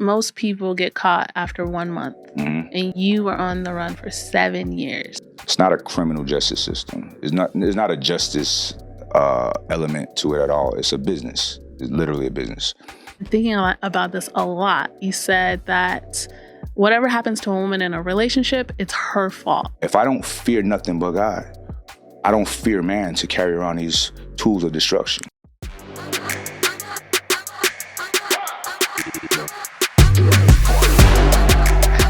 most people get caught after 1 month, and you were on the run for 7 years. It's not a criminal justice system. There's not a justice element to it at all. It's a business. It's literally a business. I'm thinking about this a lot. You said that whatever happens to a woman in a relationship, it's her fault. If I don't fear nothing but God, I don't fear man to carry around these tools of destruction.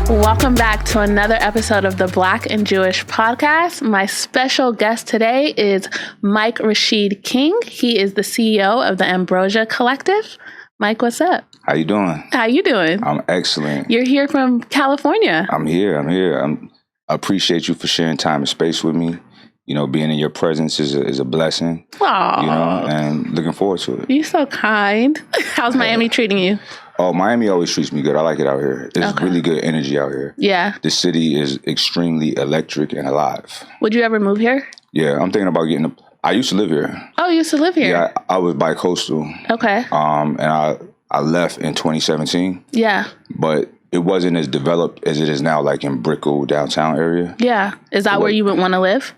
Welcome back to another episode of the Black and Jewish podcast. My special guest today is Mike Rashid King. He is the CEO of the Ambrosia Collective. Mike, what's up? How you doing? How you doing? I'm excellent. You're here from California. I'm here. I appreciate you for sharing time and space with me. You know, being in your presence is a blessing. Aww. You know, and looking forward to it. You're so kind. How's Miami treating you? Oh, Miami always treats me good. I like it out here. There's really good energy out here. Yeah. The city is extremely electric and alive. Would you ever move here? Yeah, I'm thinking about getting I used to live here. Oh, you used to live here? Yeah, I was bi-coastal. Okay. And I left in 2017. Yeah. But it wasn't as developed as it is now, like in Brickell downtown area. Yeah. Is that where you would want to live?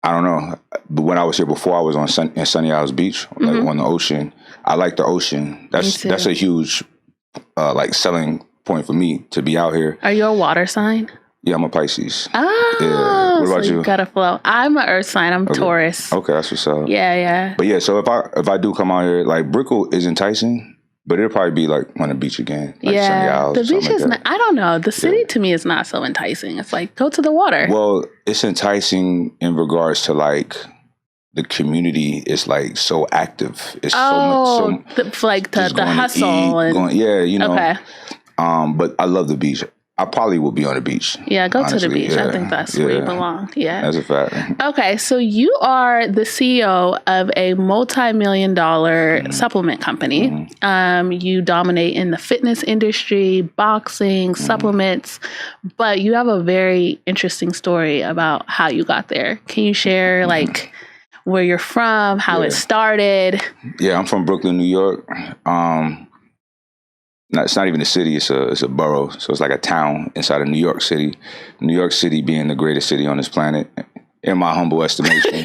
I don't know. But when I was here before, I was on in Sunny Isles Beach, like on the ocean. I like the ocean. That's a huge like selling point for me to be out here. Are you a water sign? Yeah, I'm a Pisces. Oh, yeah. What about so you? You gotta flow. I'm an earth sign. I'm Taurus. Okay, that's what's up. Yeah. But yeah, so if I do come out here, like Brickell is enticing, but it'll probably be like on the beach again. Like Sunny Isles, the beach is like I don't know. The city to me is not so enticing. It's like, go to the water. Well, it's enticing in regards to like the community is like so active. It's so much. The hustle. You know. Okay. But I love the beach. I probably will be on the beach. Yeah, go honestly. to the beach. Yeah. I think that's where you belong. Yeah. That's a fact. Okay, so you are the CEO of a multi-million-dollar supplement company. You dominate in the fitness industry, boxing, supplements, but you have a very interesting story about how you got there. Can you share like where you're from, how it started? Yeah, I'm from Brooklyn, New York. It's not even a city, it's a borough. So it's like a town inside of New York City. New York City being the greatest city on this planet, in my humble estimation.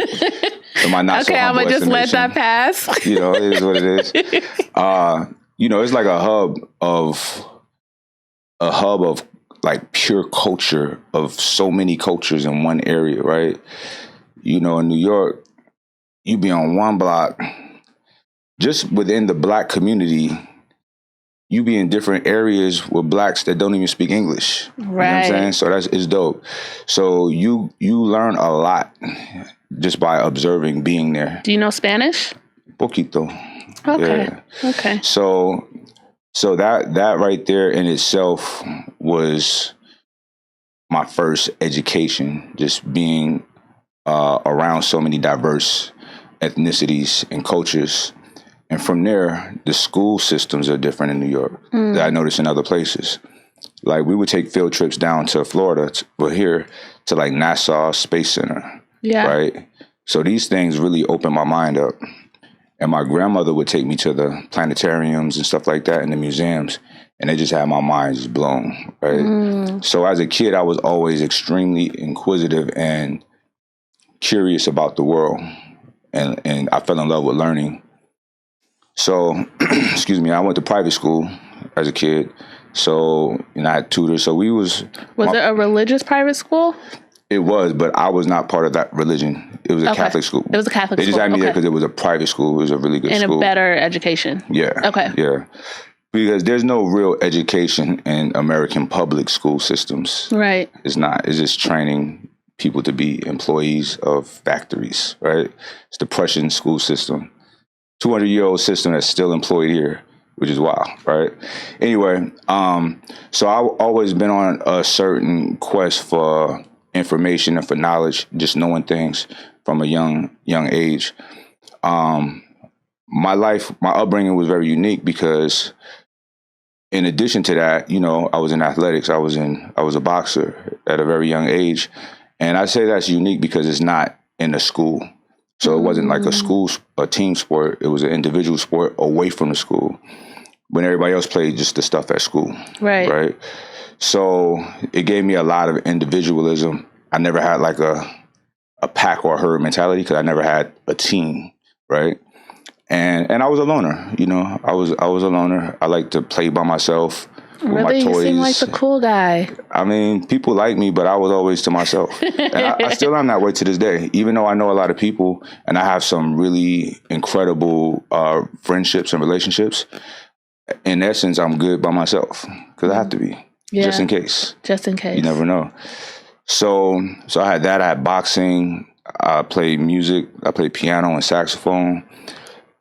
In my not so humble I'm going to just let that pass. You know, it is what it is. You know, it's like a hub of like pure culture of so many cultures in one area, right? You know, in New York, you be on one block, just within the Black community, you be in different areas with Blacks that don't even speak English. Right. You know what I'm saying? So it's dope. So you learn a lot just by observing, being there. Do you know Spanish? Poquito. Okay. Yeah. Okay. So that right there in itself was my first education, just being around so many diverse ethnicities and cultures. And from there, the school systems are different in New York that I noticed in other places. Like we would take field trips down to Florida, to like Nassau Space Center. Yeah. Right. So these things really opened my mind up. And my grandmother would take me to the planetariums and stuff like that and the museums. And they just had my mind just blown. Right. So as a kid, I was always extremely inquisitive and curious about the world. And I fell in love with learning. So, excuse me, I went to private school as a kid. So, I had tutors. So Was it a religious private school? It was, but I was not part of that religion. It was a Catholic school. It was a Catholic school. They just had me there because it was a private school. It was a really good school. And a better education. Yeah. Okay. Yeah. Because there's no real education in American public school systems. Right. It's not. It's just training people to be employees of factories, right? It's the Prussian school system. 200-year-old system that's still employed here, which is wild, right? Anyway, so I've always been on a certain quest for information and for knowledge, just knowing things from a young age. My upbringing was very unique because in addition to that, you know, I was in athletics. I was a boxer at a very young age. And I say that's unique because it's not in a school. So it wasn't like a team sport. It was an individual sport away from the school. when everybody else played just the stuff at school. Right. So it gave me a lot of individualism. I never had like a pack or a herd mentality because I never had a team, right? And I was a loner, you know. I was a loner. I like to play by myself with my toys. You seem like the cool guy. I mean, people like me, but I was always to myself. And I still am that way to this day, even though I know a lot of people and I have some really incredible friendships and relationships. In essence, I'm good by myself because I have to be, just in case. Just in case. You never know. So I had that. I had boxing. I played music. I played piano and saxophone.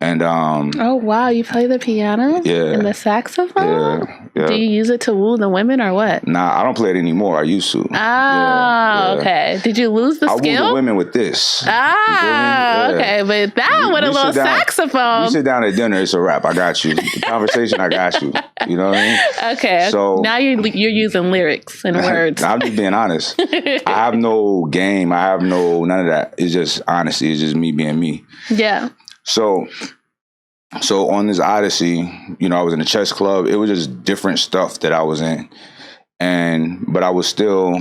And oh wow, you play the piano and the saxophone? Yeah. Do you use it to woo the women or what? Nah, I don't play it anymore. I used to. Okay. Did you lose the skill? I woo the women with this. Okay, but that with a little saxophone. You sit down at dinner, it's a wrap. I got you. The conversation, I got you. You know what I mean? Okay. So now you're using lyrics and words. I'm just being honest. I have no game. I have none of that. It's just honesty. It's just me being me. Yeah. So on this odyssey, you know, I was in a chess club. It was just different stuff that I was in, but I was still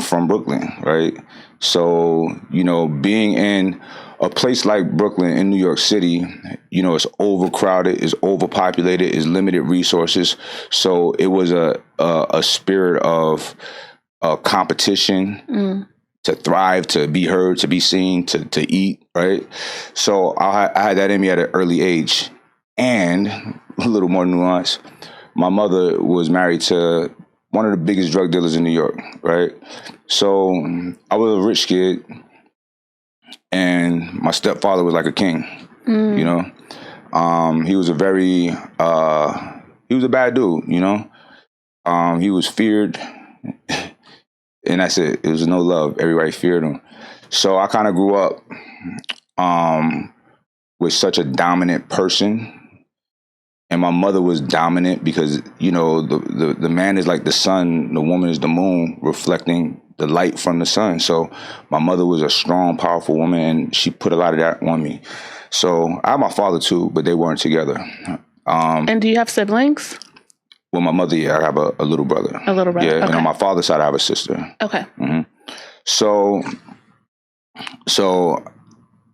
from Brooklyn, right? So, you know, being in a place like Brooklyn in New York City, you know, it's overcrowded, it's overpopulated, it's limited resources. So it was a spirit of competition. To thrive, to be heard, to be seen, to eat, right? So I had that in me at an early age. And a little more nuance, my mother was married to one of the biggest drug dealers in New York, right? So I was a rich kid, and my stepfather was like a king, you know? He was a bad dude, you know? He was feared. And that's it. It was no love. Everybody feared him. So I kind of grew up with such a dominant person. And my mother was dominant because, you know, the man is like the sun, the woman is the moon, reflecting the light from the sun. So my mother was a strong, powerful woman, and she put a lot of that on me. So I have my father too, but they weren't together. And do you have siblings? Well, my mother, I have a little brother. A little brother, yeah. Okay. And on my father's side, I have a sister. Okay. Mm-hmm. So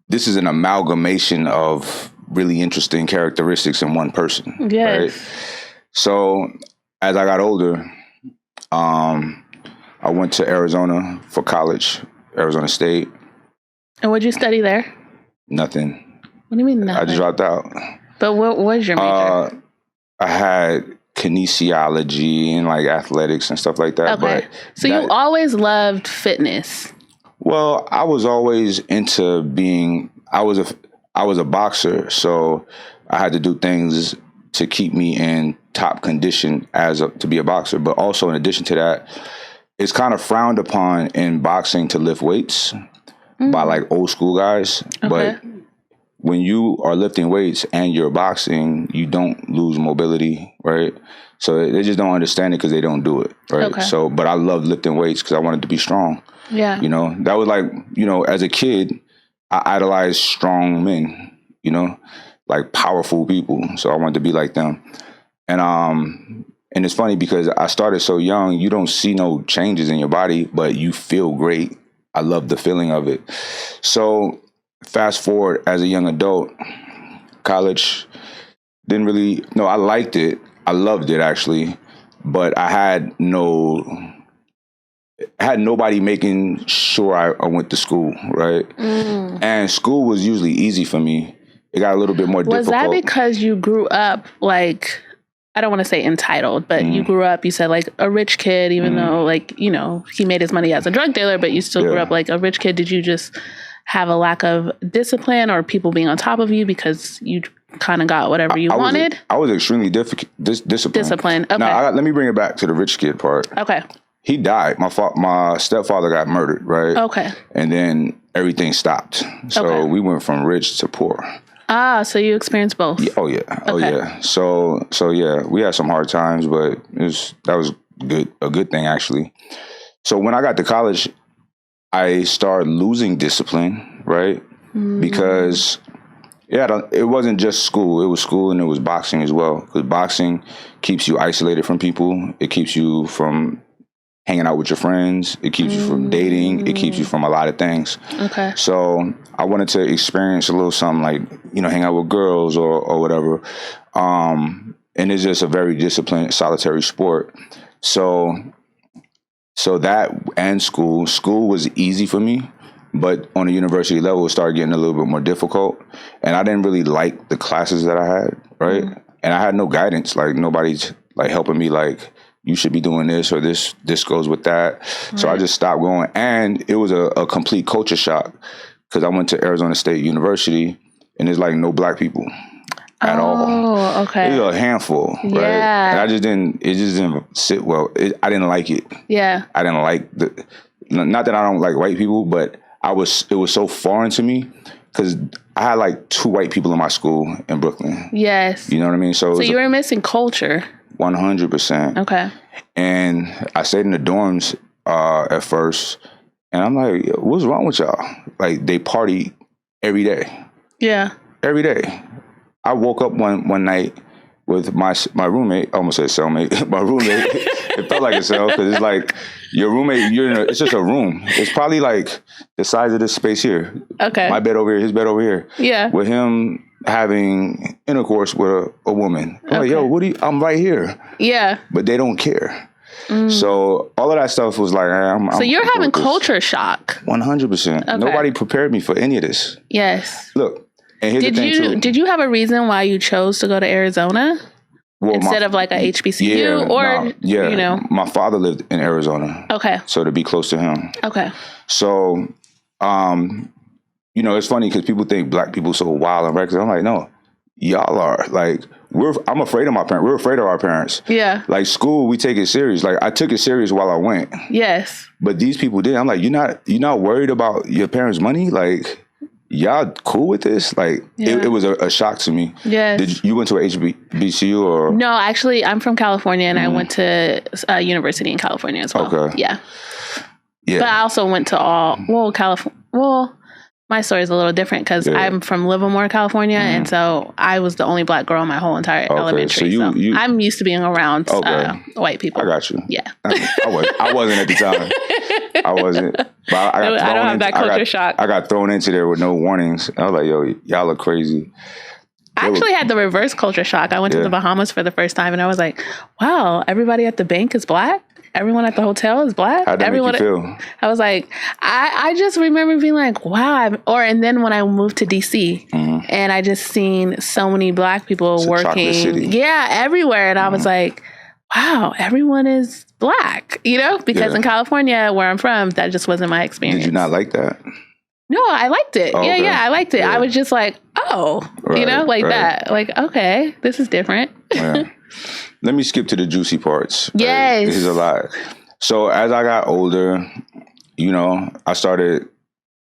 this is an amalgamation of really interesting characteristics in one person. Yes. Right? So as I got older, I went to Arizona for college, Arizona State. And what'd you study there? Nothing. What do you mean nothing? I just dropped out. But what was your major? I had kinesiology and like athletics and stuff like that. Okay. So you always loved fitness. Well, I was always into being, I was a boxer, so I had to do things to keep me in top condition to be a boxer. But also in addition to that, it's kind of frowned upon in boxing to lift weights by like old school guys. Okay. But when you are lifting weights and you're boxing, you don't lose mobility, right? So they just don't understand it because they don't do it, right? Okay. So, but I love lifting weights because I wanted to be strong. Yeah. You know, that was like, you know, as a kid, I idolized strong men, you know, like powerful people. So I wanted to be like them. And it's funny because I started so young, you don't see no changes in your body, but you feel great. I love the feeling of it. So fast forward as a young adult, college, I liked it. I loved it actually, but I had nobody making sure I went to school, right? And school was usually easy for me. It got a little bit more difficult. Was that because you grew up like, I don't want to say entitled, but you grew up, you said like a rich kid, even though like, you know, he made his money as a drug dealer, but you still grew up like a rich kid. Did you just have a lack of discipline or people being on top of you because you kind of got whatever you wanted? I was extremely disciplined. Disciplined. Okay. Now, let me bring it back to the rich kid part. Okay. He died. My stepfather got murdered, right? Okay. And then everything stopped. So we went from rich to poor. Ah, so you experienced both. Yeah, oh yeah. So yeah, we had some hard times, but that was a good thing actually. So when I got to college, I started losing discipline, right? Because Yeah, it wasn't just school. It was school and it was boxing as well. Because boxing keeps you isolated from people. It keeps you from hanging out with your friends. It keeps you from dating. It keeps you from a lot of things. Okay. So I wanted to experience a little something like, hang out with girls or whatever. And it's just a very disciplined, solitary sport. So that and school was easy for me. But on the university level, it started getting a little bit more difficult. And I didn't really like the classes that I had, right? And I had no guidance. Like, nobody's like helping me, like, you should be doing this or this goes with that. Right. So I just stopped going. And it was a complete culture shock because I went to Arizona State University and there's like no black people at all. Oh, okay. It was a handful, right? And it just didn't sit well. I didn't like it. Yeah. I didn't like not that I don't like white people, but it was so foreign to me because I had like 2 white people in my school in Brooklyn. Yes. You know what I mean? So you were missing culture. 100%. Okay. And I stayed in the dorms at first, and I'm like, what's wrong with y'all? Like, they party every day. Yeah. Every day. I woke up one night with my roommate. I almost said cellmate. My roommate. It felt like a cell because it's like your roommate. It's just a room. It's probably like the size of this space here. Okay. My bed over here. His bed over here. Yeah. With him having intercourse with a woman. I'm like, yo, I'm right here. Yeah. But they don't care. So all of that stuff was like, so you're having culture shock. 100%. Okay. Nobody prepared me for any of this. Yes. Look. And here's the thing too. Did you have a reason why you chose to go to Arizona instead of like a HBCU? My father lived in Arizona. Okay. So to be close to him. Okay. So, it's funny because people think black people so wild and reckless. I'm like, no, y'all are. Like, I'm afraid of my parents. We're afraid of our parents. Yeah. Like, school, we take it serious. Like, I took it serious while I went. Yes. But these people didn't. I'm like, you're not worried about your parents' money? Like, y'all cool with this? Like, it was a shock to me. Yes. You went to a HBCU or? No, actually, I'm from California, and I went to a university in California as well. Okay. Yeah. But I also went to California. Well, my story is a little different because I'm from Livermore, California, and so I was the only black girl in my whole entire elementary. So I'm used to being around white people. I got you. Yeah. I wasn't at the time. I wasn't. But I don't have that culture shock. I got thrown into there with no warnings. I was like, yo, y'all look crazy. I actually had the reverse culture shock. I went to the Bahamas for the first time, and I was like, wow, everybody at the bank is black? Everyone at the hotel is black? How'd that make you feel? I was like, I just remember being like, wow. And then when I moved to D.C., and I just seen so many black people working. Yeah, everywhere. And I was like, wow, everyone is black, because in California, where I'm from, that just wasn't my experience. Did you not like that? No, I liked it. Oh, yeah, I liked it. Yeah. I was just like, that. Like, okay, this is different. Yeah. Let me skip to the juicy parts. Yes. Right? This is a lot. So as I got older, I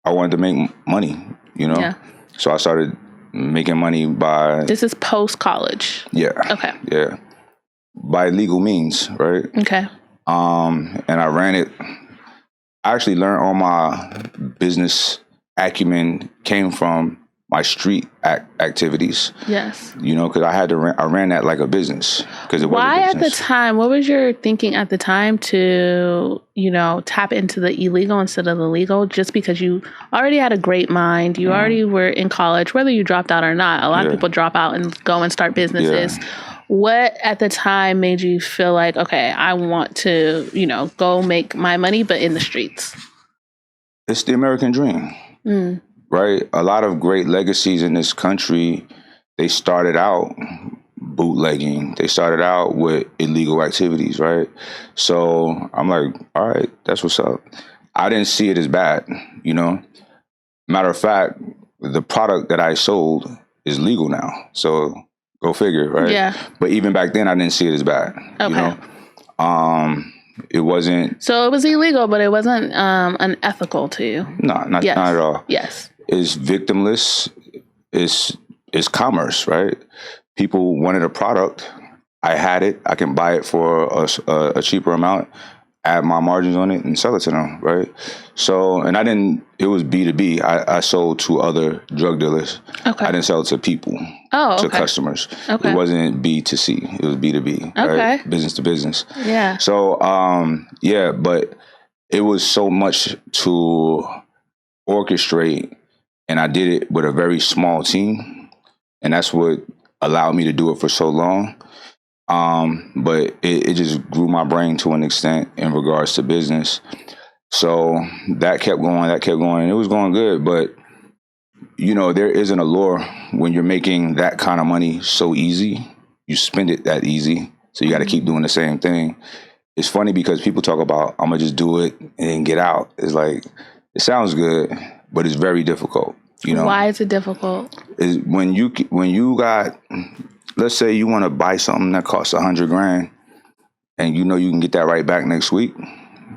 wanted to make money, Yeah. So I started making money by... This is post-college. Yeah. Okay. Yeah. By legal means, right? Okay. And I ran it. I actually learned all my business acumen came from my street activities. Yes. Because I ran that like a business. Because it was Why at the time? What was your thinking at the time to, tap into the illegal instead of the legal? Just because you already had a great mind. You already were in college, whether you dropped out or not. A lot of people drop out and go and start businesses. Yeah. What at the time made you feel like, okay, I want to, go make my money, but in the streets? It's the American dream. Right? A lot of great legacies in this country, they started out bootlegging. They started out with illegal activities, right? So I'm like, all right, that's what's up. I didn't see it as bad, Matter of fact, the product that I sold is legal now. So go figure, right? Yeah. But even back then, I didn't see it as bad, It wasn't... So it was illegal, but it wasn't unethical to you? No, not at all. Yes. It's victimless. It's commerce, right? People wanted a product. I had it. I can buy it for a cheaper amount. add my margins on it and sell it to them, right? So, and it was B2B. I sold to other drug dealers. Okay. I didn't sell it to people, to customers. Okay. It wasn't B2C. It was B2B, right? Business to business. Yeah. So, but it was so much to orchestrate, and I did it with a very small team, and that's what allowed me to do it for so long. But it just grew my brain to an extent in regards to business. So that kept going. It was going good, but there isn't a lure when you're making that kind of money so easy. You spend it that easy, so you got to keep doing the same thing. It's funny because people talk about, I'm gonna just do it and then get out. It's like, it sounds good, but it's very difficult. Why is it difficult? Is when you got, let's say you want to buy something that costs $100,000 and you can get that right back next week,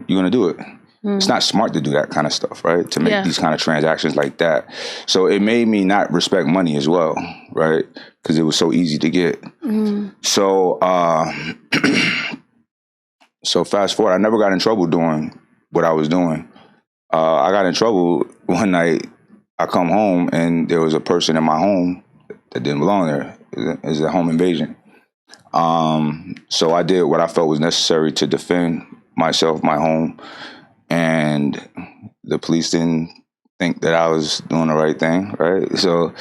you're going to do it. It's not smart to do that kind of stuff, right? To make these kind of transactions like that. So it made me not respect money as well, right? Because it was so easy to get. So, so fast forward, I never got in trouble doing what I was doing. I got in trouble one night. I come home and there was a person in my home that didn't belong there. It's a home invasion. So I did what I felt was necessary to defend myself, my home, and the police didn't think that I was doing the right thing, right? So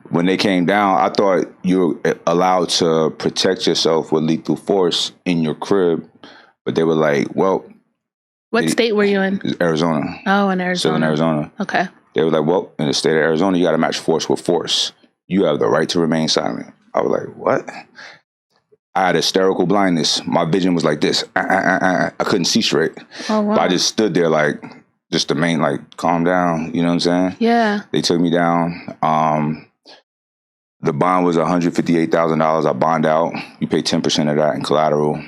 when they came down, I thought you were allowed to protect yourself with lethal force in your crib, but they were like, well... What state were you in? Arizona. Oh, in Arizona. Still in Arizona. Okay. They were like, well, in the state of Arizona, you got to match force with force. You have the right to remain silent. I was like, what? I had hysterical blindness. My vision was like this. I couldn't see straight. Oh, wow. But I just stood there like, just the main, like, calm down. You know what I'm saying? Yeah. They took me down. The bond was $158,000. I bond out. You pay 10% of that in collateral.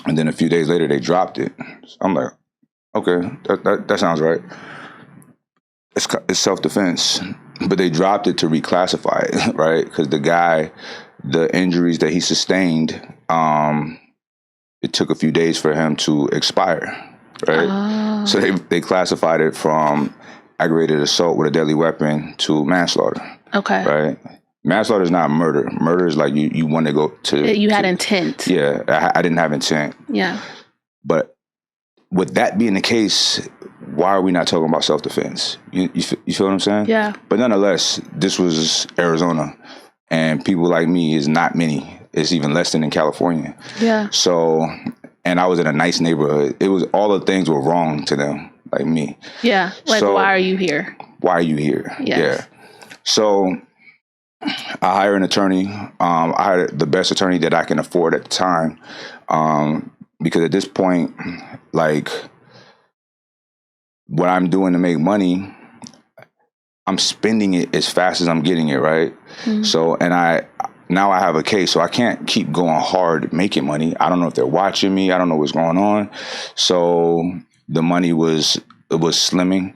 And then a few days later, they dropped it. So I'm like, okay, that sounds right. It's self-defense. But they dropped it to reclassify it, right? Because the injuries that he sustained, it took a few days for him to expire, right? Oh. So they classified it from aggravated assault with a deadly weapon to manslaughter. Okay. Right? Manslaughter is not murder. Murder is like you want to go to... You had intent. Yeah, I didn't have intent. Yeah. But with that being the case, why are we not talking about self-defense? You feel what I'm saying? Yeah. But nonetheless, this was Arizona, and people like me is not many. It's even less than in California. Yeah. So, and I was in a nice neighborhood. It was, all the things were wrong to them, like me. Yeah. Like, so, why are you here? Why are you here? Yes. Yeah. So I hired an attorney. I hired the best attorney that I can afford at the time. Because at this point, like, what I'm doing to make money, I'm spending it as fast as I'm getting it, right? Mm-hmm. So, and now I have a case, so I can't keep going hard making money. I don't know if they're watching me. I don't know what's going on. So the money was slimming.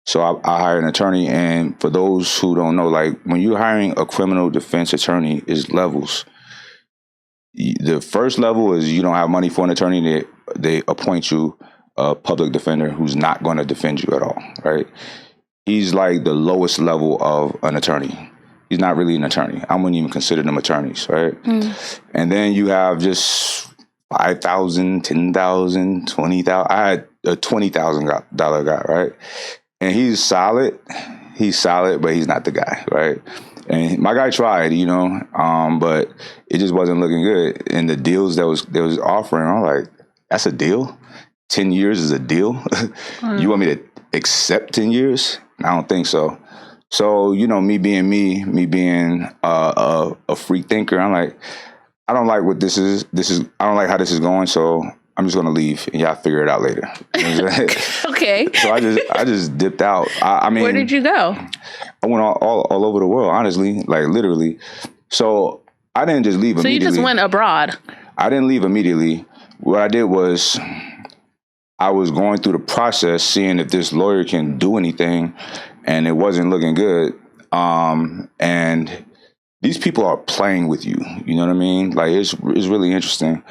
So I hired an attorney, and for those who don't know, like, when you're hiring a criminal defense attorney, is levels. The first level is you don't have money for an attorney. They appoint you a public defender who's not going to defend you at all, right? He's like the lowest level of an attorney. He's not really an attorney. I wouldn't even consider them attorneys, right? Mm. And then you have just $5,000, $10,000, $20,000. I had a $20,000 guy, right? And he's solid. He's solid, but he's not the guy, right? And my guy tried, but it just wasn't looking good. And the deals that was offering, I'm like, that's a deal? 10 years is a deal? You want me to accept 10 years? I don't think so. So, me being a free thinker, I'm like, I don't like what this is. I don't like how this is going, so I'm just gonna leave and y'all figure it out later. Okay. So I just dipped out. I mean, where did you go? I went all over the world, honestly, like literally. So I didn't just leave immediately. So you just went abroad? I didn't leave immediately. What I did was I was going through the process, seeing if this lawyer can do anything, and it wasn't looking good. And these people are playing with you. You know what I mean? Like, it's really interesting.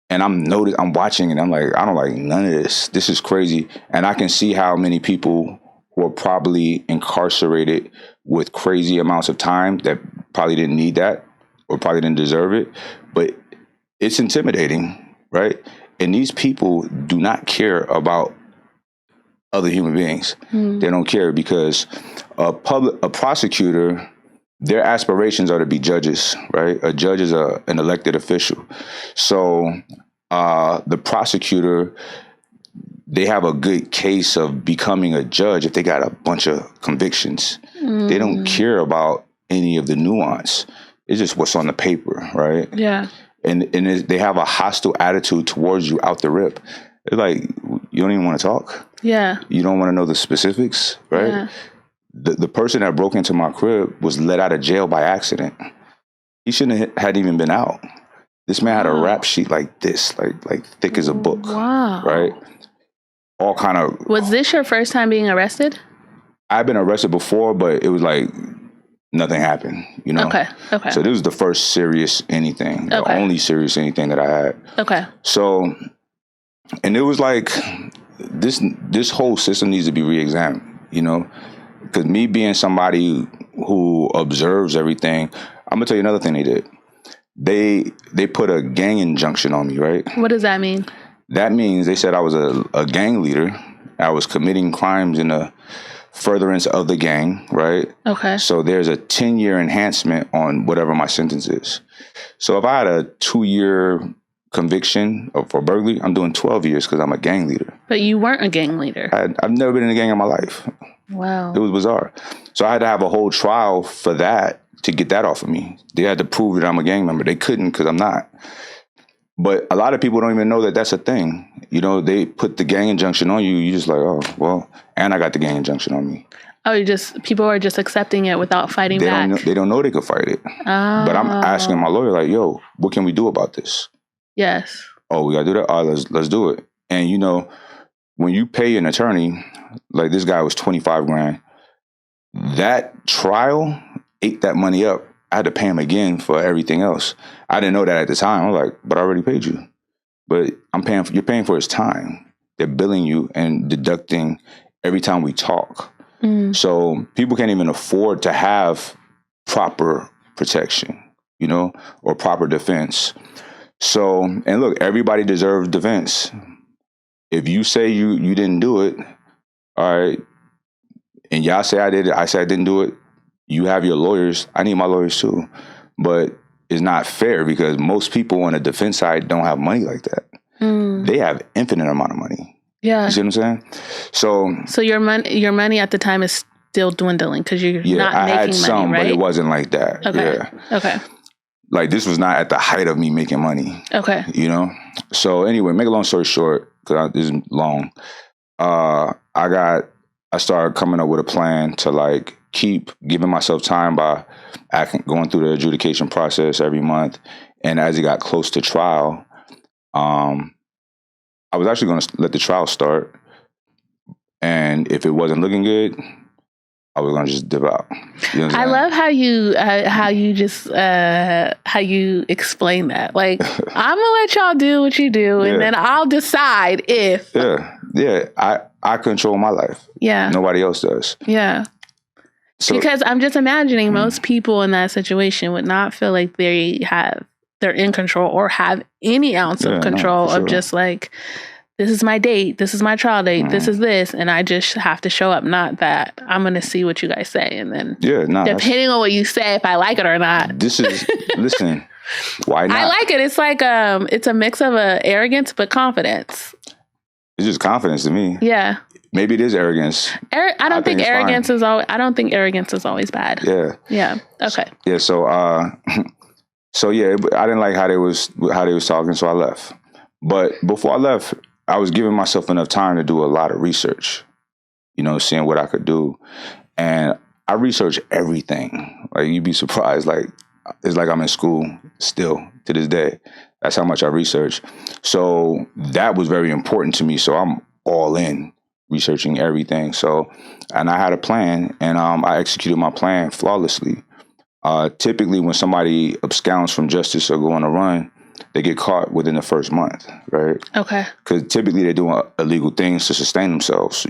And I'm watching it. I'm like, I don't like none of this. This is crazy. And I can see how many people who are probably incarcerated with crazy amounts of time that probably didn't need that or probably didn't deserve it. But it's intimidating, right? And these people do not care about other human beings. They don't care because a prosecutor, their aspirations are to be judges, right? A judge is an elected official. So the prosecutor, they have a good case of becoming a judge if they got a bunch of convictions. They don't care about any of the nuance. It's just what's on the paper, right? Yeah. And they have a hostile attitude towards you out the rip. They're like, you don't even want to talk. Yeah. You don't want to know the specifics, right? Yeah. The person that broke into my crib was let out of jail by accident. He shouldn't have even been out. This man had a rap sheet like this, like thick as a book. Wow. Right? All kind of. Was this your first time being arrested? I've been arrested before, but it was like nothing happened, you know? Okay. So this was the first serious anything, the only serious anything that I had. Okay. So, and it was like, this whole system needs to be re-examined, you know? Because me being somebody who observes everything, I'm gonna tell you another thing they did. They put a gang injunction on me, right? What does that mean? That means they said I was a gang leader. I was committing crimes in the furtherance of the gang, right? Okay. So there's a 10-year enhancement on whatever my sentence is. So if I had a 2-year conviction for burglary, I'm doing 12 years because I'm a gang leader. But you weren't a gang leader. I've never been in a gang in my life. Wow. It was bizarre. So I had to have a whole trial for that to get that off of me. They had to prove that I'm a gang member. They couldn't because I'm not. But a lot of people don't even know that that's a thing. You know, they put the gang injunction on you. You just like, oh, well, and I got the gang injunction on me. Oh, people are just accepting it without fighting back. They don't know they could fight it. Oh. But I'm asking my lawyer, like, yo, what can we do about this? Yes. Oh, we got to do that? All right, let's do it. And, you know, when you pay an attorney, like this guy was $25,000, that trial ate that money up. I had to pay him again for everything else. I didn't know that at the time. I was like, but I already paid you. But you're paying for his time. They're billing you and deducting every time we talk. So people can't even afford to have proper protection, you know, or proper defense. So, and look, everybody deserves defense. If you say you didn't do it, all right, and y'all say I did it, I say I didn't do it, you have your lawyers. I need my lawyers too. But it's not fair because most people on the defense side don't have money like that. They have infinite amount of money. Yeah. You see what I'm saying? So your money at the time is still dwindling because you're not making money, right? I had some, but it wasn't like that. Okay. Yeah. Okay. Like this was not at the height of me making money. Okay. You know? So anyway, make a long story short, because this is long. I started coming up with a plan to like keep giving myself time by going through the adjudication process every month. And as it got close to trial, I was actually going to let the trial start. And if it wasn't looking good, I was going to just dip out. You know what I'm saying? I love how you explain that. Like, I'm going to let y'all do what you do, and then I'll decide if. Yeah. I control my life. Yeah. Nobody else does. Yeah. So, because I'm just imagining most people in that situation would not feel like they're in control or have any ounce of control of just like, this is my date, this is my trial date, this is this, and I just have to show up. Not that I'm going to see what you guys say, and then depending on what you say, if I like it or not. This is listen. Why not? I like it. It's like it's a mix of arrogance but confidence. It's just confidence to me. Yeah. Maybe it is arrogance. I don't think arrogance is always. I don't think arrogance is always bad. Yeah. Yeah. Okay. Yeah. So yeah, I didn't like how they was talking, so I left. But before I left, I was giving myself enough time to do a lot of research. You know, seeing what I could do, and I researched everything. Like you'd be surprised. Like it's like I'm in school still to this day. That's how much I researched. So that was very important to me. So I'm all in researching everything. So, and I had a plan, and I executed my plan flawlessly. Typically, when somebody absconds from justice or go on a run, they get caught within the first month, right? Okay. Because typically they're doing illegal things to sustain themselves,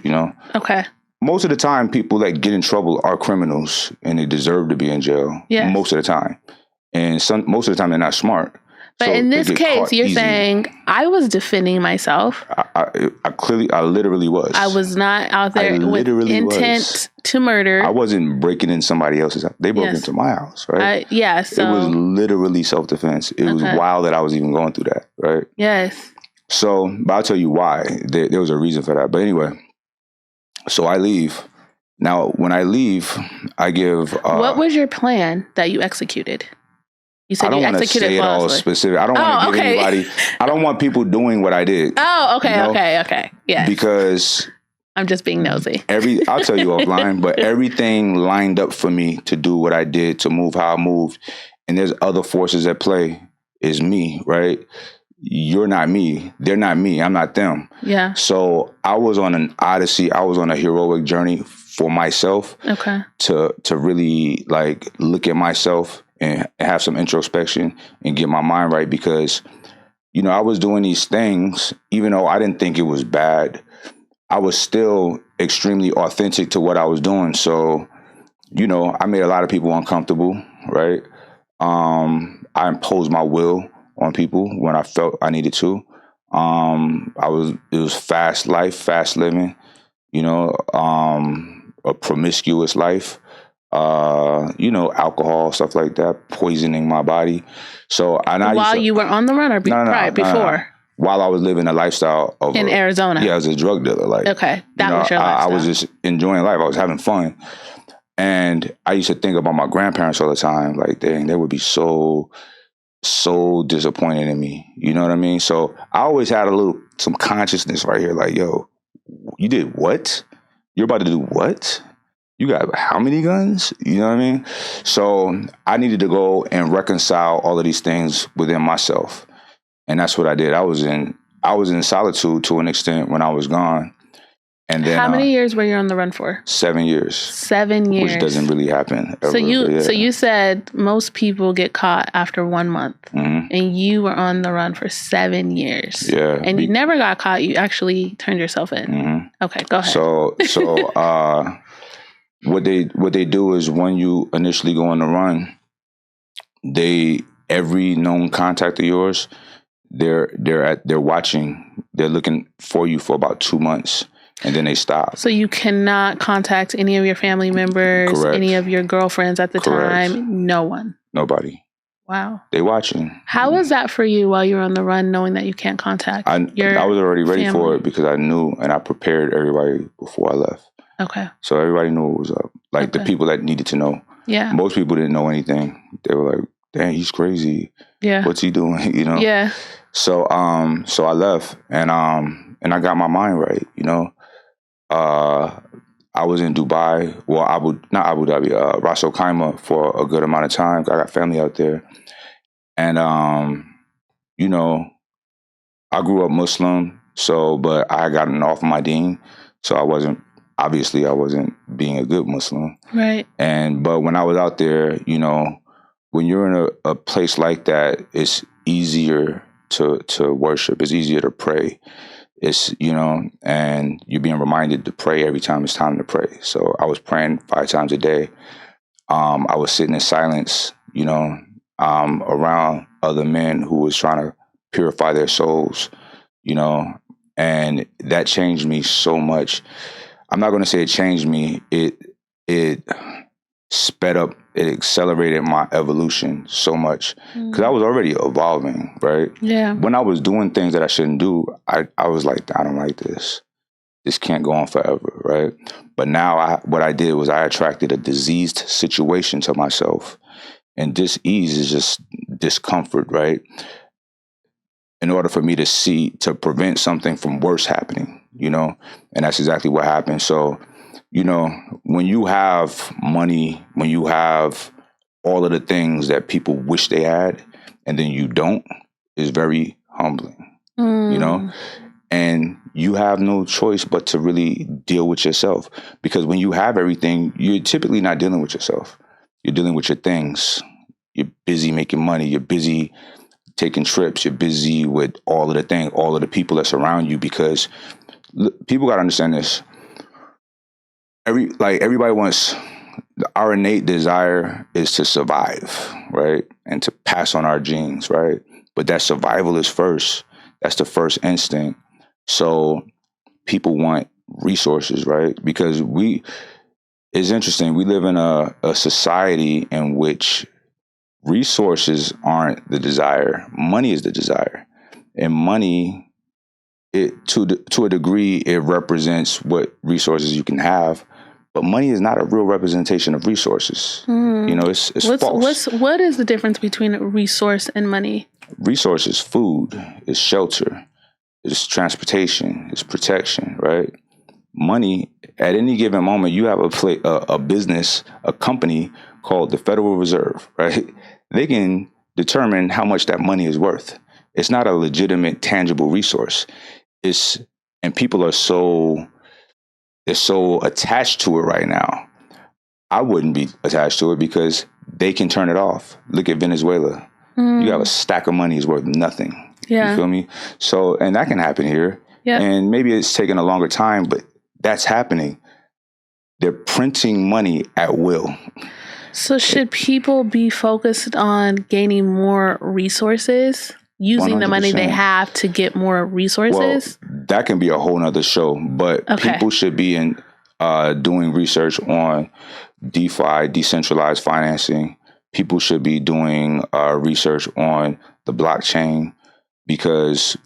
Okay. Most of the time, people that get in trouble are criminals and they deserve to be in jail. Yes. Most of the time. And most of the time they're not smart. But so in this case, you're saying I was defending myself. I literally was. I was not out there with intent to murder. I wasn't breaking in somebody else's house. They broke into my house, right? So it was literally self-defense. It was wild that I was even going through that, right? Yes. So, but I'll tell you why. There was a reason for that. But anyway, so I leave. Now, when I leave, I give... what was your plan that you executed? You said I don't want to say it all specific. I don't want to give anybody... I don't want people doing what I did. Oh, okay, okay. Yeah. Because... I'm just being nosy. I'll tell you offline, but everything lined up for me to do what I did, to move how I moved. And there's other forces at play. Is me, right? You're not me. They're not me. I'm not them. Yeah. So I was on an odyssey. I was on a heroic journey for myself. Okay. To really like look at myself and have some introspection and get my mind right, because, I was doing these things, even though I didn't think it was bad, I was still extremely authentic to what I was doing. So, I made a lot of people uncomfortable, right? I imposed my will on people when I felt I needed to. It was fast life, fast living, a promiscuous life, alcohol, stuff like that, poisoning my body. So, while you were on the run or before? While I was living a lifestyle in Arizona. Yeah, I was a drug dealer. Like, okay, that was your lifestyle. I was just enjoying life. I was having fun. And I used to think about my grandparents all the time. Like, dang, they would be so disappointed in me. You know what I mean? So I always had some consciousness right here. Like, yo, you did what? You're about to do what? You got how many guns? You know what I mean? So I needed to go and reconcile all of these things within myself. And that's what I did. I was in solitude to an extent when I was gone. And then how many years were you on the run for? 7 years. 7 years. Which doesn't really happen ever. So you said most people get caught after 1 month. Mm-hmm. And you were on the run for 7 years. Yeah. And you never got caught. You actually turned yourself in. Mm-hmm. Okay, go ahead. So what they do is when you initially go on the run, every known contact of yours, they're watching. They're looking for you for about 2 months. And then they stop. So you cannot contact any of your family members, Correct. Any of your girlfriends at the Correct. time? No one. Nobody. Wow. They watching. How was that for you while you were on the run, knowing that you can't contact I was already ready for it because I knew and I prepared everybody before I left. Okay. So everybody knew what was up. Like the people that needed to know. Yeah. Most people didn't know anything. They were like, dang, he's crazy. Yeah. What's he doing? Yeah. So I left and I got my mind right, I was in Dubai, not Abu Dhabi, Ras Al Khaimah for a good amount of time. I got family out there. And, I grew up Muslim, but I had gotten off my deen. So I wasn't being a good Muslim. Right. But when I was out there, when you're in a place like that, it's easier to worship. It's easier to pray. It's, and you're being reminded to pray every time it's time to pray. So I was praying 5 times a day. I was sitting in silence, around other men who was trying to purify their souls, and that changed me so much. I'm not going to say it changed me. It sped up, it accelerated my evolution so much because I was already evolving, right? Yeah. When I was doing things that I shouldn't do, I was like, I don't like this. This can't go on forever, right? But now what I did was I attracted a diseased situation to myself. And dis-ease is just discomfort, right? In order for me to prevent something from worse happening, and that's exactly what happened. So, when you have money, when you have all of the things that people wish they had, and then you don't, is very humbling, and you have no choice but to really deal with yourself. Because when you have everything, you're typically not dealing with yourself. You're dealing with your things. You're busy making money. You're busy taking trips. You're busy with all of the people that surround you, because people got to understand this. Everybody wants, our innate desire is to survive, right? And to pass on our genes, right? But that survival is first. That's the first instinct. So people want resources, right? Because it's interesting. We live in a society in which resources aren't the desire. Money is the desire. And money, to a degree, it represents what resources you can have. But money is not a real representation of resources. It's false. What is the difference between a resource and money? Resource is food, is shelter, is transportation, is protection, right? Money, at any given moment, you have a business, a company called the Federal Reserve, right? They can determine how much that money is worth. It's not a legitimate, tangible resource. And people are so attached to it right now. I wouldn't be attached to it because they can turn it off. Look at Venezuela. You have a stack of money is worth nothing. Yeah. You feel me? So, and that can happen here. Yeah. And maybe it's taking a longer time, but that's happening. They're printing money at will. So should people be focused on gaining more resources, using 100%. The money they have to get more resources? Well, that can be a whole nother show, but people should be doing research on DeFi, decentralized financing. People should be doing research on the blockchain, because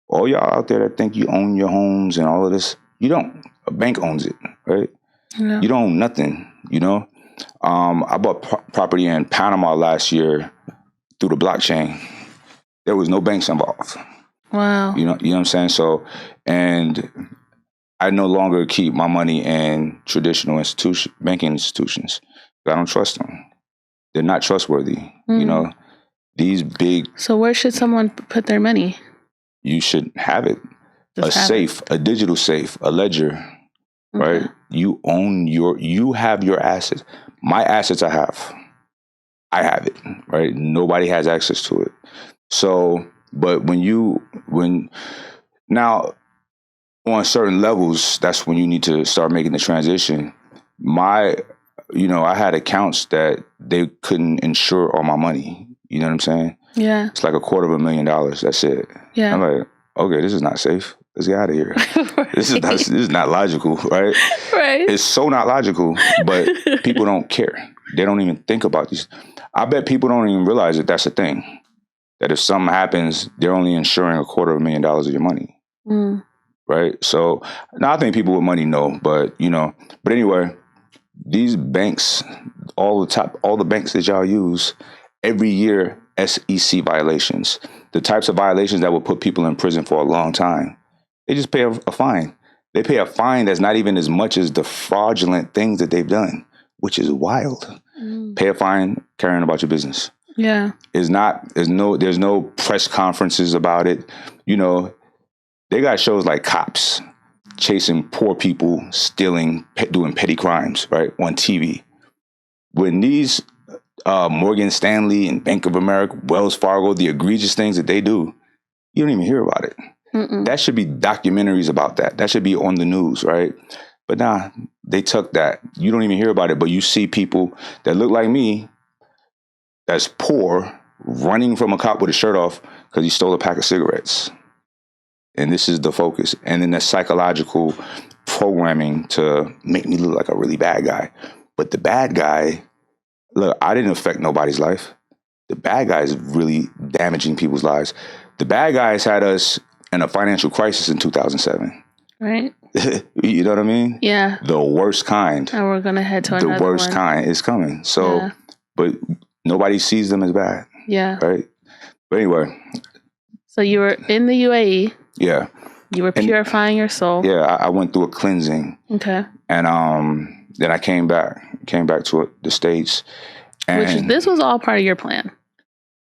all y'all out there that think you own your homes and all of this, you don't. A bank owns it, right? Yeah. You don't own nothing, I bought property in Panama last year through the blockchain. There was no banks involved. Wow. You know what I'm saying? So, and I no longer keep my money in traditional banking institutions. I don't trust them. They're not trustworthy. These big. So where should someone put their money? You should have it. A digital safe, a ledger, right? You have your assets. My assets I have it, right? Nobody has access to it. So, but now on certain levels, that's when you need to start making the transition. I had accounts that they couldn't insure all my money. You know what I'm saying? Yeah. It's like $250,000. That's it. Yeah. I'm like, okay, this is not safe. Let's get out of here. Right. This is not logical, right? Right. It's so not logical, but people don't care. They don't even think about these. I bet people don't even realize that that's a thing. That if something happens, they're only insuring $250,000 of your money. Right? So now I think people with money know, but anyway, these banks, all the banks that y'all use, every year, SEC violations, the types of violations that will put people in prison for a long time. They just pay a fine. They pay a fine that's not even as much as the fraudulent things that they've done, which is wild. Pay a fine, carry on about your business. Yeah. There's no press conferences about it. They got shows like Cops chasing poor people, stealing, doing petty crimes, right, on TV. When these Morgan Stanley and Bank of America, Wells Fargo, the egregious things that they do, you don't even hear about it. That should be documentaries about that. That should be on the news, right? But nah, they took that. You don't even hear about it, but you see people that look like me, that's poor, running from a cop with his shirt off because he stole a pack of cigarettes. And this is the focus. And then the psychological programming to make me look like a really bad guy. But the bad guy, look, I didn't affect nobody's life. The bad guy is really damaging people's lives. The bad guys had us in a financial crisis in 2007. Right. You know what I mean? Yeah. The worst kind. And we're going to head to another one. The worst kind is coming. So, but nobody sees them as bad. Yeah. Right? But anyway. So you were in the UAE. Yeah. You were purifying your soul. Yeah. I went through a cleansing. Okay. And then I came back to the States. And this was all part of your plan.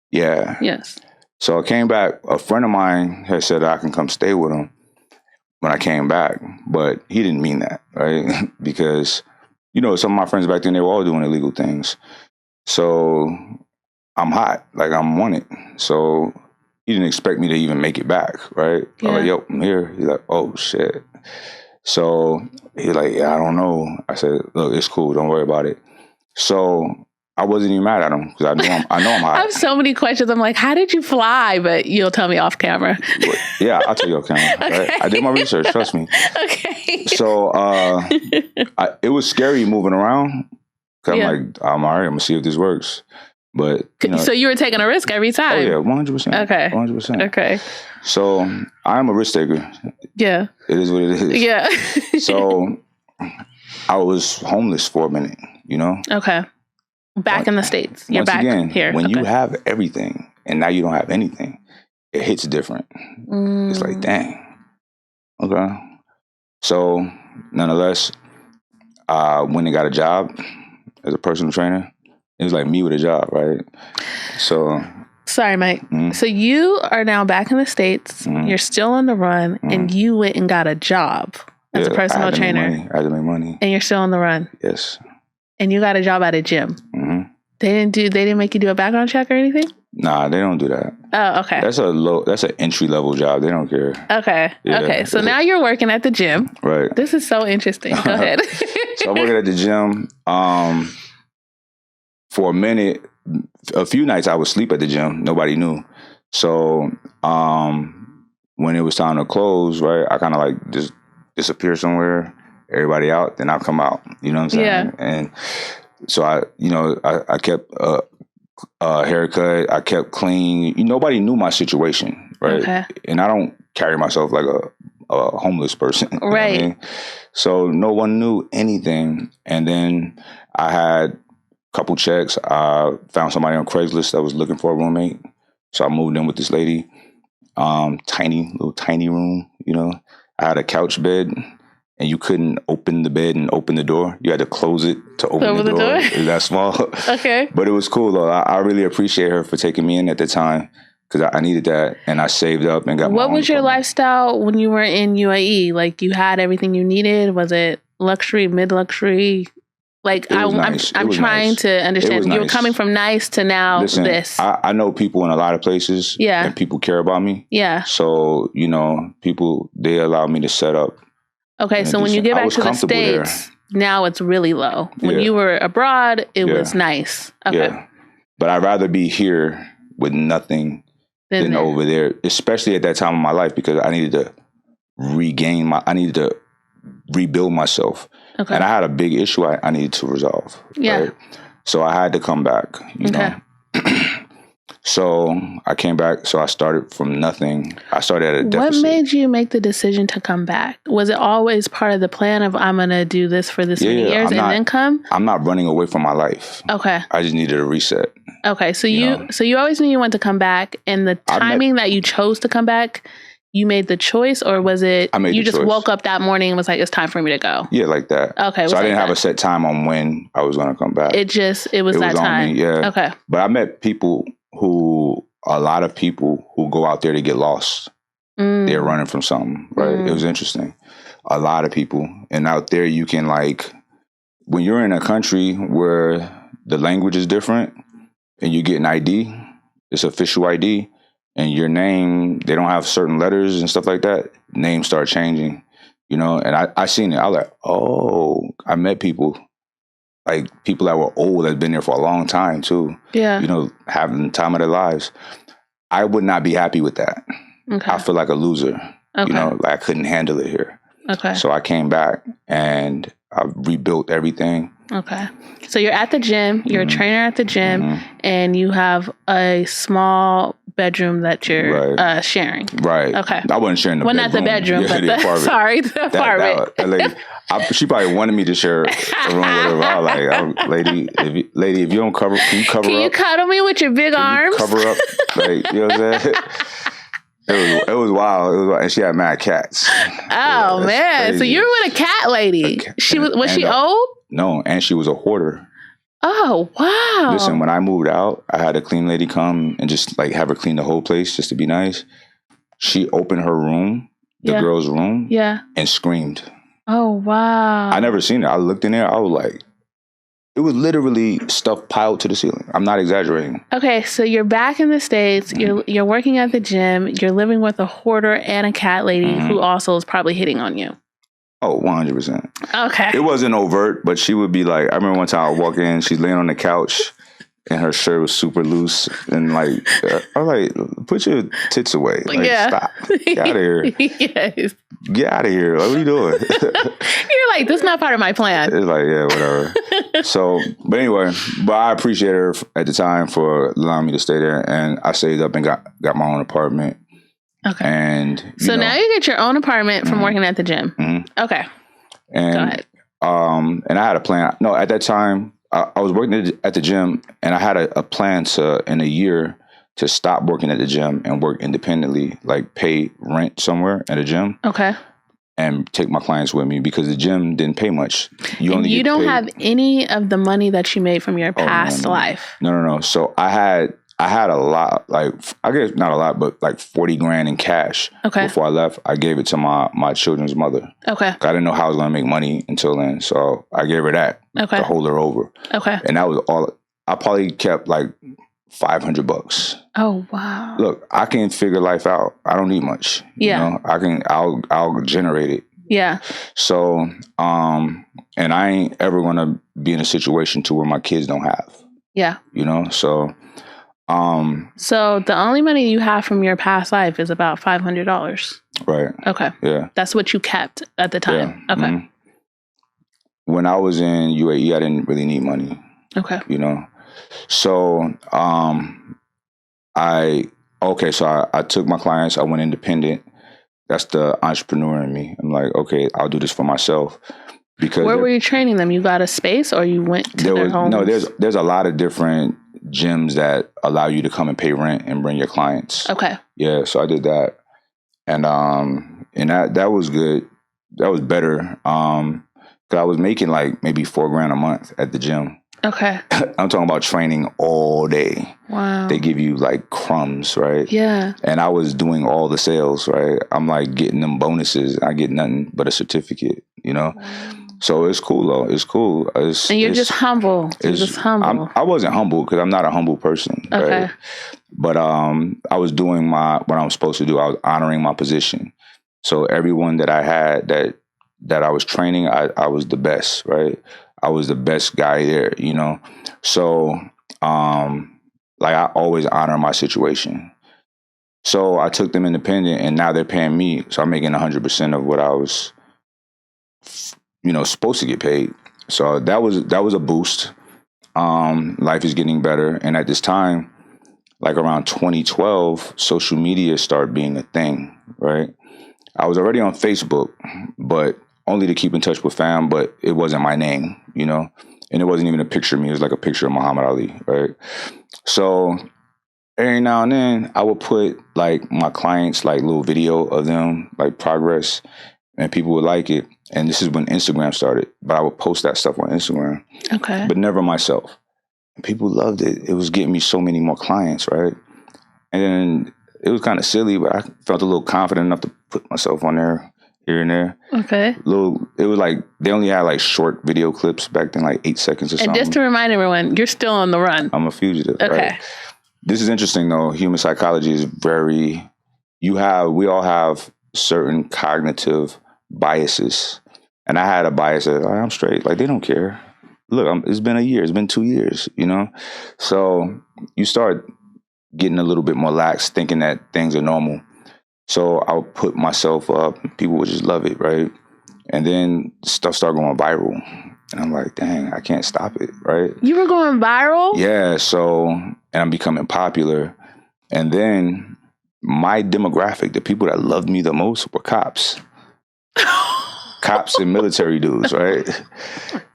Yeah. Yes. So I came back. A friend of mine had said I can come stay with him when I came back, but he didn't mean that, right? Because, some of my friends back then, they were all doing illegal things. So I'm hot, like I'm wanted. So he didn't expect me to even make it back, right? Yeah. I'm like, yo, I'm here. He's like, oh shit. So he's like, yeah, I don't know. I said, look, it's cool. Don't worry about it. So I wasn't even mad at him because I know I'm hot. I have so many questions. I'm like, how did you fly? But you'll tell me off camera. Yeah, I'll tell you off camera. Okay. Right? I did my research. Trust me. Okay. So it was scary moving around. Cause Yeah. I'm like, I'm all right. I'm gonna see if this works. But So you were taking a risk every time. Oh yeah, 100%. Okay. 100%. Okay. So I'm a risk taker. Yeah. It is what it is. Yeah. So I was homeless for a minute. Okay. Back in the States. You're back again, here. When you have everything and now you don't have anything, it hits different. It's like, dang. Okay. So nonetheless, when I got a job as a personal trainer, it was like me with a job, right? So sorry, Mike. So you are now back in the States. You're still on the run, and you went and got a job as a personal trainer. I had to make money. And you're still on the run. Yes. And you got a job at a gym. They didn't make you do a background check or anything? Nah, they don't do that. Oh, okay. That's an entry level job. They don't care. Okay. Yeah. Okay. So now you're working at the gym. Right. This is so interesting. Go ahead. So I'm working at the gym. For a minute, a few nights I would sleep at the gym. Nobody knew. So when it was time to close, right, I kind of like just disappear somewhere. Everybody out, then I'll come out. You know what I'm saying? Yeah. And so I kept a haircut. I kept clean. Nobody knew my situation, right? Okay. And I don't carry myself like a homeless person. Right. You know what I mean? So no one knew anything. And then I had a couple checks. I found somebody on Craigslist that was looking for a roommate. So I moved in with this lady. Tiny room, I had a couch bed. And you couldn't open the bed and open the door. You had to close it to open the door. It was that small. Okay. But it was cool, though. I really appreciate her for taking me in at the time because I needed that. And I saved up and got What was your lifestyle when you were in UAE? Like, you had everything you needed? Was it luxury, mid-luxury? Like, I'm trying to understand. You were coming from nice to now. Listen, this. I know people in a lot of places. Yeah. And people care about me. Yeah. So, people, they allow me to set up. Okay, so when you get back to the States, now it's really low. When you were abroad, it was nice. Okay. Yeah. But I'd rather be here with nothing than over there, especially at that time of my life, because I needed to rebuild myself. Okay. And I had a big issue I needed to resolve. Yeah. Right? So I had to come back, you know. So I came back. So I started from nothing. I started at a deficit. What made you make the decision to come back? Was it always part of the plan of I'm going to do this for this many years and then come? I'm not running away from my life. Okay. I just needed a reset. Okay. So you always knew you wanted to come back, and the timing that you chose to come back, you made the choice, or was it you just woke up that morning and was like, it's time for me to go? Yeah, like that. Okay. So I didn't have a set time on when I was going to come back. It was that time. Me, yeah. Okay. But I met a lot of people who go out there to get lost. They're running from something, right? It was interesting. A lot of people. And out there you can when you're in a country where the language is different and you get an ID, it's official ID, and your name, they don't have certain letters and stuff like that, names start changing, and I seen it. I was like, oh, I met people. Like people that were old, that had been there for a long time too. Yeah. Having the time of their lives. I would not be happy with that. Okay. I feel like a loser. Okay. Like I couldn't handle it here. Okay. So I came back and I rebuilt everything. Okay. So you're at the gym, you're a trainer at the gym, and you have a small bedroom that you're sharing. Right. Okay. I wasn't sharing the bedroom. Well, not the bedroom, but the apartment. She probably wanted me to share a room with her. I was like, lady, if you don't cover, can you cover up? Can you cuddle me with your big arms? Cover up, you know what I'm saying? It was wild. And she had mad cats. Oh man! Crazy. So you were with a cat lady. She was she old? No, and she was a hoarder. Oh wow! Listen, when I moved out, I had a clean lady come and just have her clean the whole place just to be nice. She opened her room, the girl's room, and screamed. Oh wow! I never seen it. I looked in there. I was like, It was literally stuff piled to the ceiling. I'm not exaggerating. Okay, so you're back in the States. You're working at the gym. You're living with a hoarder and a cat lady who also is probably hitting on you. Oh, 100%. Okay. It wasn't overt, but she would be like, I remember one time I walk in, she's laying on the couch and her shirt was super loose. And like, I'm like, put your tits away. Like, stop. Get out of here. Yes. Get out of here. Like, what are you doing? You're like, this is not part of my plan. It's like, yeah, whatever. So, but anyway, but I appreciate her at the time for allowing me to stay there. And I saved up and got my own apartment. Okay. And so now you get your own apartment from working at the gym. Okay. And, go ahead. And I had a plan. No, at that time, I was working at the gym, and I had a plan in a year to stop working at the gym and work independently, like pay rent somewhere at a gym. Okay. And take my clients with me because the gym didn't pay much. You don't have any of the money that you made from your past life. No. So I had a lot, like, I guess not a lot, but like 40 grand in cash. Okay. Before I left, I gave it to my children's mother. Okay. I didn't know how I was going to make money until then. So I gave her that to hold her over. Okay. And that was all. I probably kept like $500. Oh, wow. Look, I can figure life out. I don't need much. Yeah. You know, I'll generate it. Yeah. So, and I ain't ever going to be in a situation to where my kids don't have. Yeah. You know, so. So the only money you have from your past life is about $500. Right. Okay. Yeah. That's what you kept at the time. Yeah. Okay. Mm-hmm. When I was in UAE, I didn't really need money. Okay. You know, so I took my clients. I went independent. That's the entrepreneur in me. I'm like, okay, I'll do this for myself. Because where were you training them? You got a space, or you went to their homes? No, there's a lot of different gyms that allow you to come and pay rent and bring your clients. Okay. Yeah, so I did that, and that was good. That was better. Because I was making like maybe $4,000 a month at the gym. Okay. I'm talking about training all day. Wow. They give you like crumbs, right? Yeah. And I was doing all the sales, right? I'm like getting them bonuses. I get nothing but a certificate, you know? Wow. So it's cool though. It's cool. And you're just humble. You're just humble. I wasn't humble because I'm not a humble person. Okay. Right? But I was doing what I was supposed to do. I was honoring my position. So everyone that I had that I was training, I was the best, right? I was the best guy there, you know? So, like I always honor my situation. So I took them independent and now they're paying me. So I'm making 100% of what I was, you know, supposed to get paid. So that was a boost. Life is getting better. And at this time, like around 2012, social media started being a thing, right? I was already on Facebook, but only to keep in touch with fam, but it wasn't my name, you know? And it wasn't even a picture of me. It was like a picture of Muhammad Ali, right? So every now and then I would put like my clients, like little video of them, like progress, and people would like it. And this is when Instagram started, but I would post that stuff on Instagram. Okay. But never myself. And people loved it. It was getting me so many more clients, right? And then it was kind of silly, but I felt a little confident enough to put myself on there here and there. Okay. It was like, they only had like short video clips back then, like 8 seconds or something. And just to remind everyone, you're still on the run. I'm a fugitive. Okay. Right? This is interesting though. Human psychology is we all have certain cognitive biases. And I had a bias that I'm straight. Like, they don't care. Look, it's been a year. It's been 2 years, you know? So you start getting a little bit more lax, thinking that things are normal. So I'll put myself up. People would just love it, right? And then stuff started going viral. And I'm like, dang, I can't stop it, right? You were going viral? Yeah, and I'm becoming popular. And then my demographic, the people that loved me the most were cops. Cops and military dudes, right?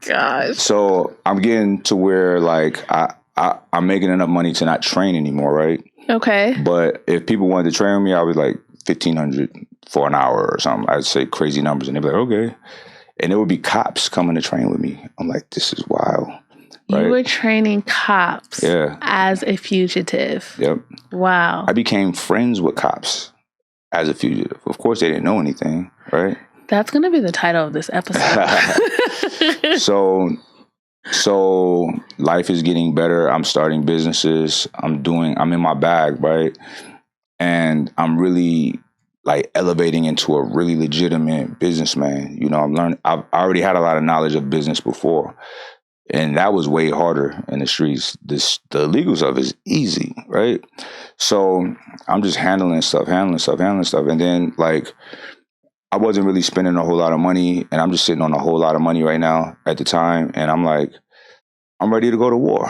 Gosh. So I'm getting to where like I'm making enough money to not train anymore, right? Okay. But if people wanted to train with me, I was like $1,500 for an hour or something. I'd say crazy numbers, and they'd be like, okay. And there would be cops coming to train with me. I'm like, this is wild. Right? You were training cops as a fugitive. Yep. Wow. I became friends with cops as a fugitive. Of course, they didn't know anything, right? That's going to be the title of this episode. So So life is getting better. I'm starting businesses. I'm in my bag, right? And I'm really like elevating into a really legitimate businessman. You know, I already had a lot of knowledge of business before, and that was way harder in the streets. The legal stuff is easy, right? So I'm just handling stuff. And then like, I wasn't really spending a whole lot of money, and I'm just sitting on a whole lot of money right now at the time. And I'm like, I'm ready to go to war,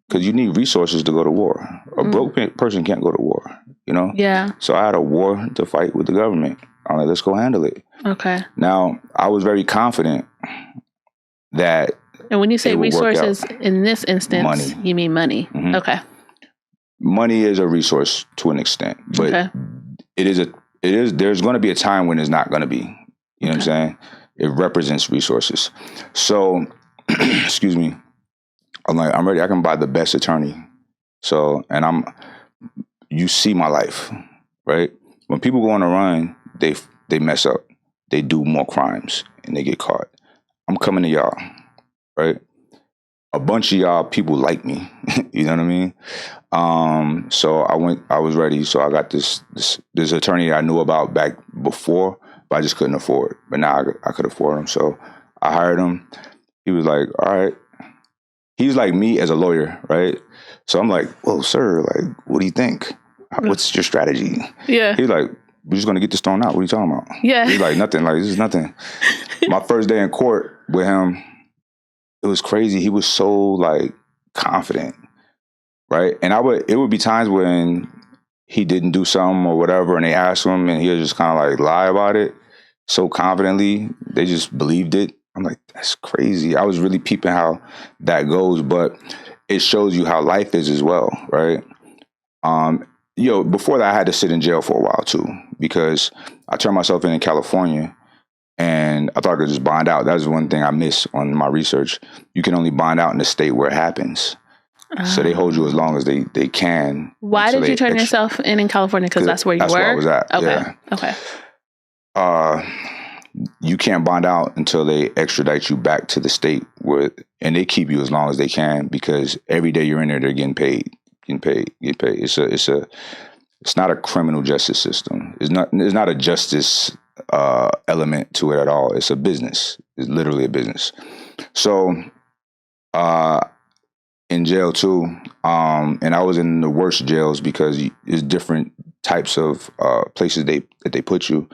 because you need resources to go to war. A broke person can't go to war, you know? Yeah. So I had a war to fight with the government. I'm like, let's go handle it. Okay. Now, I was very confident that. And when you say resources in this instance, money. You mean money. Mm-hmm. Okay. Money is a resource to an extent, but there's going to be a time when it's not going to be. You know what I'm saying? It represents resources. So, excuse me. I'm like, I'm ready. I can buy the best attorney. So, and you see my life, right? When people go on a run, they mess up. They do more crimes and they get caught. I'm coming to y'all, right? A bunch of y'all people like me. You know what I mean? So I was ready. So I got this attorney that I knew about back before, but I just couldn't afford. But now I could afford him. So I hired him. He was like, all right. He's like me as a lawyer, right? So I'm like, well, sir, like, what do you think? What's your strategy? Yeah. He's like, we're just going to get this thrown out. What are you talking about? Yeah. He's like, nothing. Like, this is nothing. My first day in court with him, it was crazy. He was so like confident, right? And it would be times when he didn't do something or whatever, and they asked him, and he would just kind of like lie about it so confidently. They just believed it. I'm like, that's crazy. I was really peeping how that goes, but it shows you how life is as well, right? Before that, I had to sit in jail for a while too, because I turned myself in California, and I thought I could just bond out. That was one thing I missed on my research. You can only bond out in the state where it happens. So they hold you as long as they can. Why did you turn yourself in California? Because that's where you were? That's where I was at, okay. Yeah. Okay. You can't bond out until they extradite you back to the state and they keep you as long as they can, because every day you're in there, they're getting paid. It's not a criminal justice system. There's not a justice element to it at all. It's a business. It's literally a business. So, in jail too, and I was in the worst jails because there's different types of places that they put you.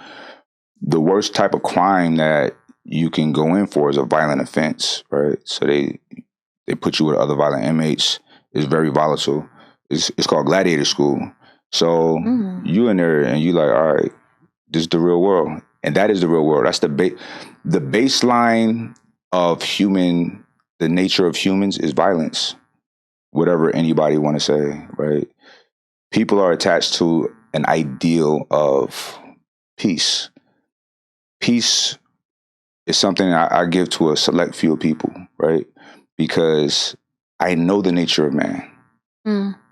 The worst type of crime that you can go in for is a violent offense, right? So they put you with other violent inmates. It's very volatile. It's called gladiator school. So you in there and you like, all right, this is the real world. And that is the real world. That's the baseline of the nature of humans is violence. Whatever anybody want to say, right? People are attached to an ideal of peace. Peace is something I give to a select few of people, right? Because I know the nature of man.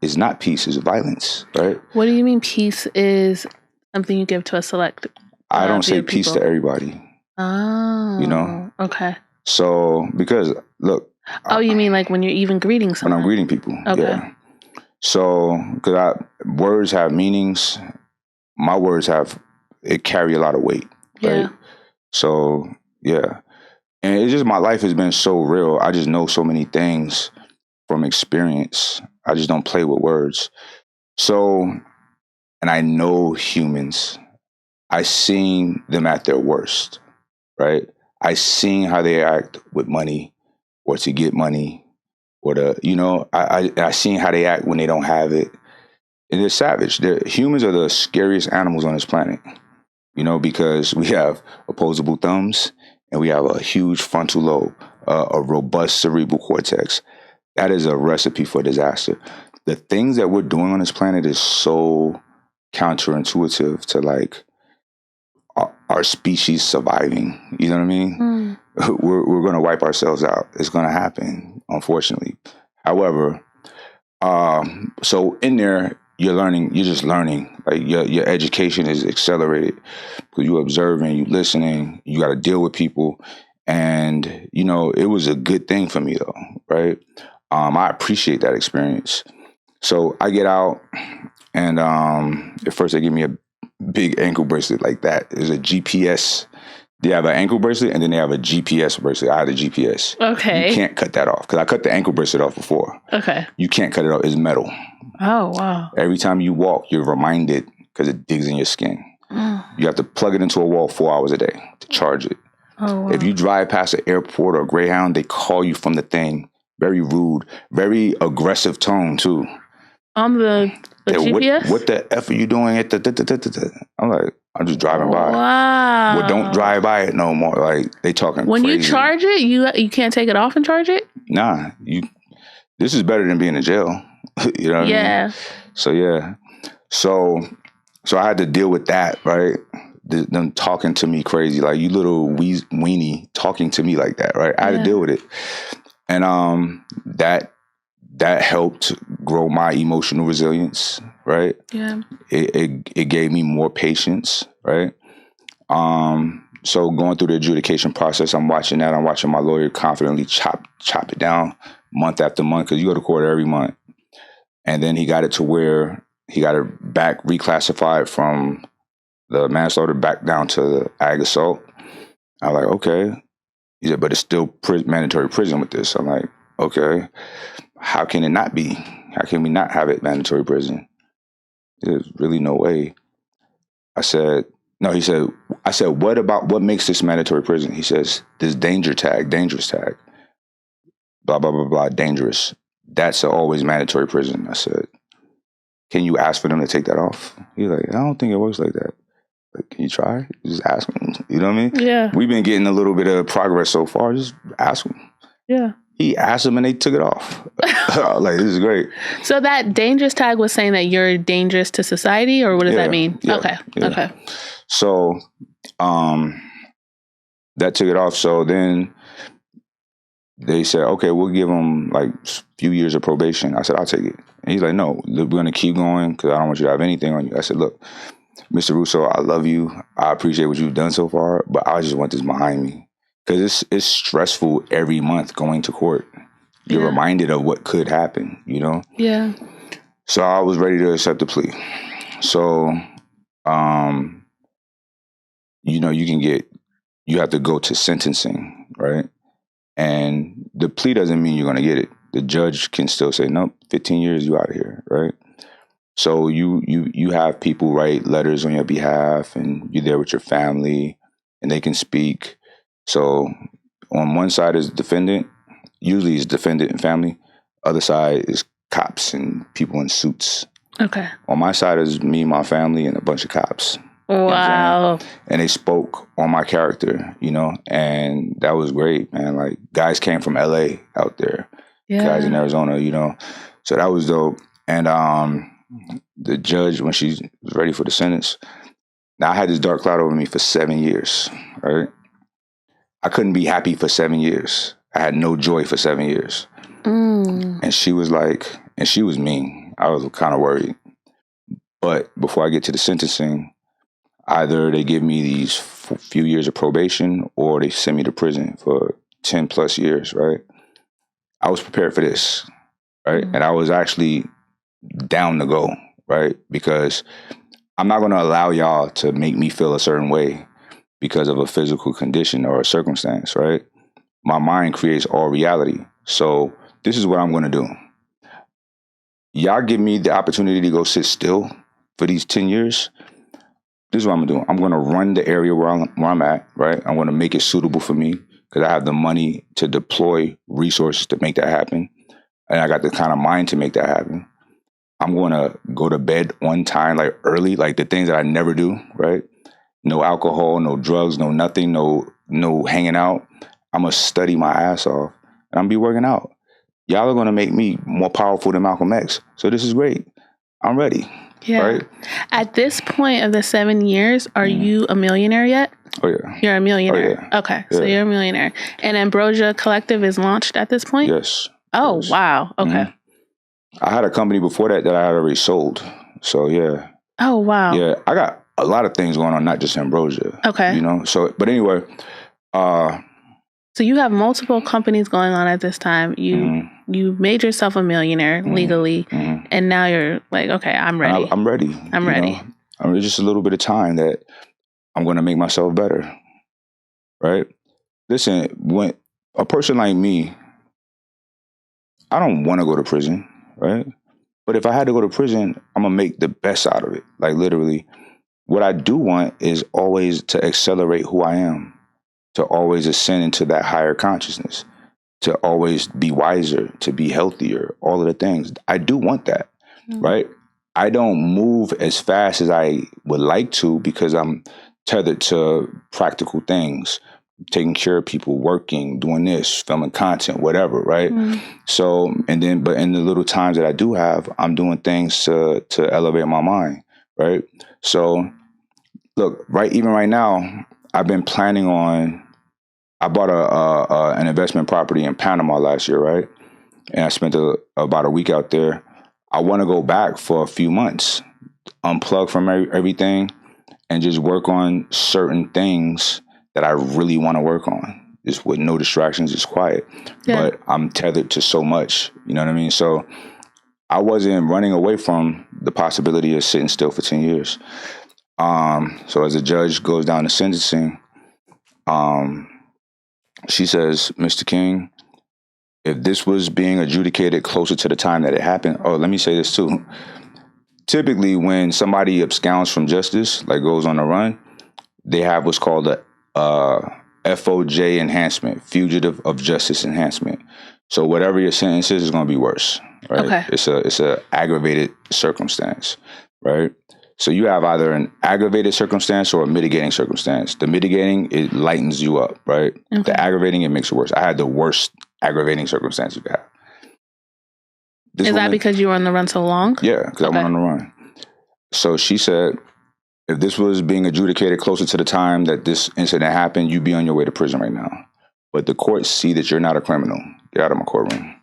It's not peace, it's violence, right? What do you mean peace is something you give to a select I don't say peace to everybody. Oh. You know? Okay. So, because, look. Oh, you mean like when you're even greeting someone? When I'm greeting people, okay. Yeah. So, because words have meanings, my words carry a lot of weight, right? Yeah. So, yeah. And it's just, my life has been so real. I just know so many things from experience. I just don't play with words. So, and I know humans. I've seen them at their worst, right? I've seen how they act with money or to get money or I seen how they act when they don't have it. And they're savage. Humans are the scariest animals on this planet, because we have opposable thumbs and we have a huge frontal lobe, a robust cerebral cortex. That is a recipe for disaster. The things that we're doing on this planet is so counterintuitive to like our species surviving. You know what I mean? We're going to wipe ourselves out. It's going to happen, unfortunately. However, so in there, you're just learning. Like your education is accelerated because you're observing, you're listening, you got to deal with people. And, you know, it was a good thing for me though, right? I appreciate that experience. So I get out and at first they give me a big ankle bracelet like that. There's a GPS. They have an ankle bracelet and then they have a GPS bracelet. I had a GPS. Okay. You can't cut that off because I cut the ankle bracelet off before. Okay. You can't cut it off. It's metal. Oh, wow. Every time you walk, you're reminded because it digs in your skin. You have to plug it into a wall 4 hours a day to charge it. Oh, wow. If you drive past an airport or a Greyhound, they call you from the thing. Very rude, very aggressive tone too. On the GPS? What the F are you doing at the? I'm like, I'm just driving by. Wow. Well, don't drive by it no more. Like they talking when crazy. You charge it, you can't take it off and charge it? Nah, this is better than being in jail. You know what I mean? So yeah. So I had to deal with that, right? Them talking to me crazy, like you little weenie talking to me like that, right? I had to deal with it. And that helped grow my emotional resilience, right? Yeah. It gave me more patience, right? So going through the adjudication process, I'm watching that. I'm watching my lawyer confidently chop it down month after month because you go to court every month. And then he got it to where he got it back reclassified from the manslaughter back down to the ag assault. I'm like, okay. He said, but it's still mandatory prison with this. I'm like, okay. How can it not be? How can we not have it mandatory prison? There's really no way. I said, no, he said, I said, what makes this mandatory prison? He says, this dangerous tag, blah, blah, blah, blah, dangerous. That's always mandatory prison. I said, can you ask for them to take that off? He's like, I don't think it works like that. Like, can you try? Just ask them. You know what I mean? Yeah. We've been getting a little bit of progress so far. Just ask them. Yeah. He asked them and they took it off. Like, this is great. So that dangerous tag was saying that you're dangerous to society, or what does that mean? Yeah, okay. Yeah. Okay. So that took it off. So then they said, okay, we'll give him like a few years of probation. I said, I'll take it. And he's like, no, we're going to keep going because I don't want you to have anything on you. I said, look, Mr. Russo, I love you. I appreciate what you've done so far, but I just want this behind me. Because it's stressful every month going to court. You're reminded of what could happen, you know? Yeah. So I was ready to accept the plea. So, you know, you have to go to sentencing, right? And the plea doesn't mean you're going to get it. The judge can still say, nope, 15 years, you out of here, right? So you have people write letters on your behalf and you're there with your family and they can speak. So on one side is defendant, usually it's defendant and family. Other side is cops and people in suits. Okay. On my side is me, my family, and a bunch of cops. Wow. You know and they spoke on my character, you know, and that was great, man. Like guys came from LA out there, guys in Arizona, you know. So that was dope. And the judge, when she was ready for the sentence, now I had this dark cloud over me for 7 years, right? I couldn't be happy for 7 years. I had no joy for 7 years. And she was like, and she was mean. I was kind of worried. But before I get to the sentencing, either they give me these few years of probation or they send me to prison for 10 plus years, right? I was prepared for this, right? And I was actually down to go, right? Because I'm not going to allow y'all to make me feel a certain way because of a physical condition or a circumstance, right? My mind creates all reality. So this is what I'm going to do. Y'all give me the opportunity to go sit still for these 10 years. This is what I'm going to do. I'm going to run the area where I'm at, right? I'm going to make it suitable for me because I have the money to deploy resources to make that happen. And I got the kind of mind to make that happen. I'm going to go to bed on time, like early, like the things that I never do, right? No alcohol, no drugs, no nothing, no hanging out. I'm going to study my ass off and I'm going to be working out. Y'all are going to make me more powerful than Malcolm X. So this is great. I'm ready. Yeah. Right? At this point of the 7 years, are you a millionaire yet? Oh, yeah. You're a millionaire. Oh, yeah. Okay. So you're a millionaire. And Ambrosia Collective is launched at this point? Yes. Oh, yes. Wow. Okay. I had a company before that I had already sold. So, yeah. Oh, wow. Yeah. I got a lot of things going on, not just Ambrosia. Okay. You know? So, but anyway, So you have multiple companies going on at this time. You made yourself a millionaire legally, and now you're like, okay, I'm ready. I'm ready. I'm ready. It's just a little bit of time that I'm going to make myself better, right? Listen, when a person like me, I don't want to go to prison, right? But if I had to go to prison, I'm going to make the best out of it. Like literally, what I do want is always to accelerate who I am, to always ascend into that higher consciousness, to always be wiser, to be healthier, all of the things. I do want that, right? I don't move as fast as I would like to because I'm tethered to practical things, taking care of people, working, doing this, filming content, whatever, right? So, but in the little times that I do have, I'm doing things to elevate my mind, right? So, look, even right now, I've been planning on. I bought an investment property in Panama last year, right? And I spent about a week out there. I want to go back for a few months, unplug from everything, and just work on certain things that I really want to work on. Just with no distractions, just quiet. Yeah. But I'm tethered to so much, you know what I mean? So I wasn't running away from the possibility of sitting still for 10 years. So as the judge goes down to sentencing, she says, Mr. King, if this was being adjudicated closer to the time that it happened, let me say this too. Typically, when somebody absconds from justice, like goes on a run, they have what's called a FOJ enhancement, fugitive of justice enhancement. So whatever your sentence is going to be worse, right? Okay. It's a aggravated circumstance, right? So you have either an aggravated circumstance or a mitigating circumstance. The mitigating, it lightens you up, right? Okay. The aggravating, it makes it worse. I had the worst aggravating circumstance you could have. Is that because you were on the run so long? Yeah, because I went on the run. So she said, if this was being adjudicated closer to the time that this incident happened, you'd be on your way to prison right now. But the courts see that you're not a criminal. Get out of my courtroom.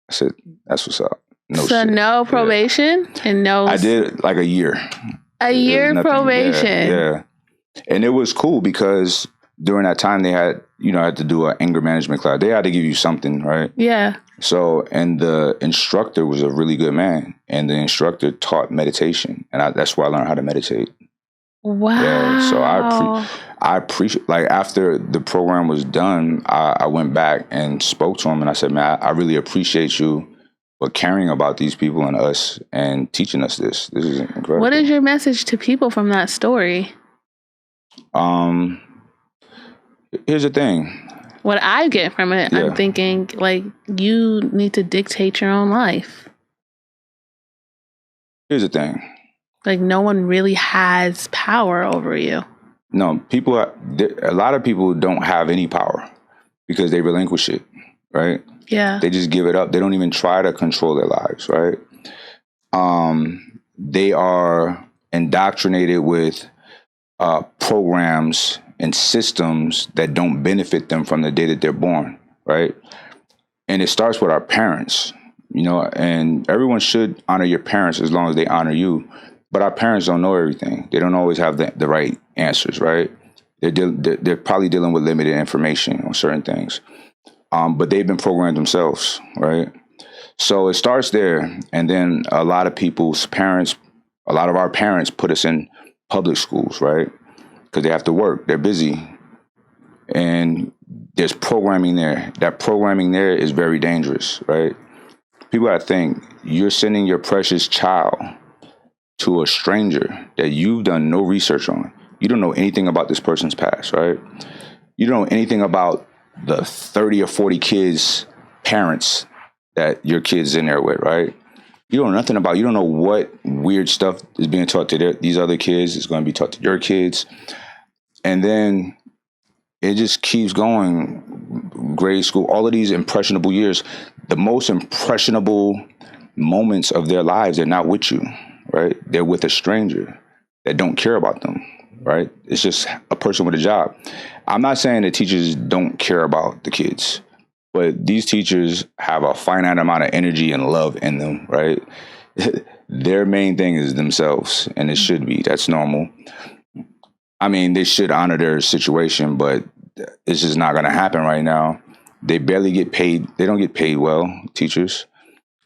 I said, that's what's up. No probation and no. I did like a year. A year probation. Yeah. And it was cool because during that time they had, I had to do an anger management class. They had to give you something, right? Yeah. So, and the instructor was a really good man. And the instructor taught meditation. And that's where I learned how to meditate. Wow. Yeah. So I appreciate, like after the program was done, I went back and spoke to him and I said, man, I really appreciate you for caring about these people and us and teaching us this. This is incredible. What is your message to people from that story? Here's the thing. What I get from it, I'm thinking, like, you need to dictate your own life. Here's the thing. Like, no one really has power over you. No, a lot of people don't have any power because they relinquish it, right? Yeah. They just give it up. They don't even try to control their lives, right? They are indoctrinated with programs and systems that don't benefit them from the day that they're born, right? And it starts with our parents, and everyone should honor your parents as long as they honor you. But our parents don't know everything. They don't always have the right answers, right? They're probably dealing with limited information on certain things. But they've been programmed themselves, right? So it starts there. And then a lot of our parents put us in public schools, right? Because they have to work. They're busy. And there's programming there. That programming there is very dangerous, right? People got to think, you're sending your precious child to a stranger that you've done no research on. You don't know anything about this person's past, right? You don't know anything about the 30 or 40 kids' parents that your kid's in there with, right? You don't know nothing about, you don't know what weird stuff is being taught to these other kids. It's going to be taught to your kids. And then it just keeps going. Grade school, all of these impressionable years, the most impressionable moments of their lives, they're not with you, right? They're with a stranger that don't care about them, right? It's just a person with a job. I'm not saying that teachers don't care about the kids, but these teachers have a finite amount of energy and love in them, right? Their main thing is themselves, and it should be. That's normal. I mean, they should honor their situation, but it's just not going to happen right now. They barely get paid. They don't get paid well, teachers.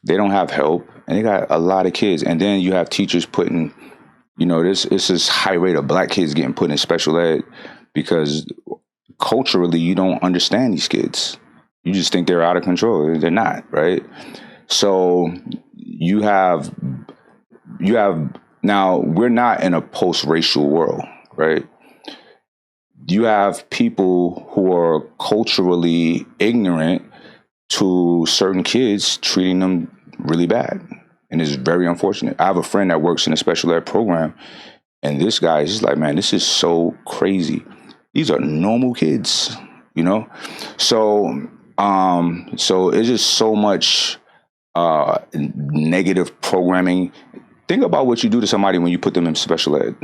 They don't have help, and they got a lot of kids. And then you have teachers putting, it's this high rate of black kids getting put in special ed because culturally you don't understand these kids. You just think they're out of control. They're not, right? So you have now, we're not in a post-racial world, right? You have people who are culturally ignorant to certain kids, treating them really bad. And it's very unfortunate. I have a friend that works in a special ed program, and this guy is just like, man, this is so crazy. These are normal kids, So, so it's just so much negative programming. Think about what you do to somebody when you put them in special ed.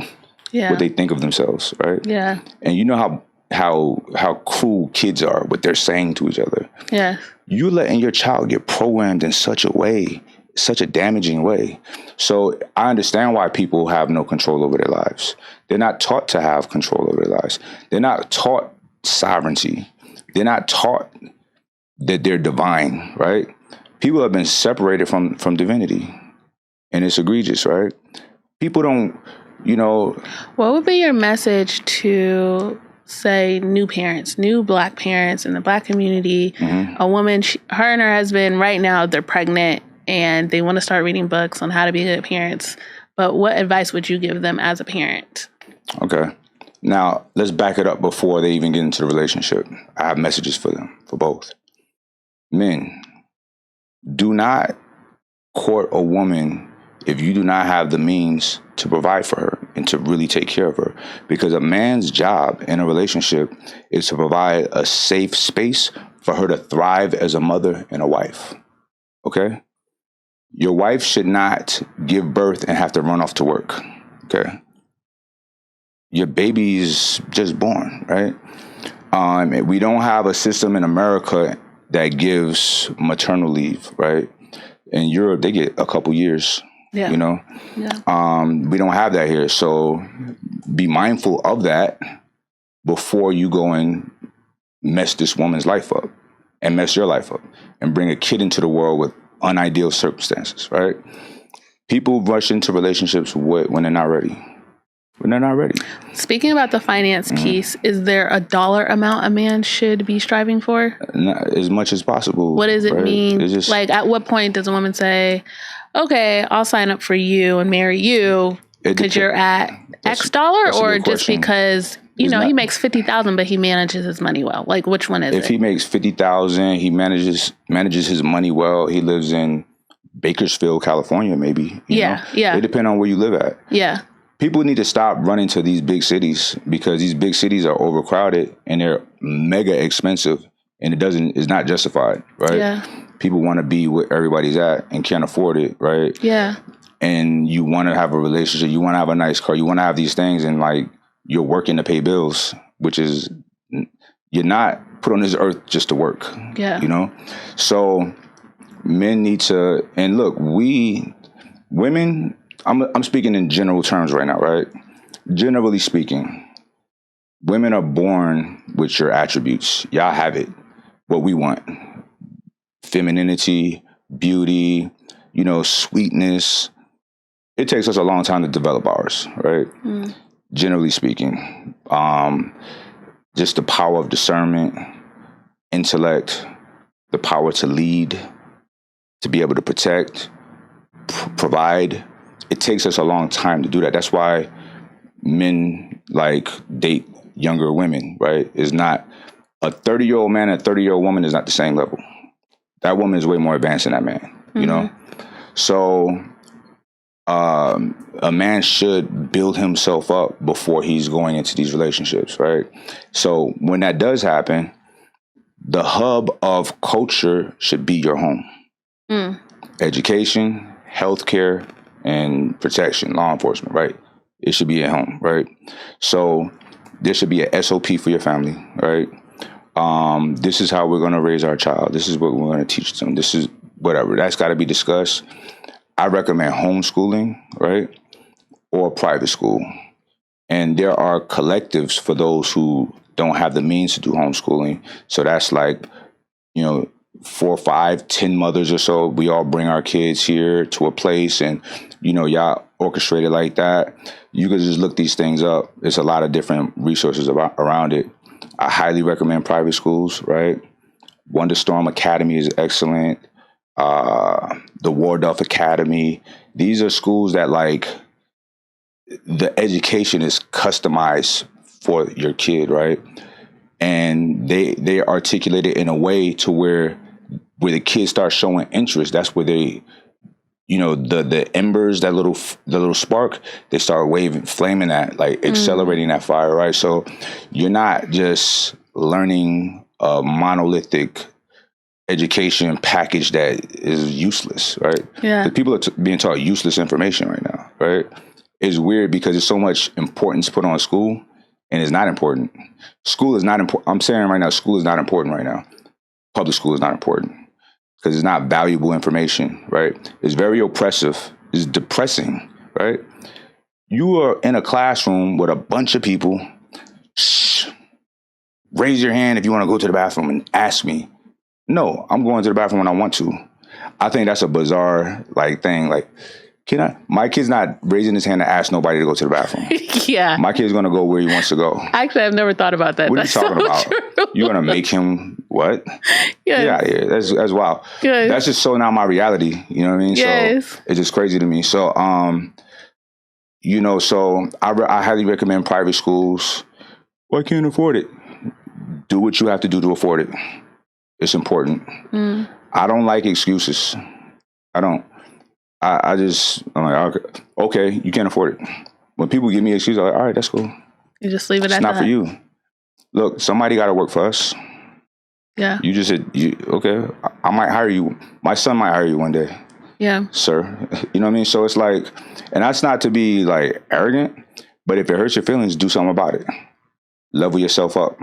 Yeah. What they think of themselves, right? Yeah. And you know how cruel kids are, what they're saying to each other. Yeah. You're letting your child get programmed in such a way, such a damaging way. So I understand why people have no control over their lives. They're not taught to have control over their lives. They're not taught sovereignty. They're not taught that they're divine, right? People have been separated from divinity, and it's egregious, right? People don't, What would be your message to, say, new parents, new black parents in the black community? Mm-hmm. A woman, her and her husband, right now, they're pregnant and they want to start reading books on how to be good parents. But what advice would you give them as a parent? Okay. Now, let's back it up before they even get into the relationship. I have messages for them, for both. Men, do not court a woman if you do not have the means to provide for her and to really take care of her. Because a man's job in a relationship is to provide a safe space for her to thrive as a mother and a wife. Okay? Your wife should not give birth and have to run off to work. Okay? Your baby's just born, right? We don't have a system in America that gives maternal leave, right? In Europe, they get a couple years. Yeah. Yeah. We don't have that here. So be mindful of that before you go and mess this woman's life up and mess your life up and bring a kid into the world with unideal circumstances, right? People rush into relationships when they're not ready. When they're not ready. Speaking about the finance piece, is there a dollar amount a man should be striving for? As much as possible. What does it mean? Like, at what point does a woman say, okay, I'll sign up for you and marry you because you're at X dollar, or just because, he makes $50,000, but he manages his money well? Like, which one is it? If he makes $50,000, he manages his money well. He lives in Bakersfield, California, maybe. Yeah. It depends on where you live at. Yeah. People need to stop running to these big cities because these big cities are overcrowded and they're mega expensive, and it's not justified, right? Yeah. People want to be where everybody's at and can't afford it, right? Yeah. And you want to have a relationship, you want to have a nice car, you want to have these things, and like you're working to pay bills, which is, you're not put on this earth just to work. Yeah. So men need to, and look, women, I'm speaking in general terms right now, right? Generally speaking, women are born with your attributes. Y'all have it. What we want. Femininity, beauty, sweetness. It takes us a long time to develop ours, right? Mm. Generally speaking. Just the power of discernment, intellect, the power to lead, to be able to protect, provide. It takes us a long time to do that. That's why men date younger women, right? It's not a 30-year-old man and a 30-year-old woman is not the same level. That woman is way more advanced than that man, So a man should build himself up before he's going into these relationships, right? So when that does happen, the hub of culture should be your home. Mm. Education, healthcare, and protection, law enforcement, right? It should be at home, right? So there should be a SOP for your family, right? This is how we're going to raise our child. This is what we're going to teach them. This is whatever. That's got to be discussed. I recommend homeschooling, right? Or private school. And there are collectives for those who don't have the means to do homeschooling. So that's like, 4, 5, 10 mothers or so. We all bring our kids here to a place, and y'all orchestrate it like that. You could just look these things up. There's a lot of different resources around it. I highly recommend private schools, right? Wonderstorm Academy is excellent. The Waldorf Academy. These are schools that like the education is customized for your kid, right? And they articulate it in a way to where the kids start showing interest. That's where they, the embers, the little spark, they start flaming that, like accelerating that fire, right? So you're not just learning a monolithic education package that is useless, right? Yeah. Because people are being taught useless information right now, right? It's weird because there's so much importance put on school, and it's not important. School is not important. I'm saying right now, school is not important right now. Public school is not important because it's not valuable information, right? It's very oppressive. It's depressing, right? You are in a classroom with a bunch of people. Shh. Raise your hand if you want to go to the bathroom and ask me. No, I'm going to the bathroom when I want to. I think that's a bizarre thing. Like, can I? My kid's not raising his hand to ask nobody to go to the bathroom. Yeah. My kid's going to go where he wants to go. Actually, I've never thought about that. What are you talking about? True. You're going to make him what? Yes. Yeah, yeah. That's wild. Yes. That's just so not my reality. You know what I mean? Yes. So it's just crazy to me. So, so I highly recommend private schools. Well, I can't afford it. Do what you have to do to afford it. It's important. I don't like excuses. I don't. I'm like, okay, you can't afford it. When people give me excuses, I'm like, all right, that's cool. You just leave it at that. It's not for you. Look, somebody got to work for us. Yeah. You just said, okay, I might hire you. My son might hire you one day. Yeah. Sir. You know what I mean? So it's like, and that's not to be like arrogant, but if it hurts your feelings, do something about it. Level yourself up,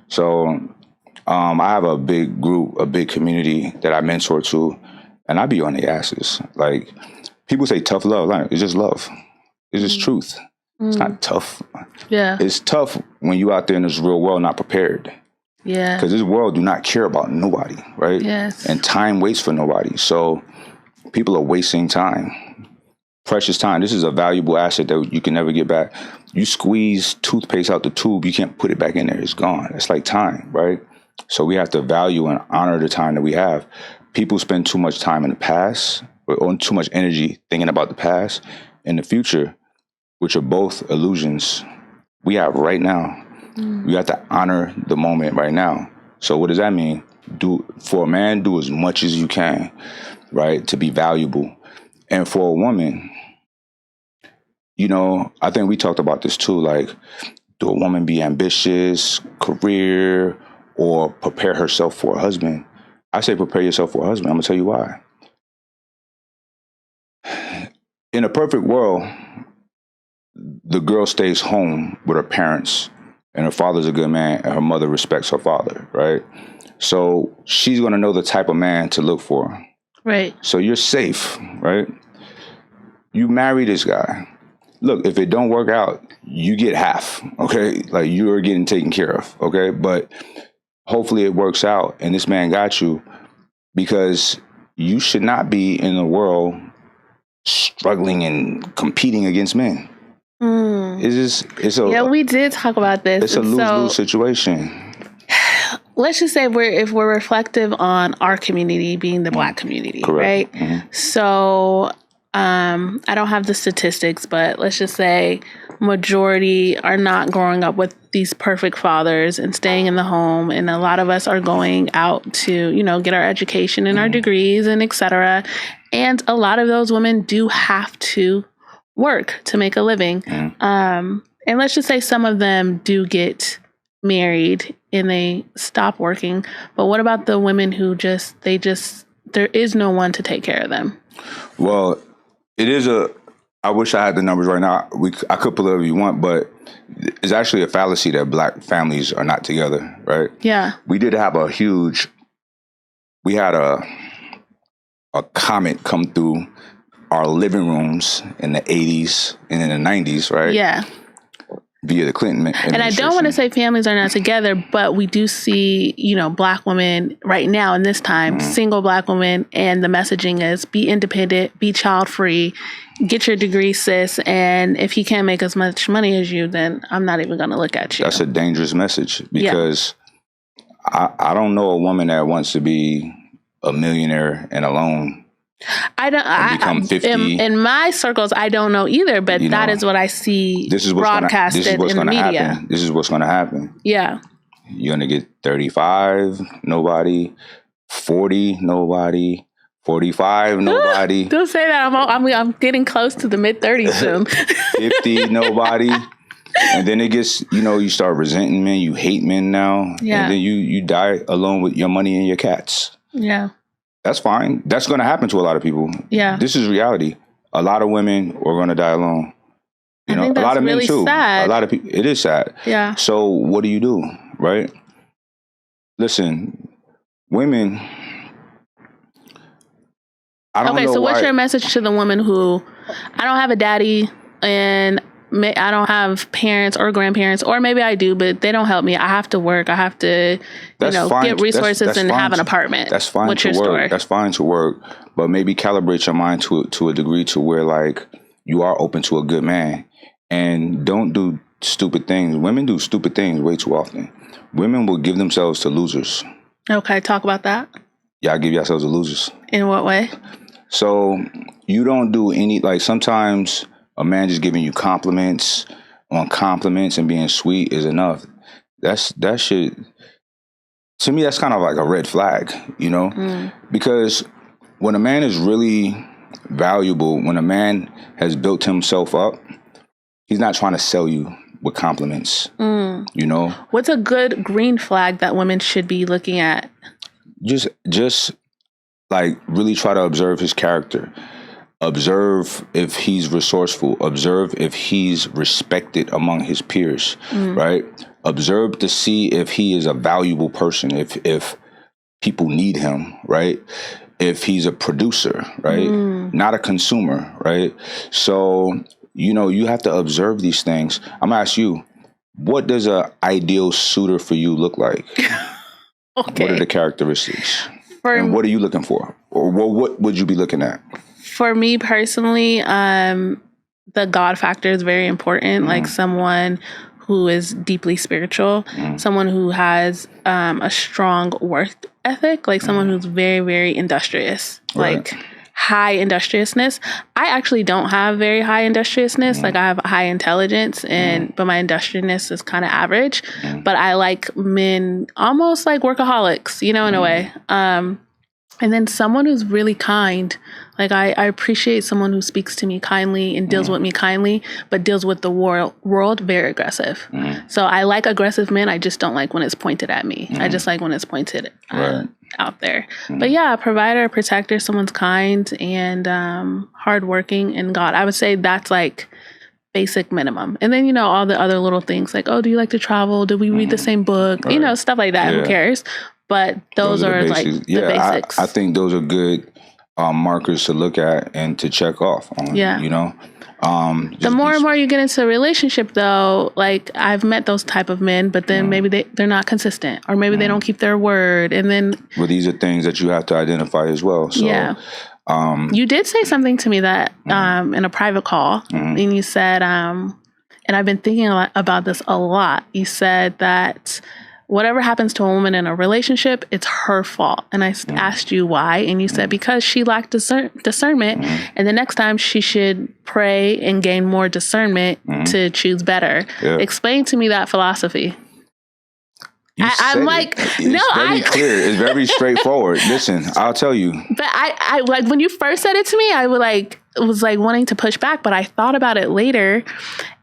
So I have a big group, a big community that I mentor to, and I be on their asses. Like, people say tough love. Like, it's just love. It's just truth. It's not tough. Yeah. It's tough when you out there in this real world not prepared. Yeah. Because this world do not care about nobody, right? Yes. And time waits for nobody. So people are wasting time. Precious time. This is a valuable asset that you can never get back. You squeeze toothpaste out the tube, you can't put it back in there. It's gone. It's like time, right? So we have to value and honor the time that we have. People spend too much time in the past, or too much energy thinking about the past and the future, which are both illusions we have right now. We have to honor the moment right now. So what does that mean? For a man, do as much as you can, right, to be valuable. And for a woman, I think we talked about this too. Like, do a woman be ambitious, career, or prepare herself for a husband? I say prepare yourself for a husband. I'm going to tell you why. In a perfect world, the girl stays home with her parents, and her father's a good man, and her mother respects her father, right? So she's going to know the type of man to look for. Right. So you're safe, right? You marry this guy. Look, if it don't work out, you get half, okay? Like, you are getting taken care of, okay? But hopefully it works out, and this man got you, because you should not be in the world struggling and competing against men. We did talk about this. It's a lose-lose situation. Let's just say if we're reflective on our community being the Black community, correct, right? Mm-hmm. So I don't have the statistics, but let's just say majority are not growing up with these perfect fathers and staying in the home. And a lot of us are going out to, get our education and our degrees and et cetera. And a lot of those women do have to work to make a living. And let's just say some of them do get married and they stop working. But what about the women who there is no one to take care of them? Well, I wish I had the numbers right now. I could pull it if you want, but it's actually a fallacy that Black families are not together, right? Yeah. We did have we had a comet come through our living rooms in the 80s and in the 90s, right? Yeah. via the Clinton And I administration. don't want to say families are not together, but we do see, Black women right now in this time, single Black women, and the messaging is be independent, be child free, get your degree, sis, and if he can't make as much money as you, then I'm not even going to look at you. That's a dangerous message because I don't know a woman that wants to be a millionaire and alone. I don't. Become 50. In my circles, I don't know either, but that is what I see broadcasted in the media. Happen. This is what's going to happen. Yeah. You're going to get 35, nobody, 40, nobody, 45, nobody. Don't say that. I'm getting close to the mid-30s soon. 50, nobody. And then it gets, you start resenting men. You hate men now. Yeah. And then you die alone with your money and your cats. Yeah. That's fine. That's going to happen to a lot of people. Yeah. This is reality. A lot of women are going to die alone. I think that's a lot of really men too. sad. A lot of people. It is sad. Yeah. So what do you do, right? Listen, women. I don't know so what's why. your message to the woman who, I don't have a daddy and I don't have parents or grandparents, or maybe I do, but they don't help me. I have to work. I have to, get resources and have an apartment. That's fine What's to your work. story? That's fine to work, but maybe calibrate your mind to a degree to where like you are open to a good man, and don't do stupid things. Women do stupid things way too often. Women will give themselves to losers. Okay, talk about that. Y'all give yourselves to losers. In what way? So you don't do any, like sometimes a man just giving you compliments on compliments and being sweet is enough. That shit, to me, that's kind of like a red flag, Because when a man is really valuable, when a man has built himself up, he's not trying to sell you with compliments, What's a good green flag that women should be looking at? Just like really try to observe his character. Observe if he's resourceful. Observe if he's respected among his peers, right? Observe to see if he is a valuable person, if people need him, right? If he's a producer, right? Not a consumer, right? So, you have to observe these things. I'm gonna ask you, what does an ideal suitor for you look like? Okay. What are the characteristics? And what are you looking for? Or what would you be looking at? For me personally, the God factor is very important. Like someone who is deeply spiritual, someone who has a strong work ethic, like someone who's very, very industrious, like high industriousness. I actually don't have very high industriousness. Like I have high intelligence, but my industriousness is kind of average. But I like men almost like workaholics, in a way. And then someone who's really kind. Like I appreciate someone who speaks to me kindly and deals with me kindly, but deals with the world very aggressive. So I like aggressive men. I just don't like when it's pointed at me. I just like when it's pointed out there. But yeah, a provider, protector, someone's kind and hardworking, and God. I would say that's like basic minimum. And then, all the other little things like, oh, do you like to travel? Did we read the same book? Stuff like that. Yeah. Who cares? But those are like the basics. I think those are good markers to look at and to check off on. Yeah. The more and more you get into a relationship, though, like I've met those type of men, but then maybe they're not consistent, or maybe they don't keep their word, and then. Well, these are things that you have to identify as well. So, yeah. You did say something to me that in a private call, and you said, and I've been thinking about this a lot. You said that whatever happens to a woman in a relationship, it's her fault. And I asked you why, and you said because she lacked discernment, and the next time she should pray and gain more discernment to choose better. Yeah. Explain to me that philosophy. I'm like, it's very clear. It's very straightforward. Listen, I'll tell you. But I like when you first said it to me, I was wanting to push back, but I thought about it later,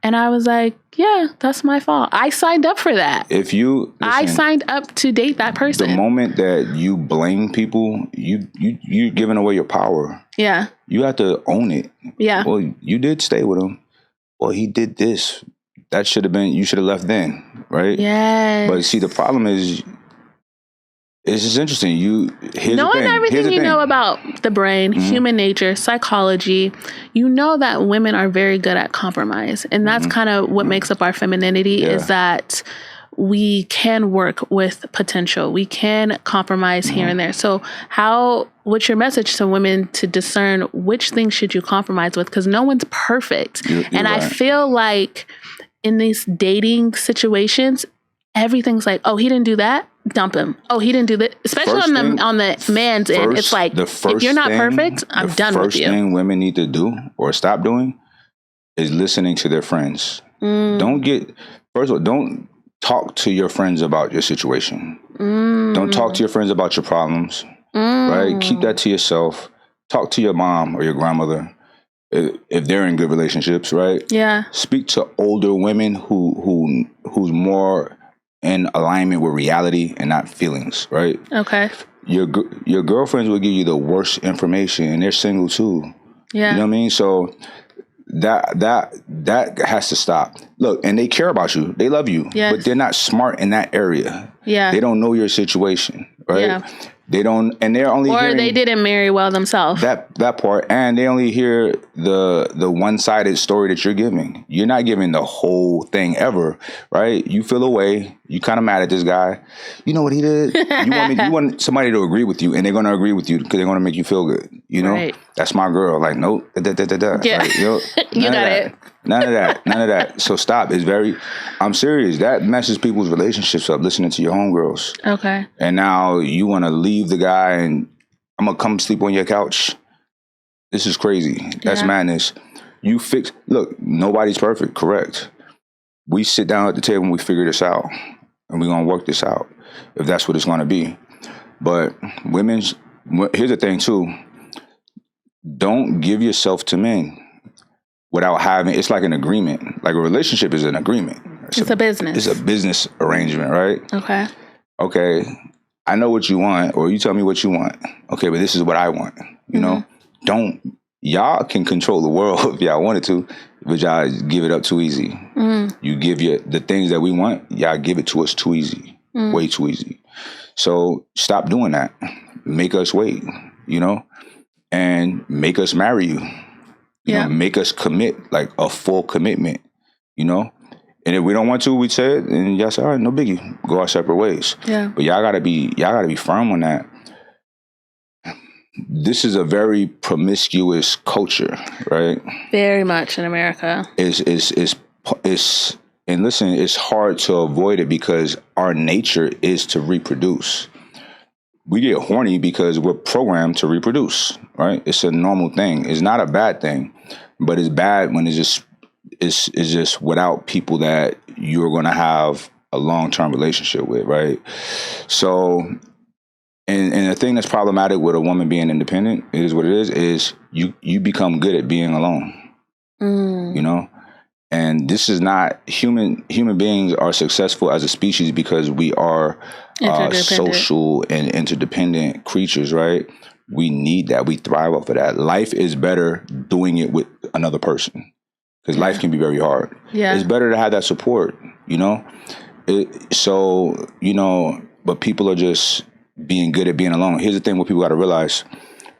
and I was like, yeah, that's my fault. I signed up for that. I signed up to date that person. The moment that you blame people, you're giving away your power. Yeah. You have to own it. Yeah. Well, you did stay with him. Well, he did this. That should have been, you should have left then, right? Yeah. But see, the problem is It's just interesting. Knowing everything you know about the brain, human nature, psychology, you know that women are very good at compromise. And that's kind of what makes up our femininity is that we can work with potential. We can compromise here and there. So what's your message to women to discern which things should you compromise with? Because no one's perfect. You're right. I feel like in these dating situations, everything's like, oh, he didn't do that, dump him. Oh, he didn't do that. Especially on the man's end. It's like, if you're not perfect, I'm done with you. The first thing women need to do or stop doing is listening to their friends. Don't talk to your friends about your situation. Don't talk to your friends about your problems. Right? Keep that to yourself. Talk to your mom or your grandmother if they're in good relationships, right? Yeah. Speak to older women who's more in alignment with reality and not feelings, right? Okay. Your girlfriends will give you the worst information, and they're single too. Yeah. You know what I mean? So that has to stop. Look, and they care about you. They love you. Yes. But they're not smart in that area. Yeah. They don't know your situation, right? Yeah. They don't, and they're only they didn't marry well themselves. That part, and they only hear the one-sided story that you're giving. You're not giving the whole thing ever, right? You feel away. You kind of mad at this guy. You know what he did? You want somebody to agree with you, and they're going to agree with you because they're going to make you feel good. You know, right. That's my girl. Like, nope. Yeah. Right? You got it. None of that. So stop. I'm serious. That messes people's relationships up, listening to your homegirls. Okay. And now you want to leave the guy and I'm going to come sleep on your couch. This is crazy. That's madness. Look, nobody's perfect. Correct. We sit down at the table and we figure this out. And we're going to work this out if that's what it's going to be. But here's the thing too. Don't give yourself to men without it's like an agreement. Like a relationship is an agreement. It's a business. It's a business arrangement, right? Okay. I know what you want, or you tell me what you want. Okay, but this is what I want. You know? Y'all can control the world if y'all wanted to, but y'all give it up too easy. You give the things that we want, y'all give it to us too easy. Way too easy. So stop doing that. Make us wait, you know? And make us marry you. You know, make us commit, like a full commitment, you know? And if we don't want to, we say it, and y'all say, all right, no biggie, go our separate ways. Yeah. But y'all gotta be firm on that. This is a very promiscuous culture, right? Very much in America. And listen, it's hard to avoid it because our nature is to reproduce. We get horny because we're programmed to reproduce, right? It's a normal thing. It's not a bad thing, but it's bad when it's just without people that you're going to have a long-term relationship with, right? So, and the thing that's problematic with a woman being independent, it is what it is you become good at being alone, you know? And this is not human beings are successful as a species because we are social and interdependent creatures, right? We need that. We thrive off of that. Life is better doing it with another person because life can be very hard. Yeah. It's better to have that support, you know? But people are just being good at being alone. Here's the thing what people got to realize.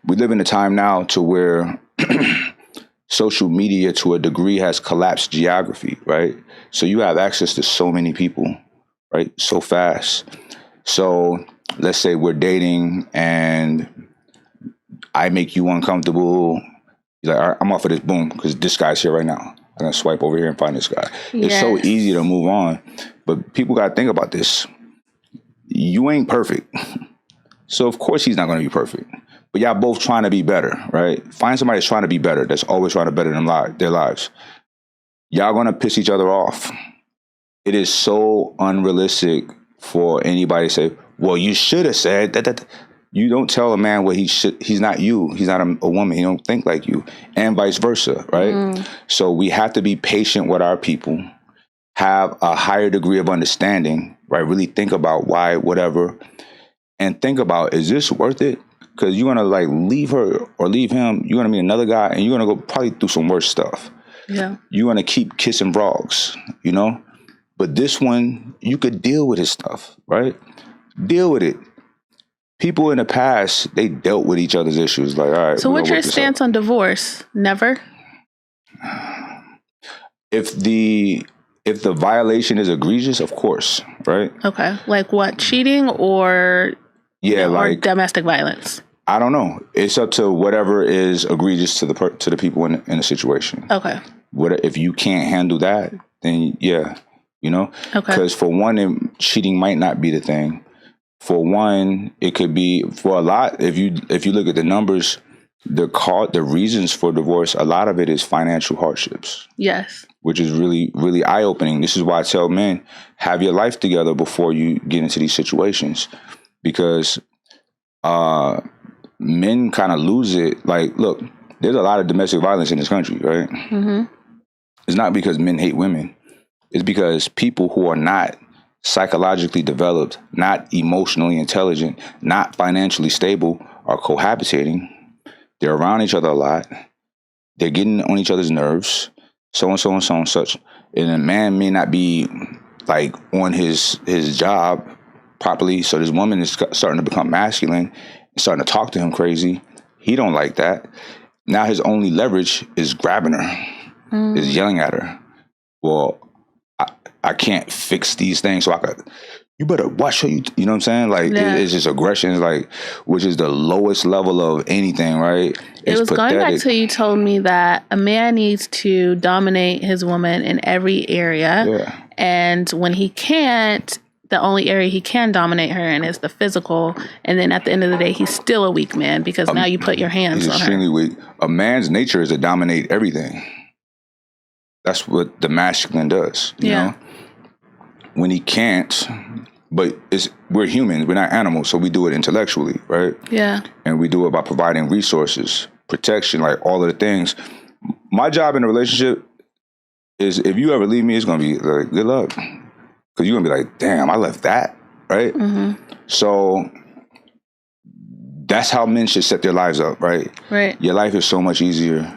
We live in a time now to where social media to a degree has collapsed geography, right? So you have access to so many people, right? So fast. So let's say we're dating and I make you uncomfortable. You're like, all right, I'm off of this, boom, because this guy's here right now. I'm going to swipe over here and find this guy. Yes. It's so easy to move on. But people got to think about this. You ain't perfect. So of course he's not going to be perfect. But y'all both trying to be better, right? Find somebody that's trying to be better, that's always trying to better their lives. Y'all going to piss each other off. It is so unrealistic for anybody to say, well, you should have said that. You don't tell a man what he should. He's not you. He's not a woman. He don't think like you, and vice versa, right? So we have to be patient with our people, have a higher degree of understanding, right? Really think about why, whatever, and think about, is this worth it? Because you're gonna like leave her or leave him. You're gonna meet another guy, and you're gonna go probably through some worse stuff. Yeah, you're gonna keep kissing frogs, you know. But this one, you could deal with his stuff, right? Deal with it. people in the past, they dealt with each other's issues. Like, all right. So what's your stance on divorce? Never? If the violation is egregious, of course, right? Okay. Like what? Cheating or like or domestic violence? I don't know. It's up to whatever is egregious to the people in the situation. Okay. If you can't handle that, then yeah, Okay. Because for one, cheating might not be the thing. For one, it could be for a lot. If you look at the numbers, the reasons for divorce, a lot of it is financial hardships. Yes. Which is really, really eye-opening. This is why I tell men, have your life together before you get into these situations. Because men kind of lose it. Like, look, there's a lot of domestic violence in this country, right? Mm-hmm. It's not because men hate women. It's because people who are not psychologically developed, not emotionally intelligent, not financially stable are cohabitating. They're around each other a lot. They're getting on each other's nerves. So and so and so and such. And a man may not be like on his job properly. So this woman is starting to become masculine and starting to talk to him crazy. He don't like that. Now his only leverage is grabbing her, is yelling at her. Well, I can't fix these things, so you better watch what you know what I'm saying? Like, it's just aggression, it's like, which is the lowest level of anything, right? It was pathetic. Going back to you told me that a man needs to dominate his woman in every area. Yeah. And when he can't, the only area he can dominate her in is the physical. And then at the end of the day, he's still a weak man because now you put your hands on her. He's extremely weak. A man's nature is to dominate everything. That's what the masculine does, you know? When he can't, but we're humans, we're not animals, so we do it intellectually, right? Yeah. And we do it by providing resources, protection, like all of the things. My job in a relationship is, if you ever leave me, it's going to be like, good luck. Because you're going to be like, damn, I left that, right? Mm-hmm. So that's how men should set their lives up, right? Right. Your life is so much easier.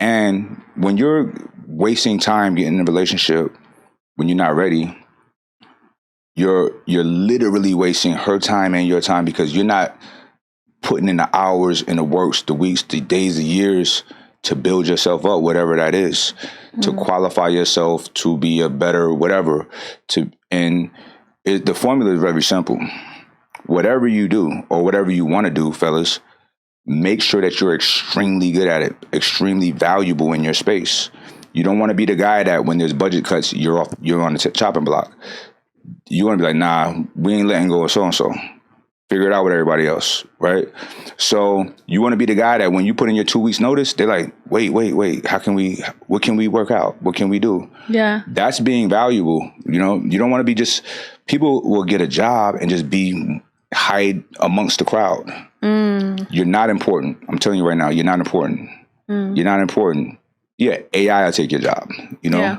And when you're wasting time getting in a relationship, when you're not ready, you're literally wasting her time and your time, because you're not putting in the hours and the works, the weeks, the days, the years to build yourself up, whatever that is, to qualify yourself to be a better whatever. The formula is very simple. Whatever you do or whatever you want to do, fellas, make sure that you're extremely good at it, extremely valuable in your space. You don't want to be the guy that when there's budget cuts, you're on the chopping block. You want to be like, nah, we ain't letting go of so-and-so. Figure it out with everybody else, right? So you want to be the guy that when you put in your 2 weeks notice, they're like, wait, what can we work out? What can we do? Yeah. That's being valuable. You don't want to be just, people will get a job and just hide amongst the crowd. You're not important. I'm telling you right now, you're not important. You're not important. Yeah, AI will take your job, Yeah.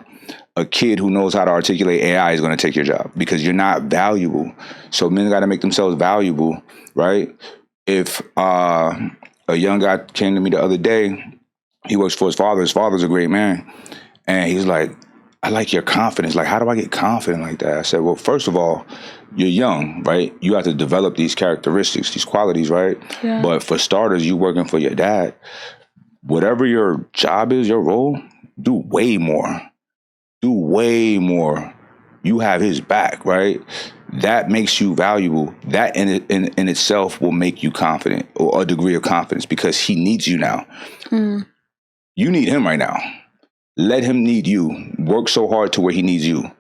A kid who knows how to articulate AI is going to take your job because you're not valuable. So men got to make themselves valuable, right? If a young guy came to me the other day, he works for his father. His father's a great man. And he's like, I like your confidence. Like, how do I get confident like that? I said, well, first of all, you're young, right? You have to develop these characteristics, these qualities, right? Yeah. But for starters, you working for your dad. Whatever your job is, your role, do way more. Do way more. You have his back, right? That makes you valuable. That in itself will make you confident, or a degree of confidence, because he needs you now. You need him right now. Let him need you. Work so hard to where he needs you.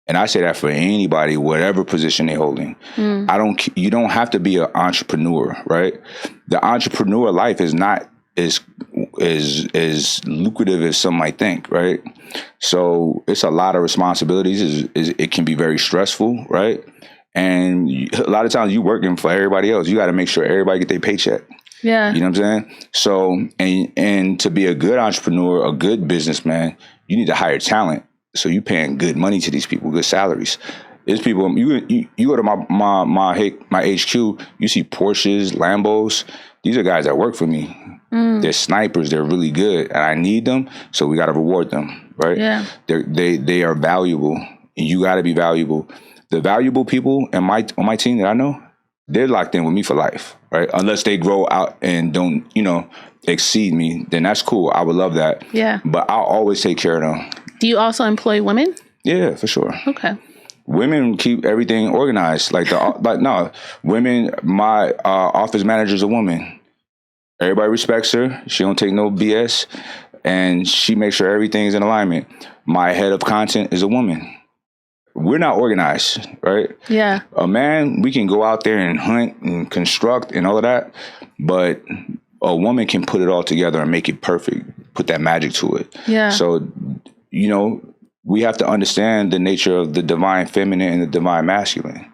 And I say that for anybody, whatever position they're holding. You don't have to be an entrepreneur, right? The entrepreneur life is not as lucrative as some might think, right? So it's a lot of responsibilities. It can be very stressful, right? And a lot of times you working for everybody else. You got to make sure everybody get their paycheck. Yeah. You know what I'm saying? So, and to be a good entrepreneur, a good businessman, you need to hire talent. So you paying good money to these people, good salaries. There's people, you go to my HQ, you see Porsches, Lambos. These are guys that work for me. They're snipers. They're really good, and I need them. So we got to reward them, right? Yeah. They are valuable, and you got to be valuable. The valuable people on my team that I know, they're locked in with me for life, right? Unless they grow out and don't, exceed me, then that's cool. I would love that. Yeah. But I'll always take care of them. Do you also employ women? Yeah, for sure. Okay. Women keep everything organized. Women, my office manager's a woman. Everybody respects her. She don't take no BS. And she makes sure everything is in alignment. My head of content is a woman. We're not organized, right? Yeah. A man, we can go out there and hunt and construct and all of that. But a woman can put it all together and make it perfect, put that magic to it. Yeah. So, we have to understand the nature of the divine feminine and the divine masculine.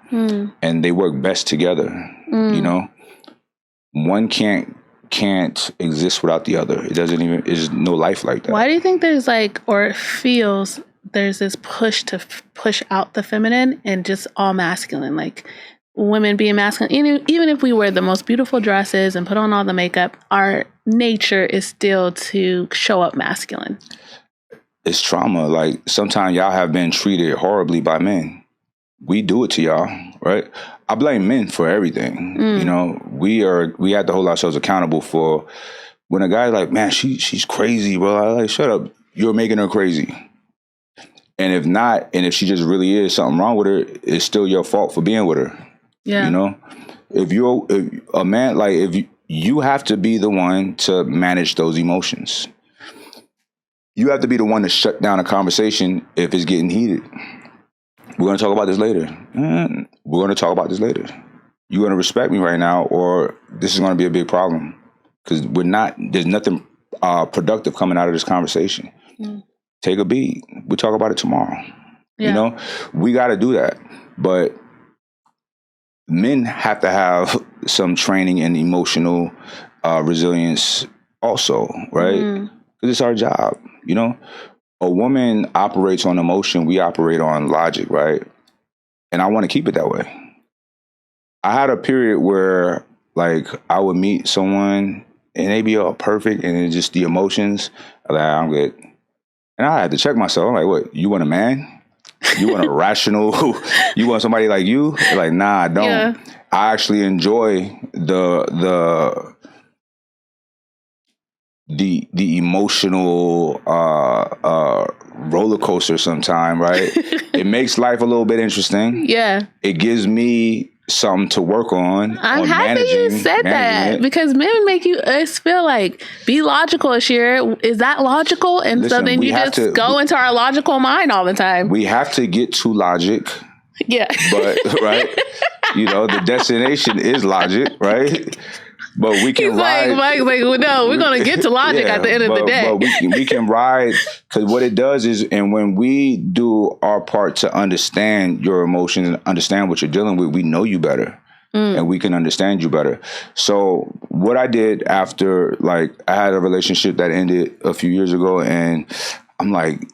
And they work best together. One can't exist without the other. It doesn't even, there's no life like that. Why do you think there's or it feels there's this push to push out the feminine and just all masculine, like women being masculine? Even if we wear the most beautiful dresses and put on all the makeup, our nature is still to show up masculine. It's trauma. Like, sometimes y'all have been treated horribly by men. We do it to y'all, right? I blame men for everything. We have to hold ourselves accountable for when a guy's like, man, she's crazy, bro. I like, shut up. You're making her crazy. And if not, and if she just really is something wrong with her, it's still your fault for being with her. Yeah. If a man, if you have to be the one to manage those emotions. You have to be the one to shut down a conversation if it's getting heated. We're going to talk about this later. We're going to talk about this later. You're going to respect me right now, or this is going to be a big problem. Because there's nothing productive coming out of this conversation. Take a beat. We'll talk about it tomorrow. Yeah. We got to do that. But men have to have some training in emotional resilience also, right? Because it's our job, A woman operates on emotion. We operate on logic, right? And I want to keep it that way. I had a period where, I would meet someone and they be all perfect, and it's just the emotions. I'm good. And I had to check myself. I'm like, what? You want a man? You want a rational? You want somebody like you? Like, nah, I don't. Yeah. I actually enjoy the emotional roller coaster sometime, right? It makes life a little bit interesting. Yeah. It gives me something to work on. I'm happy you said that, because men make you feel like, be logical, Ashira. Is that logical? And listen, so then you just go into our logical mind all the time. We have to get to logic. Yeah. But, right? The destination is logic, right? But we can ride. Mike's like, well, no, we're going to get to logic at the end of the day. But we can ride, because what it does is, and when we do our part to understand your emotions and understand what you're dealing with, we know you better. And we can understand you better. So what I did after, I had a relationship that ended a few years ago, and I'm like,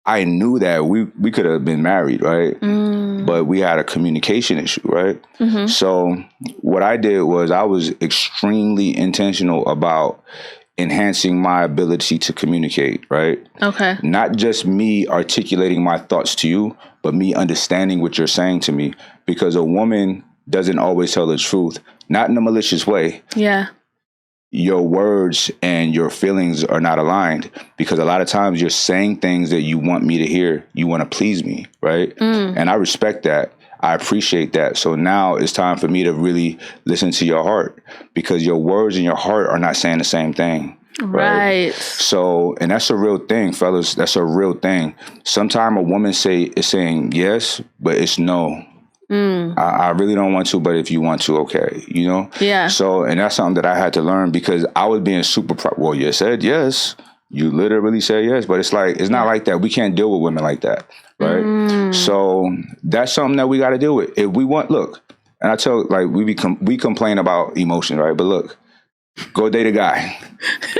I knew that we could have been married, right? But we had a communication issue, right? So what I did was I was extremely intentional about enhancing my ability to communicate, right? Okay. Not just me articulating my thoughts to you, but me understanding what you're saying to me. Because a woman doesn't always tell the truth, not in a malicious way. Yeah. Your words and your feelings are not aligned, because a lot of times you're saying things that you want me to hear. You want to please me, right? And I respect that. I appreciate that. So now it's time for me to really listen to your heart, because your words and your heart are not saying the same thing. Right. So, and that's a real thing, fellas. That's a real thing. Sometimes a woman is saying yes, but it's no. I really don't want to, but if you want to, okay, Yeah. So, and that's something that I had to learn, because I was being super well, you said yes. You literally said yes, but it's not like that. We can't deal with women like that, right? So that's something that we got to deal with. If we want, look, and I tell, we complain about emotion, right? But look, go date a guy.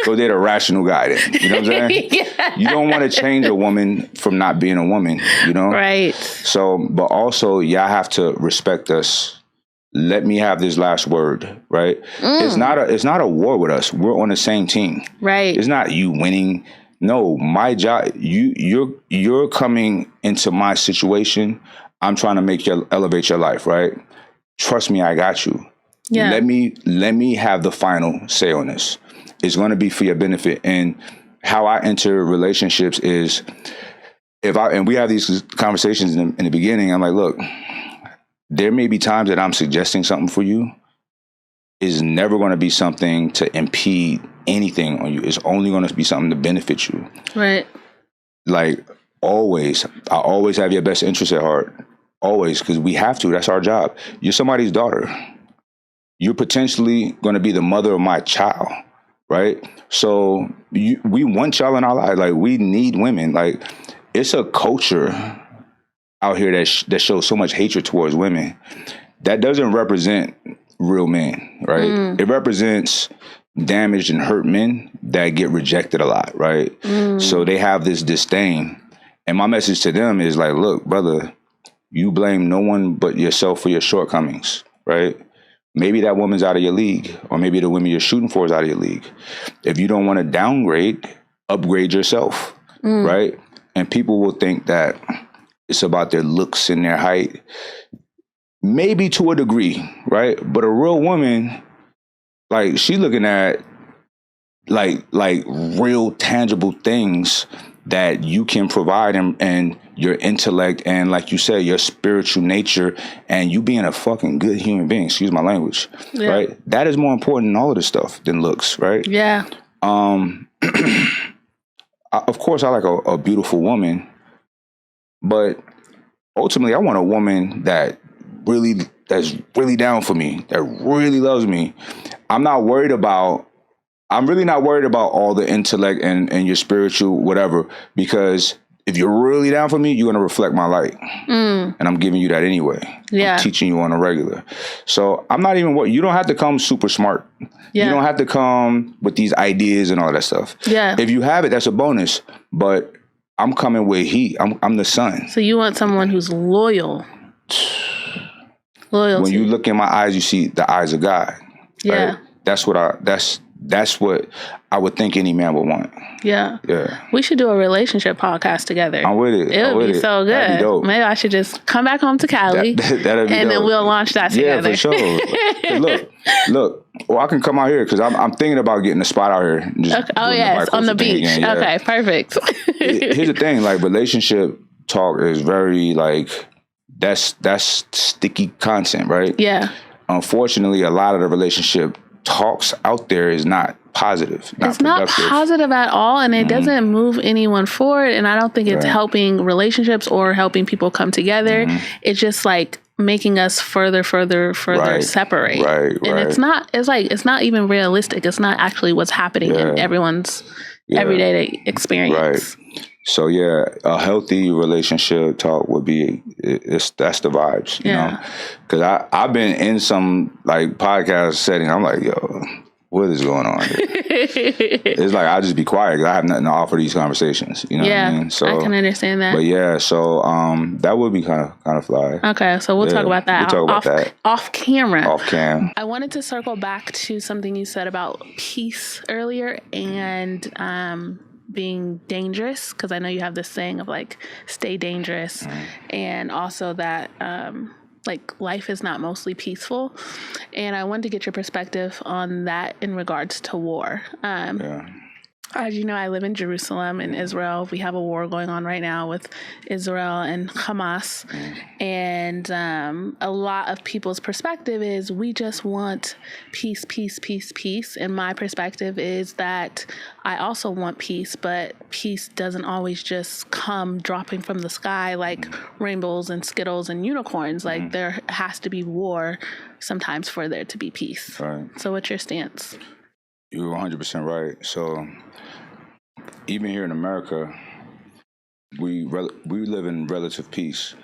Go date a rational guy then. You know what I'm saying? Yeah. You don't want to change a woman from not being a woman, Right. So, but also, y'all have to respect us. Let me have this last word, right? It's not a war with us. We're on the same team. Right. It's not you winning. No, my job, you're coming into my situation. I'm trying to elevate your life, right? trust me, I got you. Yeah. Let me have the final say on this. It's going to be for your benefit. And how I enter relationships is and we have these conversations in the beginning. I'm like, look, there may be times that I'm suggesting something for you. Is never going to be something to impede anything on you. It's only going to be something to benefit you. Right. Like always, I always have your best interest at heart. Always, because we have to. That's our job. You're somebody's daughter. You're potentially going to be the mother of my child, right? So we want y'all in our lives. Like we need women. Like it's a culture out here that shows so much hatred towards women. That doesn't represent real men, right? It represents damaged and hurt men that get rejected a lot, right? So they have this disdain. And my message to them is like, look, brother, you blame no one but yourself for your shortcomings, right? Maybe that woman's out of your league, or maybe the woman you're shooting for is out of your league. If you don't want to downgrade, upgrade yourself, right? And people will think that it's about their looks and their height. Maybe to a degree, right? But a real woman, like she's looking at like real tangible things that you can provide, and your intellect, and like you said, your spiritual nature, and you being a fucking good human being, excuse my language, right? That is more important than all of this stuff than looks, right? Yeah. Of course I like a beautiful woman, but ultimately I want a woman that's really down for me, that really loves me. I'm really not worried about all the intellect and your spiritual whatever, because if you're really down for me, you're going to reflect my light. And I'm giving you that anyway. Yeah. I'm teaching you on a regular. So I'm not even you don't have to come super smart. Yeah. You don't have to come with these ideas and all that stuff. Yeah. If you have it, that's a bonus. But I'm coming with heat. I'm the sun. So you want someone who's loyal. Loyalty. When you look in my eyes, you see the eyes of God. Yeah. Right? That's what I would think any man would want. Yeah. Yeah. We should do a relationship podcast together. I'm with it. It would be so good. That'd be dope. Maybe I should just come back home to Cali that'd be and dope. then we'll launch that together. Yeah, for sure. Look. Well, I can come out here because I'm thinking about getting a spot out here. And just Oh, yes, on the beach. Again, yeah. Okay, perfect. Here's the thing, like relationship talk is very like, that's sticky content, right? Yeah. Unfortunately, a lot of the relationship talks out there is not positive. It's not positive at all, and it doesn't move anyone forward. And I don't think it's helping relationships or helping people come together. It's just like making us further separate. Right. And it's not even realistic. It's not actually what's happening in everyone's everyday experience. Right. So yeah, a healthy relationship talk would be that's the vibes, you know? Because I've been in some like podcast setting. I'm like, yo, what is going on here? It's like I just be quiet because I have nothing to offer these conversations. You know what I mean? So I can understand that. But yeah, so that would be kind of fly. Okay, so we'll talk about that. We'll talk about that off camera. Off cam. I wanted to circle back to something you said about peace earlier and being dangerous, because I know you have this saying of like stay dangerous, and also that like life is not mostly peaceful, and I wanted to get your perspective on that in regards to war. As you know, I live in Jerusalem in Israel. We have a war going on right now with Israel and Hamas. And a lot of people's perspective is we just want peace, peace, peace, peace. And my perspective is that I also want peace, but peace doesn't always just come dropping from the sky like rainbows and Skittles and unicorns. Like there has to be war sometimes for there to be peace. Right. So what's your stance? You're 100% right. So even here in America, we live in relative peace,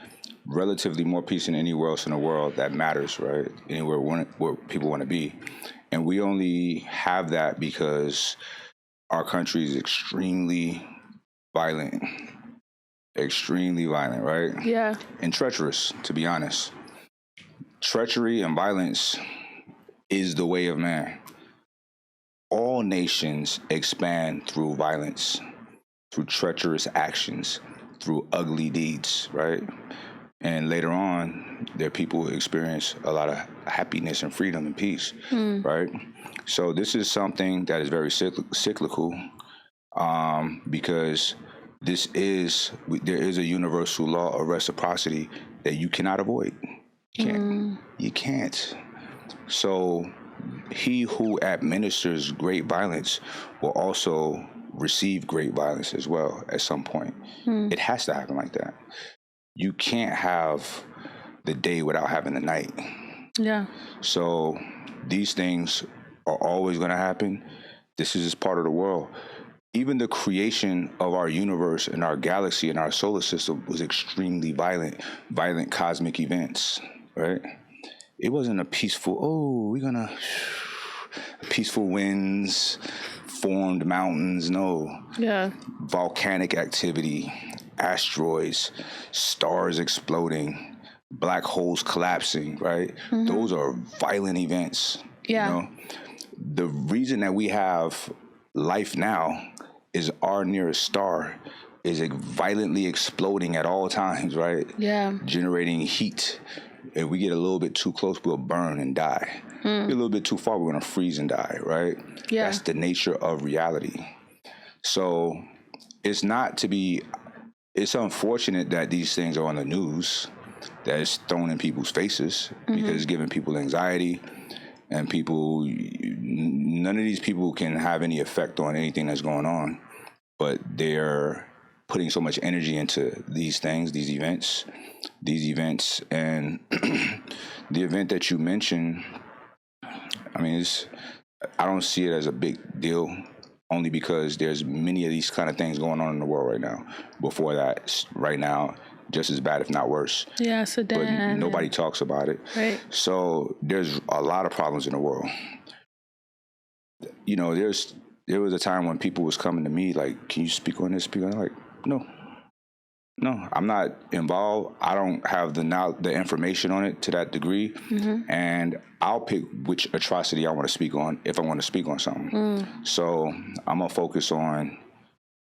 relatively more peace than anywhere else in the world that matters, right? Anywhere where people want to be. And we only have that because our country is extremely violent, right? Yeah. And treacherous, to be honest. Treachery and violence is the way of man. All nations expand through violence, through treacherous actions, through ugly deeds, right? And later on, their people experience a lot of happiness and freedom and peace, right? So this is something that is very cyclical, because there is a universal law of reciprocity that you cannot avoid. You can't. So he who administers great violence will also receive great violence as well at some point. It has to happen like that. You can't have the day without having the night. Yeah. So these things are always going to happen. This is just part of the world. Even the creation of our universe and our galaxy and our solar system was extremely violent cosmic events, right? It wasn't a peaceful, peaceful winds, formed mountains. No. Yeah. Volcanic activity, asteroids, stars exploding, black holes collapsing, right? Those are violent events. Yeah. You know? The reason that we have life now is our nearest star is violently exploding at all times, right? Yeah. Generating heat. If we get a little bit too close, we'll burn and die. Get a little bit too far, we're going to freeze and die, right? Yeah. That's the nature of reality. So it's unfortunate that these things are on the news, that it's thrown in people's faces because it's giving people anxiety, and none of these people can have any effect on anything that's going on, but they're putting so much energy into these things, these events, and the event that you mentioned, I mean, I don't see it as a big deal, only because there's many of these kind of things going on in the world right now. Before that, right now, just as bad, if not worse. Yeah, Sudan. But nobody talks about it. Right. So there's a lot of problems in the world. You know, there was a time when people was coming to me like, "Can you speak on this?" Speak on it? Like, no, I'm not involved. I don't have the information on it to that degree, and I'll pick which atrocity I want to speak on if I want to speak on something. So I'm gonna focus on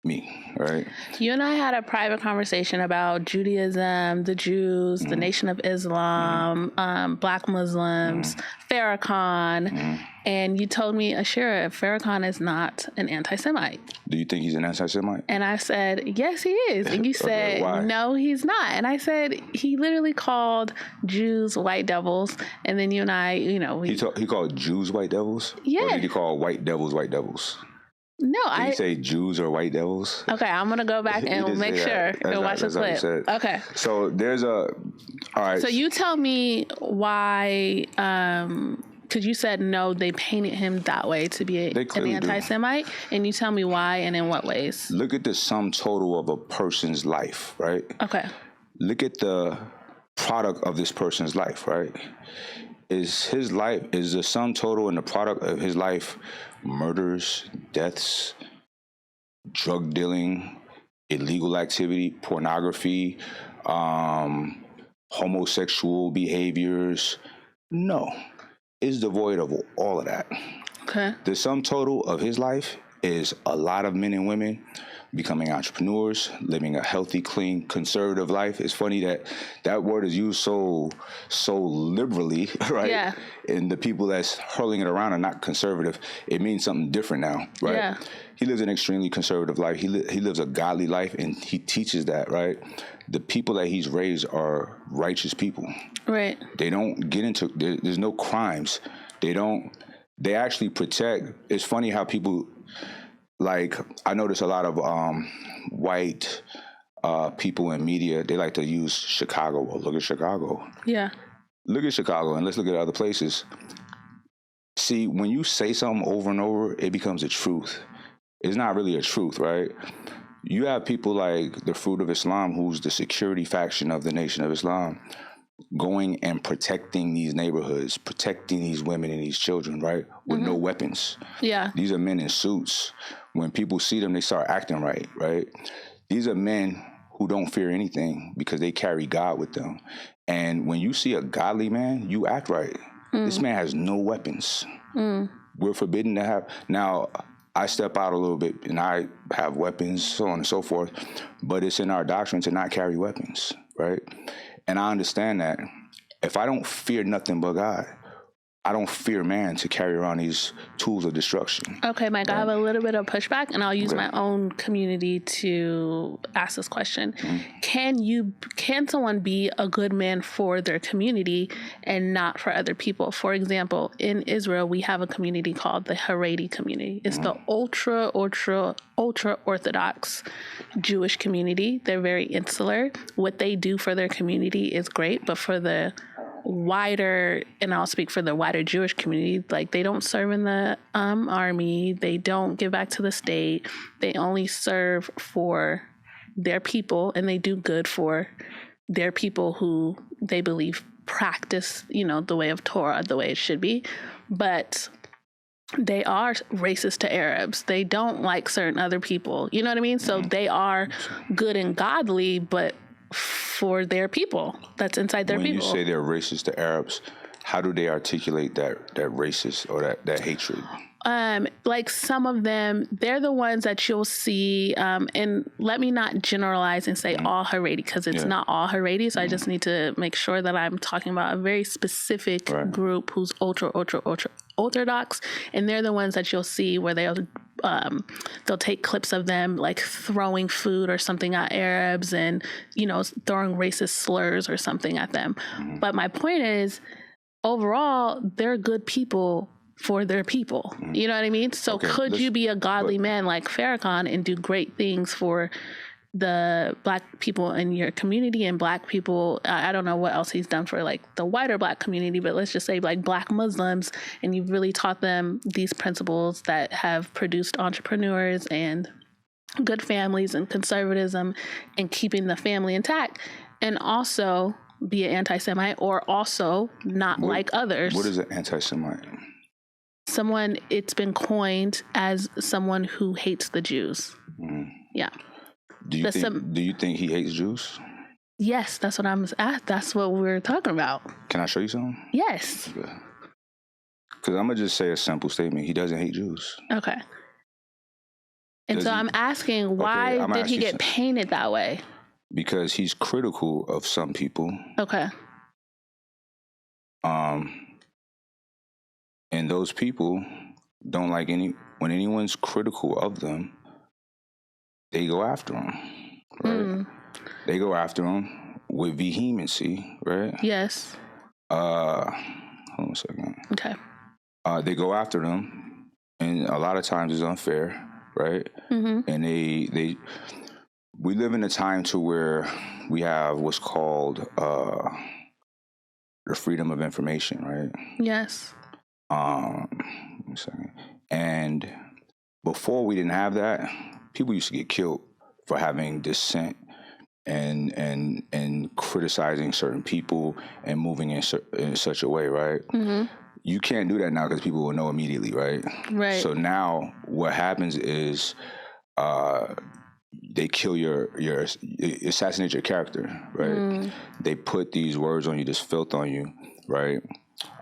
me, right? You and I had a private conversation about Judaism, the Jews, the Nation of Islam, Black Muslims, Farrakhan, and you told me, Ashira, Farrakhan is not an anti-Semite. Do you think he's an anti-Semite? And I said, yes, he is. And you said, why? No, he's not. And I said, he literally called Jews white devils. And then you and I, he called Jews white devils? Yeah. Or did he call white devils white devils? No, Did he say Jews or white devils? Okay, I'm going to go back and make sure and watch the clip. Okay. So there's all right. So you tell me why, because you said no, they painted him that way to be an anti-Semite, and you tell me why and in what ways. Look at the sum total of a person's life, right? Okay. Look at the product of this person's life, right? Is the sum total and the product of his life murders, deaths, drug dealing, illegal activity, pornography, homosexual behaviors? No. It's devoid of all of that. Okay. The sum total of his life is a lot of men and women becoming entrepreneurs, living a healthy, clean, conservative life. It's funny that word is used so liberally, right? Yeah. And the people that's hurling it around are not conservative. It means something different now, right? Yeah. He lives an extremely conservative life. He lives a godly life, and he teaches that, right? The people that he's raised are righteous people. Right. They don't get into, there's no crimes. They actually protect. It's funny how people, like, I notice a lot of white people in media, they like to use Chicago. Well, look at Chicago. Yeah. Look at Chicago, and let's look at other places. See, when you say something over and over, it becomes a truth. It's not really a truth, right? You have people like the Fruit of Islam, who's the security faction of the Nation of Islam, going and protecting these neighborhoods, protecting these women and these children, right? With no weapons. Yeah. These are men in suits. When people see them, they start acting right, right? These are men who don't fear anything because they carry God with them. And when you see a godly man, you act right. This man has no weapons. We're forbidden to have. Now, I step out a little bit and I have weapons, so on and so forth, but it's in our doctrine to not carry weapons, right? And I understand that if I don't fear nothing but God, I don't fear man to carry around these tools of destruction. Okay, Mike, I have a little bit of pushback, and I'll use my own community to ask this question. Can someone be a good man for their community and not for other people? For example, in Israel, we have a community called the Haredi community. It's the ultra Orthodox Jewish community. They're very insular. What they do for their community is great, but for the wider, and I'll speak for the wider Jewish community, like they don't serve in the army, they don't give back to the state, they only serve for their people, and they do good for their people who they believe practice, the way of Torah the way it should be. But they are racist to Arabs. They don't like certain other people. You know what I mean? So they are good and godly, but for their people, that's inside their people. When you say they're racist to Arabs, how do they articulate that racist or that hatred? Like some of them, they're the ones that you'll see, and let me not generalize and say all Haredi, because it's not all Haredi, so I just need to make sure that I'm talking about a very specific group who's ultra Orthodox, and they're the ones that you'll see where they'll take clips of them like throwing food or something at Arabs and, throwing racist slurs or something at them. But my point is, overall, they're good people for their people. You know what I mean? So could you be a godly man like Farrakhan and do great things for the Black people in your community and Black people? I don't know what else he's done for like the wider Black community, but let's just say like Black Muslims, and you've really taught them these principles that have produced entrepreneurs and good families and conservatism and keeping the family intact, and also be an anti-Semite or also not like others. What is an anti-Semite? Someone, it's been coined as someone who hates the Jews. Yeah. Do you think he hates Jews? Yes, that's what that's what we're talking about. Can I show you something? Yes. Because I'm going to just say a simple statement. He doesn't hate Jews. Okay. And I'm asking, why did he get painted that way? Because he's critical of some people. Okay. And those people don't like when anyone's critical of them, they go after him, right? They go after him with vehemency, right? Yes. Hold on a second. Okay. They go after them, and a lot of times it's unfair, right? And we live in a time to where we have what's called the freedom of information, right? Yes. And before we didn't have that, people used to get killed for having dissent and criticizing certain people and moving in such a way, right? You can't do that now because people will know immediately, right? Right. So now what happens is they kill your assassinate your character, right? They put these words on you, this filth on you, right?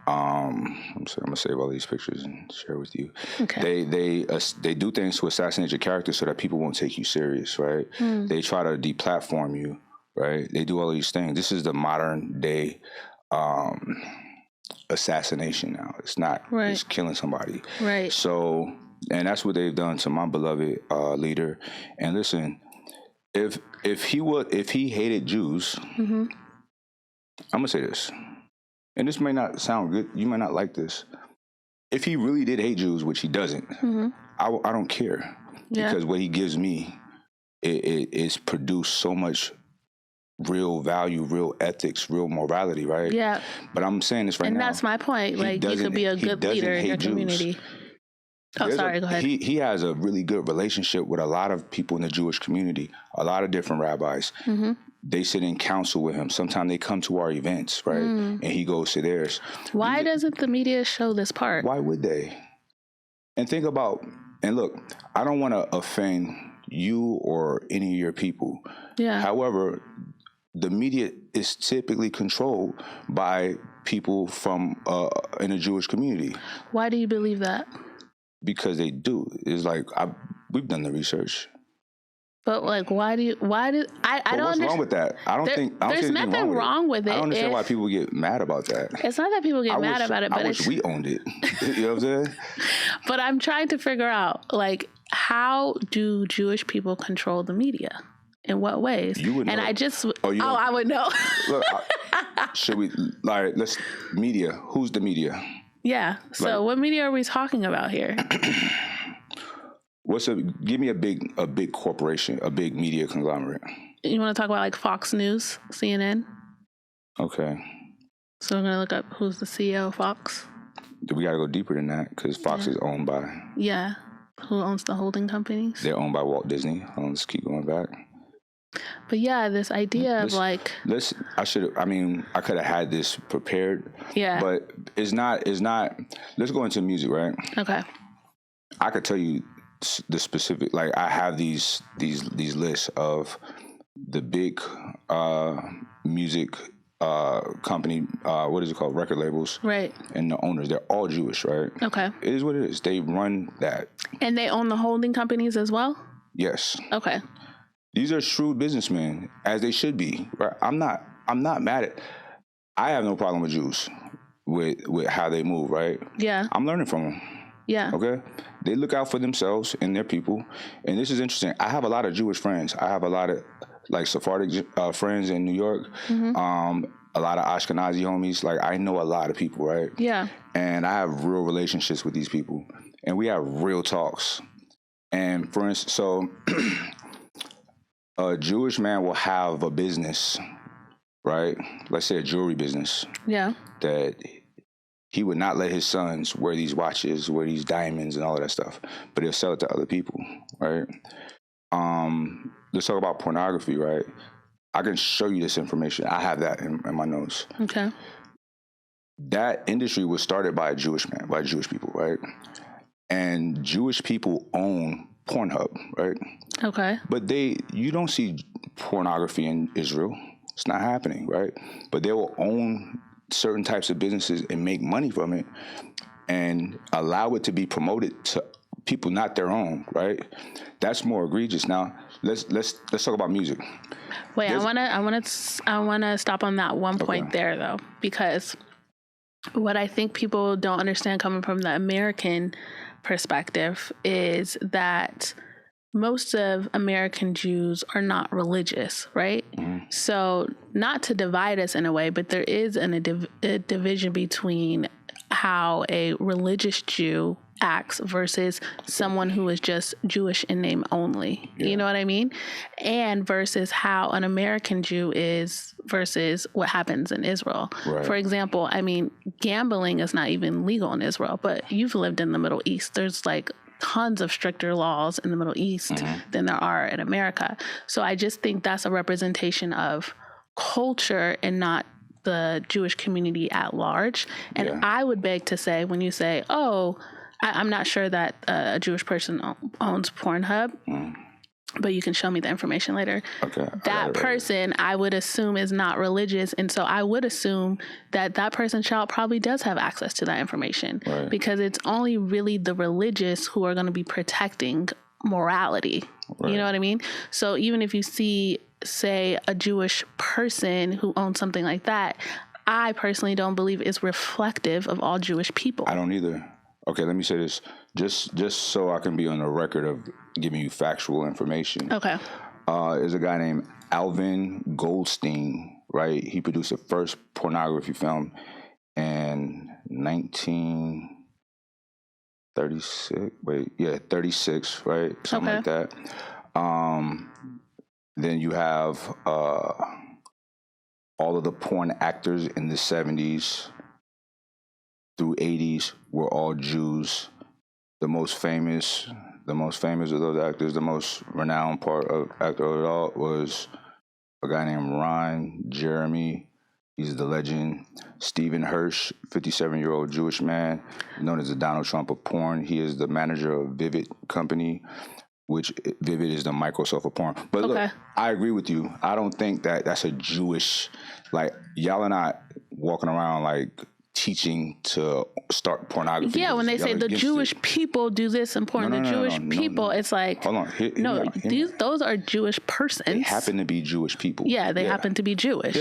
I'm gonna save all these pictures and share with you. Okay. They do things to assassinate your character so that people won't take you serious, right? They try to deplatform you, right? They do all these things. This is the modern day assassination now. It's not just killing somebody, right? So, and that's what they've done to my beloved leader. And listen, if he hated Jews, I'm gonna say this. And this may not sound good. You might not like this. If he really did hate Jews, which he doesn't, I don't care. Because what he gives me is produced so much real value, real ethics, real morality, right? Yeah. But I'm saying this right now. And that's my point. Like, you could be a good leader in your community. Go ahead. He has a really good relationship with a lot of people in the Jewish community, a lot of different rabbis. They sit in council with him. Sometimes they come to our events, right? And he goes to theirs. Why doesn't the media show this part? Why would they? And think about, and look, I don't want to offend you or any of your people. Yeah. However, the media is typically controlled by people from in the Jewish community. Why do you believe that? Because they do. It's like, we've done the research. But like, why do I don't understand. What's wrong with that? I don't think there's anything nothing wrong with it. I don't understand why people get mad about that. It's not that people get mad about it, but I wish we owned it. You know what I'm saying? But I'm trying to figure out, like, how do Jewish people control the media? In what ways? You would know. And I just, I would know. Look, should we, like, media. Who's the media? Yeah. So what media are we talking about here? Give me a big corporation, a big media conglomerate. You want to talk about like Fox News, CNN? Okay. So we're going to look up who's the CEO of Fox. We got to go deeper than that because Fox is owned by... Yeah. Who owns the holding companies? They're owned by Walt Disney. Let's keep going back. But yeah, this idea of like... I could have had this prepared. Yeah. But it's not... Let's go into music, right? Okay. I could tell you the specific... Like, I have these lists of the big music company, what is it called? Record labels. Right. And the owners, they're all Jewish, right? Okay. It is what it is. They run that. And they own the holding companies as well? Yes. Okay. These are shrewd businessmen, as they should be. Right? I'm not mad at... I have no problem with Jews, with how they move, right? Yeah. I'm learning from them. Yeah. Okay? They look out for themselves and their people. And this is interesting. I have a lot of Jewish friends. I have a lot of like Sephardic friends in New York. Mm-hmm. A lot of Ashkenazi homies. Like, I know a lot of people, right? Yeah. And I have real relationships with these people. And we have real talks. And for instance, so a Jewish man will have a business, right? Let's say a jewelry business. Yeah. That he would not let his sons wear these watches, wear these diamonds and all of that stuff. But he'll sell it to other people, right? Let's talk about pornography, right? I can show you this information. I have that in my notes. Okay. That industry was started by a Jewish man, by Jewish people, right? And Jewish people own Pornhub, right? Okay. But you don't see pornography in Israel. It's not happening, right? But they will own certain types of businesses and make money from it and allow it to be promoted to people not their own, right? That's more egregious. Now, let's talk about music. Wait, I wanna stop on that one point there though, because what I think people don't understand coming from the American perspective is that most of American Jews are not religious, right? Mm-hmm. So not to divide us in a way, but there is a division between how a religious Jew acts versus someone who is just Jewish in name only. Yeah. You know what I mean? And versus how an American Jew is versus what happens in Israel. Right. For example, I mean, gambling is not even legal in Israel, but you've lived in the Middle East. There's like tons of stricter laws in the Middle East than there are in America. So I just think that's a representation of culture and not the Jewish community at large. And I would beg to say, when you say, I'm not sure that a Jewish person owns Pornhub, but you can show me the information later. Okay. That person, I would assume, is not religious. And so I would assume that person's child probably does have access to that information, right? Because it's only really the religious who are going to be protecting morality. Right. You know what I mean? So even if you see, say, a Jewish person who owns something like that, I personally don't believe is reflective of all Jewish people. I don't either. Okay, let me say this, just so I can be on the record of giving you factual information. Okay. There's a guy named Alvin Goldstein, right? He produced the first pornography film in 1936. 36, right? Something like that. Then you have all of the porn actors in the 70s through 80s were all Jews. The most famous of those actors, the most renowned actor of it all was a guy named Ron Jeremy. He's the legend. Stephen Hirsch, 57-year-old Jewish man, known as the Donald Trump of porn. He is the manager of Vivid Company, which Vivid is the Microsoft of porn. But look, I agree with you. I don't think that's a Jewish, like, y'all are not walking around like teaching to start pornography. Yeah, when they say the Jewish people do this and porn, the Jewish people, it's like, hold on. Those are Jewish persons. They happen to be Jewish people. Yeah, they happen to be Jewish.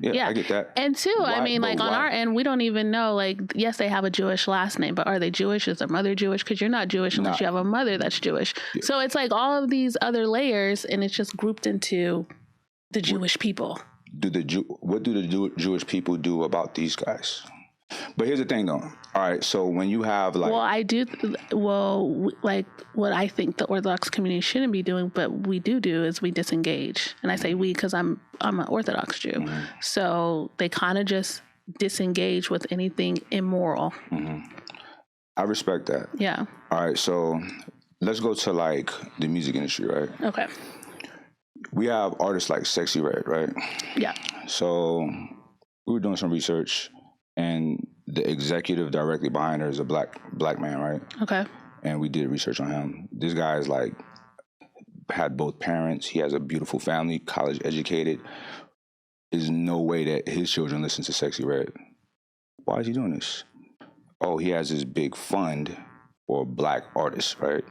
Yeah, I get that. And two, I mean, like on our end, we don't even know, like, yes, they have a Jewish last name, but are they Jewish? Is their mother Jewish? Because you're not Jewish unless you have a mother that's Jewish. Yeah. So it's like all of these other layers, and it's just grouped into the Jewish people. What do the Jewish people do about these guys? But here's the thing, though. All right, so when you have like... like what I think the Orthodox community shouldn't be doing, but we do is we disengage. And I say we because I'm an Orthodox Jew. Mm-hmm. So they kind of just disengage with anything immoral. Mm-hmm. I respect that. Yeah. All right, so let's go to like the music industry, right? Okay. We have artists like Sexy Red, right? Yeah. So we were doing some research, and the executive directly behind her is a black man, right? Okay. And we did research on him. This guy is like, had both parents. He has a beautiful family, college educated. There's no way that his children listen to Sexy Red. Why is he doing this? Oh, he has this big fund for black artists, right?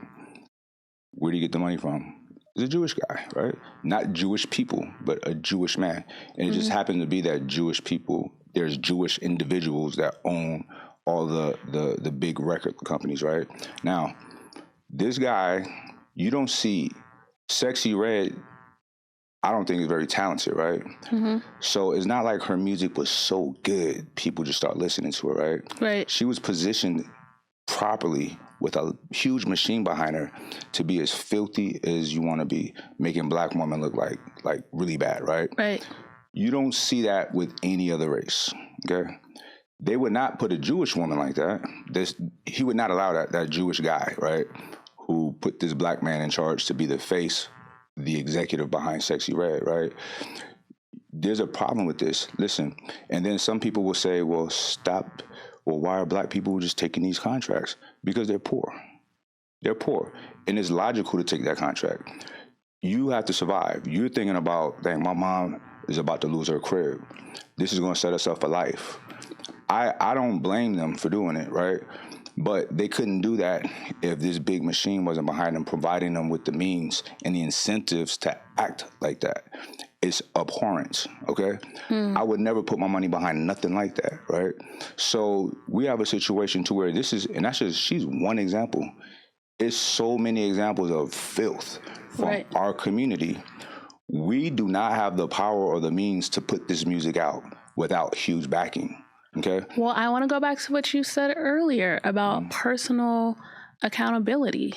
Where do you get the money from? He's a Jewish guy, right? Not Jewish people, but a Jewish man. And it just happened to be that Jewish people, there's Jewish individuals that own all the big record companies, right? Now, this guy, you don't see Sexy Red, I don't think is very talented, right? Mm-hmm. So it's not like her music was so good, people just start listening to her, right? Right. She was positioned properly with a huge machine behind her to be as filthy as you want to be, making black women look like really bad, right? Right. You don't see that with any other race, okay? They would not put a Jewish woman like that. He would not allow that Jewish guy, right, who put this black man in charge to be the face, the executive behind Sexy Red, right? There's a problem with this. Listen, and then some people will say, well, stop. Well, why are black people just taking these contracts? Because they're poor. They're poor. And it's logical to take that contract. You have to survive. You're thinking about, dang, my mom is about to lose her crib. This is going to set us up for life. I don't blame them for doing it, right? But they couldn't do that if this big machine wasn't behind them, providing them with the means and the incentives to act like that. It's abhorrent, okay? I would never put my money behind nothing like that, right? So we have a situation to where she's one example. It's so many examples of filth from our community. We do not have the power or the means to put this music out without huge backing, okay? Well, I want to go back to what you said earlier about personal accountability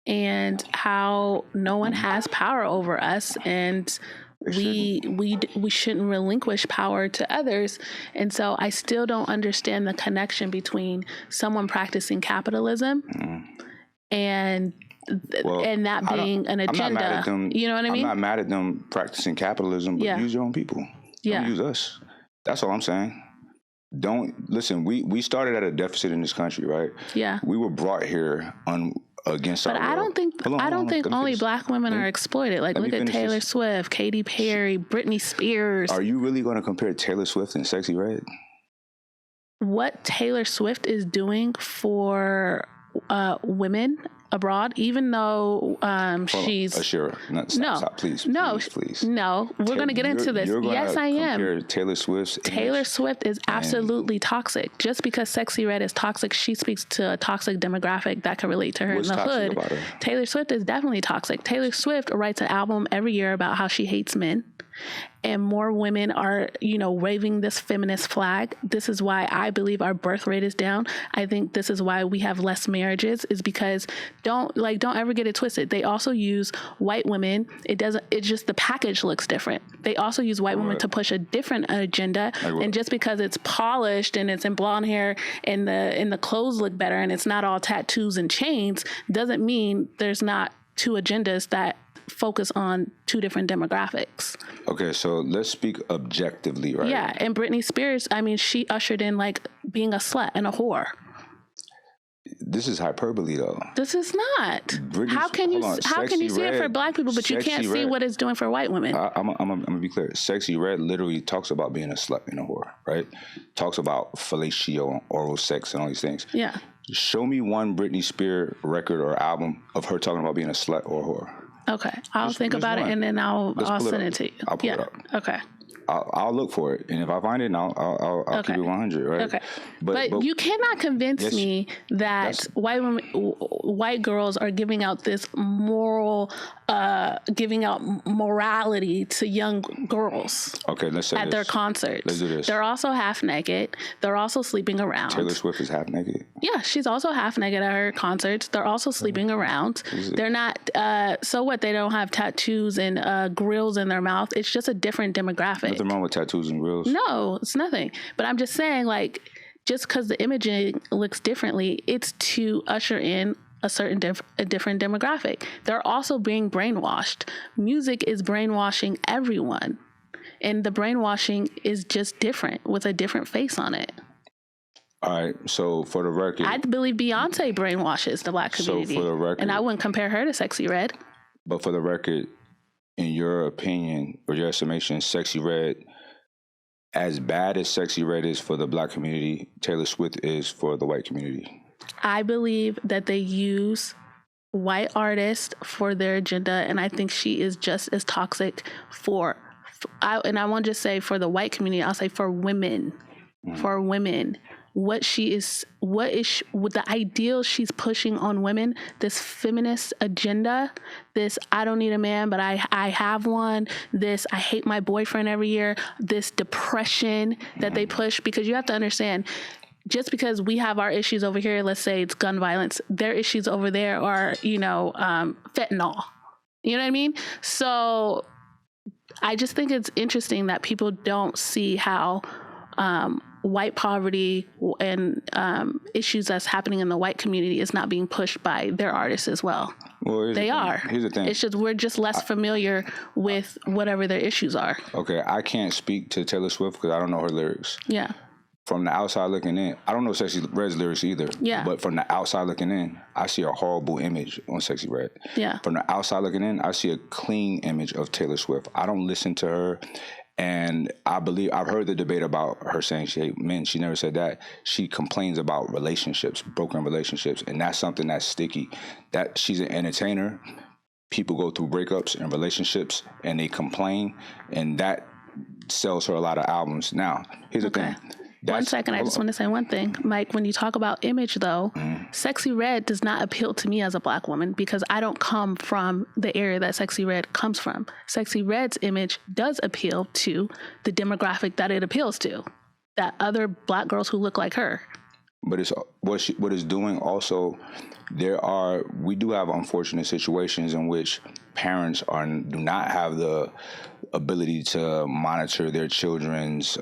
and how no one has power over us, and we shouldn't relinquish power to others. And so I still don't understand the connection between someone practicing capitalism and that being an agenda. I'm not mad at them, you know what I mean? I'm not mad at them practicing capitalism, but use your own people. Don't use us. That's all I'm saying. Don't listen. We started at a deficit in this country, right? Yeah. We were brought here against our will. But I don't think only black women are exploited. Like, look at Taylor Swift, Katy Perry, Britney Spears. Are you really going to compare Taylor Swift and Sexy Red? What Taylor Swift is doing for women abroad, even though she's Ashira. Stop, please. No, we're going to get into this. Yes, I am. Taylor Swift is absolutely toxic. Just because Sexy Red is toxic, she speaks to a toxic demographic that can relate to her in the hood. Taylor Swift is definitely toxic. Taylor Swift writes an album every year about how she hates men. And more women are, waving this feminist flag. This is why I believe our birth rate is down. I think this is why we have less marriages, is because don't ever get it twisted. They also use white women. It's just the package looks different. They also use white women to push a different agenda. And just because it's polished and it's in blonde hair and the clothes look better and it's not all tattoos and chains, doesn't mean there's not two agendas that focus on two different demographics. Okay, so let's speak objectively, right? Yeah, and Britney Spears, I mean, she ushered in like being a slut and a whore. this is hyperbole, though. This is not. Britney's, how can you see it for black people, but you can't see what it's doing for white women? I'm gonna be clear. Sexy Red literally talks about being a slut and a whore, right? Talks about fellatio and oral sex and all these things. Yeah. Show me one Britney Spears record or album of her talking about being a slut or a whore. Okay, I'll think about it and then I'll send it to you. I'll pull it up. Okay. I'll look for it, and if I find it, I'll keep it 100, right? Okay, but you cannot convince me that white girls are giving out this giving out morality to young girls. Okay, let's say at their concerts. Let's do this. They're also half naked. They're also sleeping around. Taylor Swift is half naked. Yeah, she's also half naked at her concerts. They're also sleeping around. They're not. So what? They don't have tattoos and grills in their mouth. It's just a different demographic. Nothing wrong with tattoos and grills. No, it's nothing. But I'm just saying, like, just because the imaging looks differently, it's to usher in a different demographic. They're also being brainwashed. Music is brainwashing everyone. And the brainwashing is just different with a different face on it. All right. So for the record, I believe Beyonce brainwashes the black community. So for the record, and I wouldn't compare her to Sexy Red. But for the record, in your opinion or your estimation, Sexy Red, as bad as Sexy Red is for the black community, Taylor Swift is for the white community. I believe that they use white artists for their agenda, and I think she is just as toxic and I won't just say for the white community, I'll say for women. For women. What the ideals she's pushing on women, this feminist agenda, this I don't need a man, but I have one, this I hate my boyfriend every year, this depression that they push, because you have to understand, just because we have our issues over here, let's say it's gun violence, their issues over there are, fentanyl. You know what I mean? So I just think it's interesting that people don't see how white poverty and issues that's happening in the white community is not being pushed by their artists as well. Well, they are. Here's the thing. It's just we're just less familiar with whatever their issues are. Okay, I can't speak to Taylor Swift because I don't know her lyrics. Yeah. From the outside looking in, I don't know Sexy Red's lyrics either. Yeah. But from the outside looking in, I see a horrible image on Sexy Red. Yeah. From the outside looking in, I see a clean image of Taylor Swift. I don't listen to her. And I've heard the debate about her saying she hates men. She never said that. She complains about relationships, broken relationships. And that's something that's sticky. That she's an entertainer. People go through breakups and relationships and they complain. And that sells her a lot of albums. Now, here's the thing. 1 second, I just want to say one thing. Mike, when you talk about image, though, Sexy Red does not appeal to me as a black woman because I don't come from the area that Sexy Red comes from. Sexy Red's image does appeal to the demographic that it appeals to, that other black girls who look like her. But it's what it's doing also. We do have unfortunate situations in which parents do not have the ability to monitor their children's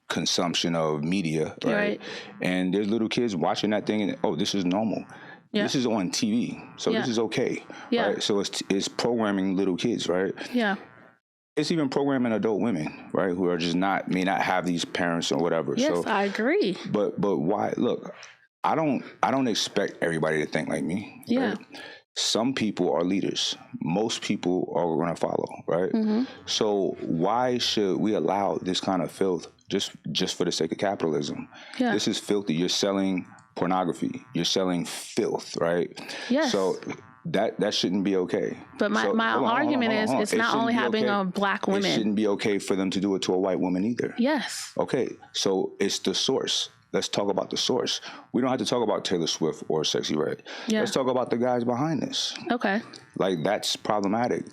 consumption of media, right? And there's little kids watching that thing and, this is normal. Yeah. This is on TV, so this is okay, right? So it's programming little kids, right? Yeah. It's even programming adult women, right, who are just may not have these parents or whatever. Yes, so, I agree. But why? Look, I don't expect everybody to think like me. Yeah. Right? Some people are leaders. Most people are going to follow, right? Mm-hmm. So why should we allow this kind of filth just for the sake of capitalism? Yeah. This is filthy. You're selling pornography. You're selling filth, right? Yes. So that shouldn't be okay. But my argument is it's not only happening on black women. It shouldn't be okay for them to do it to a white woman either. Yes. Okay, so it's the source. Let's talk about the source. We don't have to talk about Taylor Swift or Sexy Red. Yeah. Let's talk about the guys behind this. Okay. Like, that's problematic.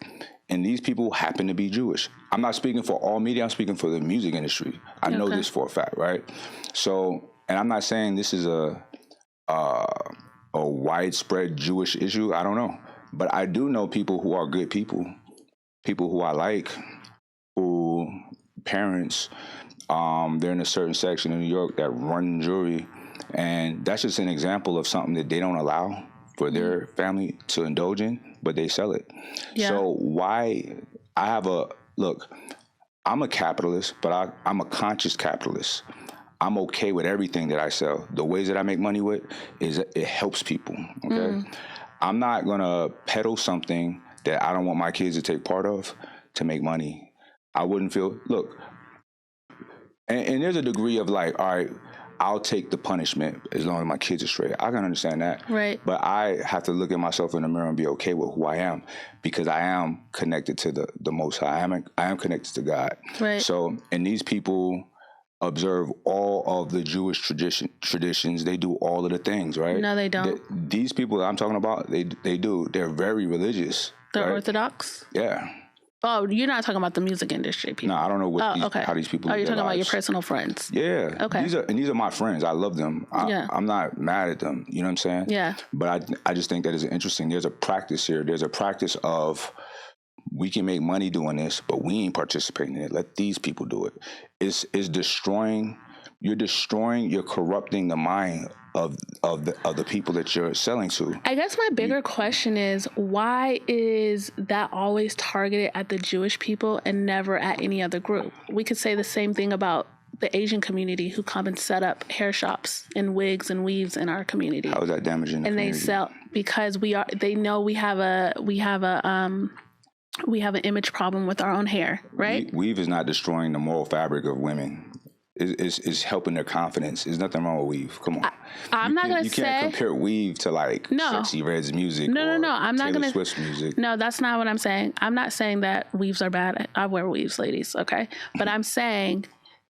And these people happen to be Jewish. I'm not speaking for all media. I'm speaking for the music industry. I know this for a fact, right? So, and I'm not saying this is a widespread Jewish issue. I don't know. But I do know people who are good people who I like, who parents... they're in a certain section in New York that run jewelry, and that's just an example of something that they don't allow for their family to indulge in, but they sell it. Yeah. So why? I'm a capitalist, but I'm a conscious capitalist. I'm okay with everything that I sell. The ways that I make money with is it helps people. Okay, I'm not gonna peddle something that I don't want my kids to take part of to make money. I wouldn't feel. Look, and there's a degree of like, all right, I'll take the punishment as long as my kids are straight. I can understand that. Right. But I have to look at myself in the mirror and be okay with who I am, because I am connected to the Most High. I am connected to God. Right. So, and these people observe all of the Jewish traditions. They do all of the things, right? No, they don't. These people that I'm talking about, they do. They're very religious. They're right? Orthodox? Yeah. Oh, you're not talking about the music industry people. No, I don't know what how these people. Oh, you're talking lives. about your personal friends. Yeah. Okay. These are my friends. I love them. I'm not mad at them. You know what I'm saying? Yeah. But I just think that is interesting. There's a practice here. There's a practice of we can make money doing this, but we ain't participating in it. Let these people do it. It's destroying. You're corrupting the mind of the people that you're selling to. I guess my bigger question is, why is that always targeted at the Jewish people and never at any other group? We could say the same thing about the Asian community who come and set up hair shops and wigs and weaves in our community. How is that damaging the community? They sell because they know we have an image problem with our own hair, right? Weave is not destroying the moral fabric of women. It's helping their confidence. There's nothing wrong with weave. Come on. I'm not going to say... You can't compare weave to like Sexy Red's music No. I'm not going to... Swift's music. No, that's not what I'm saying. I'm not saying that weaves are bad. I wear weaves, ladies, okay? But I'm saying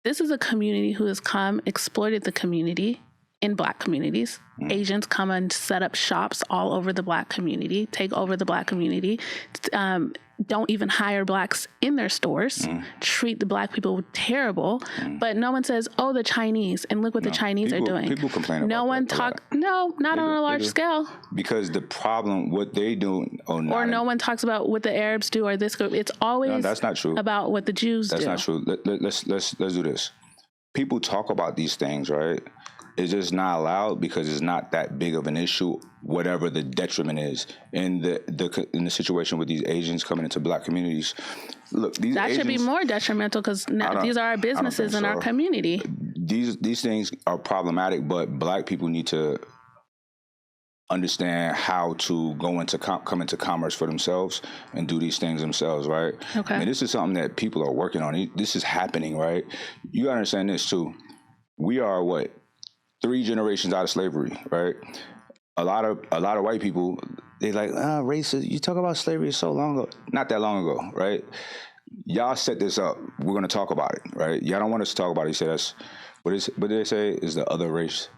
this is a community who has come, exploited the community in Black communities. Asians come and set up shops all over the Black community, take over the Black community, don't even hire Blacks in their stores, treat the Black people terrible, but no one says, oh, the Chinese, and look what the Chinese are doing. People complain about that. Not on a large scale. Because the problem, what they do, or no one talks about what the Arabs do or this group. It's always that's not true. About what the Jews do. That's not true. Let's do this. People talk about these things, right? It's just not allowed because it's not that big of an issue, whatever the detriment is. In the situation with these Asians coming into Black communities, look, these that Asians, should be more detrimental because these are our businesses in our community. These things are problematic, but Black people need to understand how to come into commerce for themselves and do these things themselves, right? Okay. And this is something that people are working on. This is happening, right? You gotta understand this too. We are 3 generations out of slavery, right? A lot of white people, they like, racist. You talk about slavery so long ago. Not that long ago, right? Y'all set this up. We're going to talk about it, right? Y'all don't want us to talk about it. You say that's, what they say is the other race.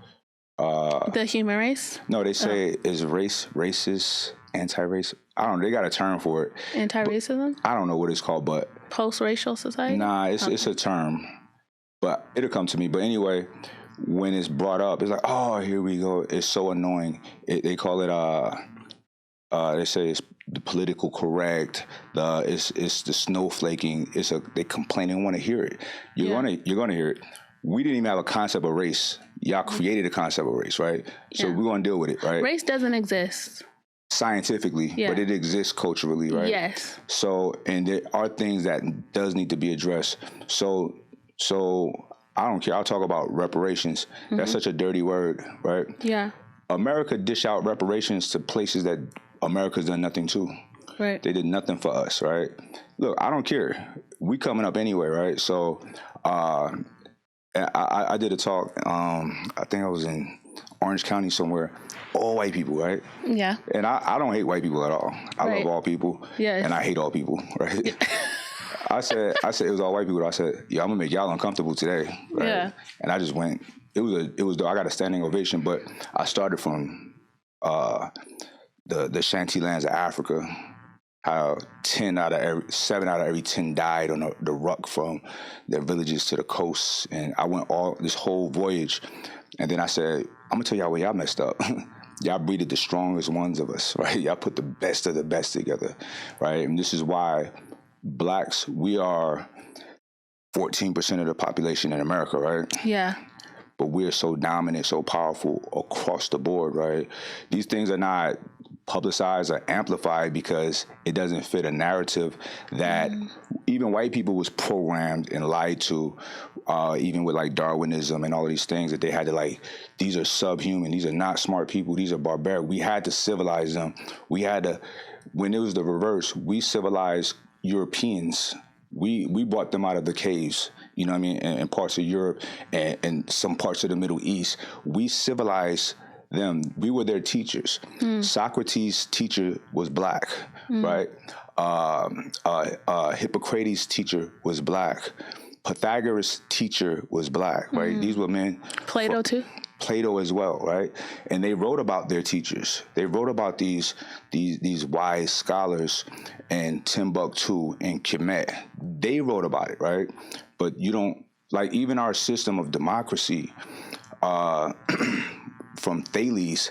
The human race? No, they say is racist, anti-race. I don't know. They got a term for it. Anti-racism? I don't know what it's called, but. Post-racial society? Nah, it's a term. But it'll come to me. But anyway, when it's brought up, it's like, oh, here we go. It's so annoying. They call it, they say it's the political correct. It's the snowflaking. They complain. They want to hear it. You're gonna hear it. We didn't even have a concept of race. Y'all created a concept of race, right? So we're gonna deal with it, right? Race doesn't exist scientifically, but it exists culturally, right? Yes. So, and there are things that does need to be addressed. So I don't care. I'll talk about reparations. That's such a dirty word, right? Yeah. America dish out reparations to places that America's done nothing to. Right. They did nothing for us, right? Look, I don't care. We coming up anyway, right? So I did a talk, I think I was in Orange County somewhere, all white people, right? Yeah. And I don't hate white people at all. I love all people. Yes. And I hate all people, right? I said it was all white people. I said, yeah, I'm gonna make y'all uncomfortable today. Right? Yeah. And I just went. It was I got a standing ovation, but I started from the shanty lands of Africa. How 7 out of every 10 died on the ruck from their villages to the coast, and I went this whole voyage, and then I said, I'm gonna tell y'all where y'all messed up. Y'all breeded the strongest ones of us, right? Y'all put the best of the best together, right? And this is why Blacks, we are 14% of the population in America, right? Yeah. But we're so dominant, so powerful across the board, right? These things are not publicized or amplified because it doesn't fit a narrative that even white people was programmed and lied to, even with like Darwinism and all of these things that they had to like, these are subhuman, these are not smart people, these are barbaric. We had to civilize them. We had to, when it was the reverse, we civilized Europeans. We brought them out of the caves, you know what I mean, and parts of Europe and some parts of the Middle East. We civilized them. We were their teachers. Socrates' teacher was black, right? Hippocrates' teacher was black. Pythagoras' teacher was black, right? These were men. Plato too? Plato as well, right? And they wrote about their teachers. They wrote about these wise scholars and Timbuktu and Kemet. They wrote about it, right? But you don't, like even our system of democracy, from Thales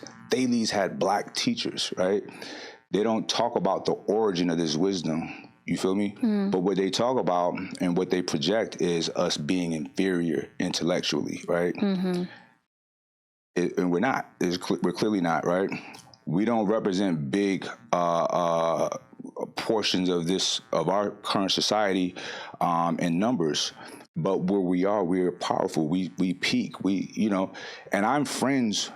had black teachers, right? They don't talk about the origin of this wisdom. You feel me? But what they talk about and what they project is us being inferior intellectually, right? And we're not. We're clearly not, right? We don't represent big portions of our current society in numbers. But where we are, we're powerful. We peak. And I'm friends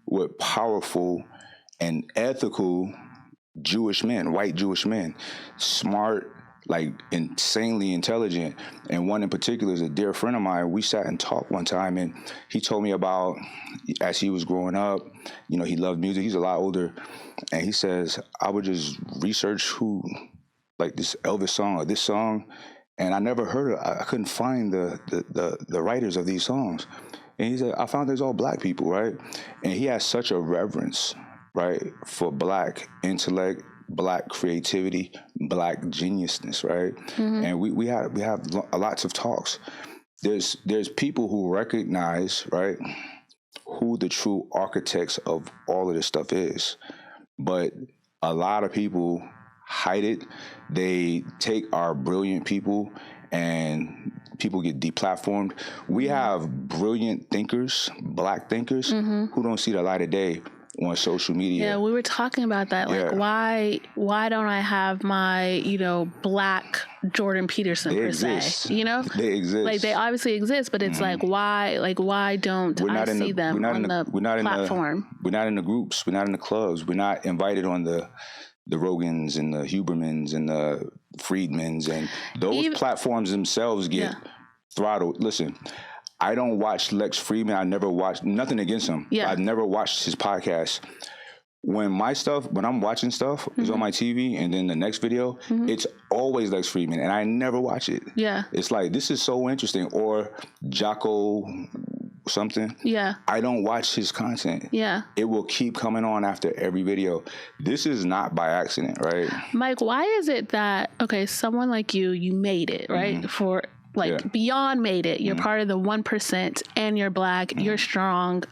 with powerful and ethical Jewish men, white Jewish men, smart, like insanely intelligent. And one in particular is a dear friend of mine. We sat and talked one time, and he told me about, as he was growing up, he loved music. He's a lot older. And he says, I would just research who, like this Elvis song or this song, and I never heard it. I couldn't find the writers of these songs. And he said, I found there's all black people, right? And he has such a reverence, right, for black intellect, black creativity, black geniusness, right? And we have lots of talks. There's people who recognize, right, who the true architects of all of this stuff is. But a lot of people hide it. They take our brilliant people and people get deplatformed. We have brilliant thinkers, black thinkers, who don't see the light of day on social media. Yeah, we were talking about that. Like, why don't I have my, black Jordan Peterson per se? They exist. Like, they obviously exist, but it's like, why don't I see them on the platform? We're not in the groups. We're not in the clubs. We're not invited on the Rogans and the Hubermans and the Friedmans, and those platforms themselves get throttled. Listen, I don't watch Lex Friedman. I never watched, nothing against him. Yeah. I've never watched his podcast. When I'm watching stuff, is on my TV, and then the next video, it's always Lex Friedman, and I never watch it. Yeah. It's like, this is so interesting. Or Jocko something. Yeah. I don't watch his content. Yeah. It will keep coming on after every video. This is not by accident, right? Mike, why is it that, someone like you made it, right? For beyond made it. You're part of the 1% and you're black, you're strong,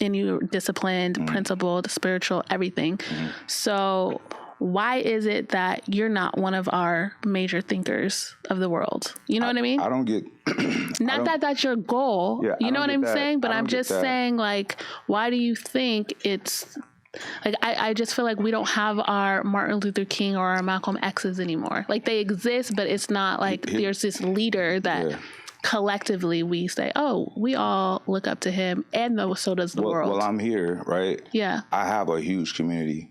and you're disciplined, principled, spiritual, everything. So why is it that you're not one of our major thinkers of the world? You know what I mean? I don't get... Not that that's your goal. Yeah, you know what I'm saying? But I'm just saying, like, why do you think it's... Like, I just feel like we don't have our Martin Luther King or our Malcolm X's anymore. Like, they exist, but it's not like there's this leader that collectively we say, oh, we all look up to him, and so does the world. Well, I'm here, right? Yeah. I have a huge community.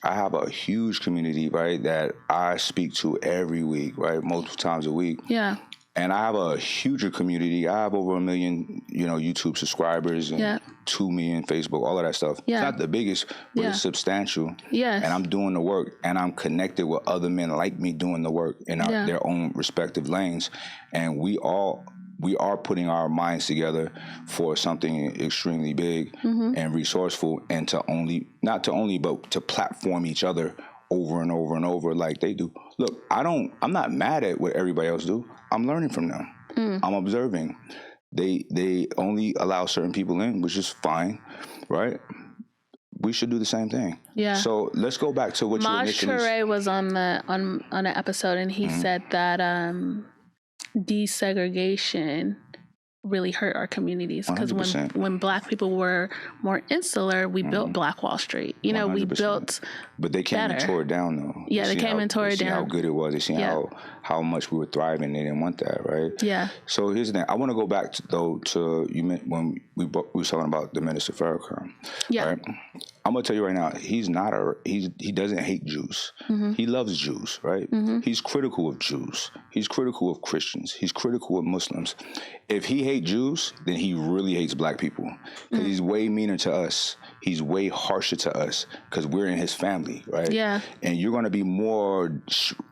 Right, that I speak to every week, right? Multiple times a week. Yeah. And I have a huger community. I have over 1 million, YouTube subscribers and 2 million Facebook, all of that stuff. Yeah. It's not the biggest, but it's substantial. Yes. And I'm doing the work, and I'm connected with other men like me doing the work in their own respective lanes. And we are putting our minds together for something extremely big and resourceful, and but to platform each other over and over and over like they do. Look, I'm not mad at what everybody else do. I'm learning from them. I'm observing. They only allow certain people in, which is fine, right? We should do the same thing. Yeah. So let's go back to what you initially... Maj Toure was on an episode, and he said that desegregation really hurt our communities. Because 100%. when Black people were more insular, we built Black Wall Street. You know, 100%. we built. But they came and tore it down, though. Yeah, they came and tore it down. How good it was. They seen how much we were thriving. They didn't want that, right? Yeah. So here's the thing. I want to go back to you when we were talking about the minister Farrakhan. Yeah. Right? I'm gonna tell you right now, he doesn't hate Jews. He loves Jews, right? He's critical of Jews. He's critical of Christians. He's critical of Muslims. If he hates Jews, then he really hates Black people. Because he's way meaner to us. He's way harsher to us because we're in his family, right? Yeah. And you're gonna be more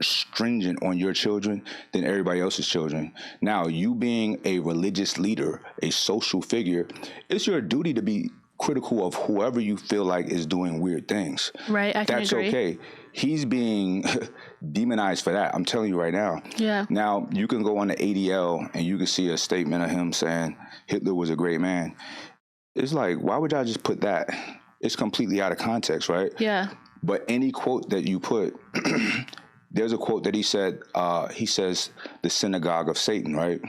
stringent on your children than everybody else's children. Now, you being a religious leader, a social figure, it's your duty to be critical of whoever you feel like is doing weird things. Right, I can agree. That's okay. He's being demonized for that. I'm telling you right now. Yeah. Now, you can go on the ADL and you can see a statement of him saying Hitler was a great man. It's like, why would y'all just put that? It's completely out of context, right? Yeah. But any quote that you put, there's a quote that he said, he says, the synagogue of Satan, right?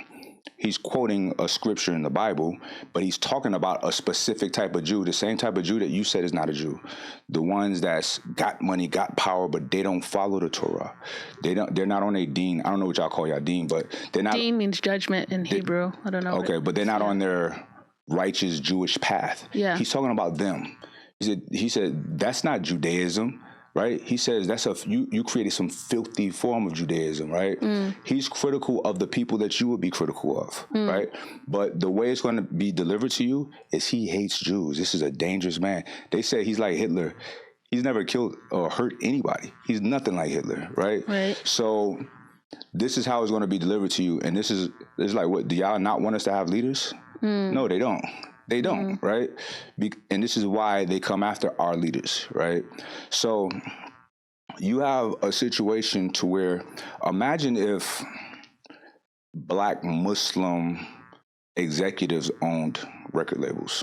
He's quoting a scripture in the Bible, but he's talking about a specific type of Jew, the same type of Jew that you said is not a Jew. The ones that's got money, got power, but they don't follow the Torah. They're not on a deen. I don't know what y'all call y'all deen, but they're not. Deen means judgment in Hebrew. I don't know. Okay, but they're not on their righteous Jewish path. Yeah. He's talking about them. He said that's not Judaism. Right? He says that's you created some filthy form of Judaism, right? He's critical of the people that you would be critical of, right? But the way it's going to be delivered to you is he hates Jews. This is a dangerous man. They say he's like Hitler. He's never killed or hurt anybody. He's nothing like Hitler, right? Right. So this is how it's going to be delivered to you. And it's like, what, do y'all not want us to have leaders? No, they don't. They don't, right? And this is why they come after our leaders, right? So you have a situation to where, imagine if Black Muslim executives owned record labels.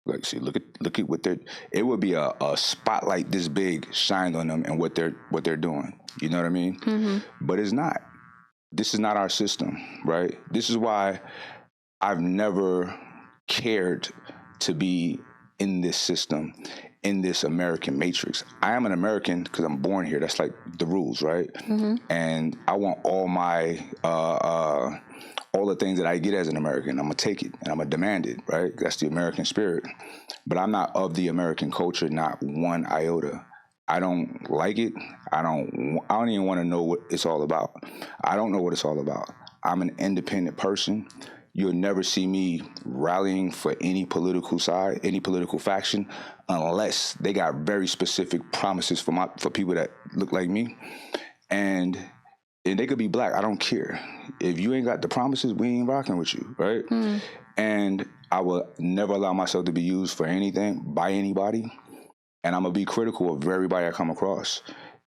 Like, see, look at what it would be a spotlight this big shined on them and what they're doing. You know what I mean? But it's not. This is not our system, right? This is why I've never cared to be in this system, in this American matrix. I am an American because I'm born here. That's like the rules, right? And I want all my all the things that I get as an American. I'm gonna take it and I'm gonna demand it, right? That's the American spirit. But I'm not of the American culture, not one iota. I don't like it. I don't even want to know what it's all about. I don't know what it's all about. I'm an independent person. You'll never see me rallying for any political side, any political faction, unless they got very specific promises for people that look like me. And they could be Black. I don't care. If you ain't got the promises, we ain't rocking with you, right? And I will never allow myself to be used for anything by anybody. And I'm going to be critical of everybody I come across.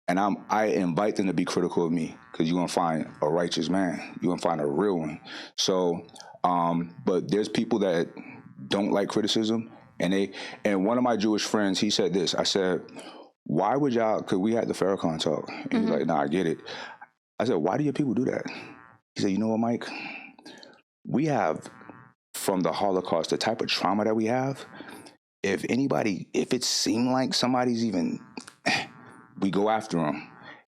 And I invite them to be critical of me, because you're going to find a righteous man. You're going to find a real one. So, but there's people that don't like criticism. And one of my Jewish friends, he said this. I said, why would y'all, because we had the Farrakhan talk. And he's like, nah, I get it. I said, why do your people do that? He said, you know what, Mike? We have, from the Holocaust, the type of trauma that we have, if it seemed like somebody's even, we go after them.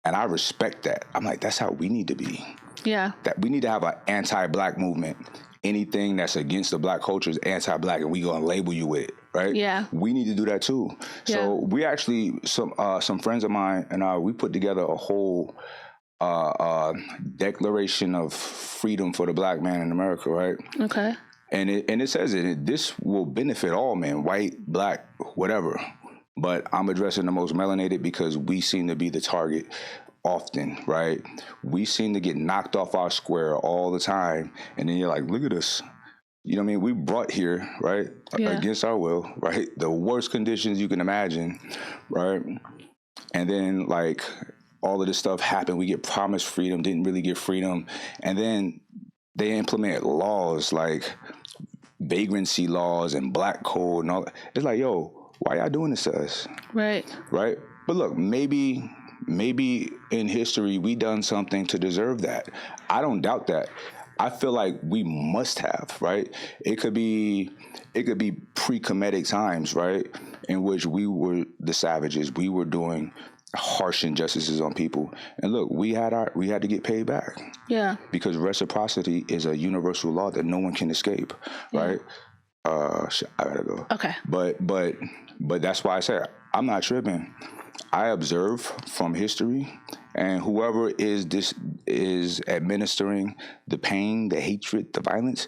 And I respect that. I'm like, that's how we need to be. Yeah. That we need to have an anti-Black movement. Anything that's against the Black culture is anti-Black, and we gonna label you with it, right? Yeah. We need to do that too. Yeah. So we actually, some friends of mine and we put together a whole declaration of freedom for the Black man in America, right? Okay. And it says this will benefit all men, white, Black, whatever. But I'm addressing the most melanated because we seem to be the target often, right? We seem to get knocked off our square all the time. And then you're like, look at us. You know what I mean? We brought here, right? Yeah. Against our will, right? The worst conditions you can imagine, right? And then like all of this stuff happened. We get promised freedom, didn't really get freedom. And then they implement laws like vagrancy laws and Black code and all that. It's like, yo, why y'all doing this to us? Right. Right? But look, maybe in history we done something to deserve that. I don't doubt that. I feel like we must have, right? It could be pre-Kemetic times, right, in which we were the savages. We were doing harsh injustices on people, and look, we had to get paid back. Yeah. Because reciprocity is a universal law that no one can escape, right? I gotta go. Okay. But that's why I said I'm not tripping. I observe from history, and whoever is administering the pain, the hatred, the violence,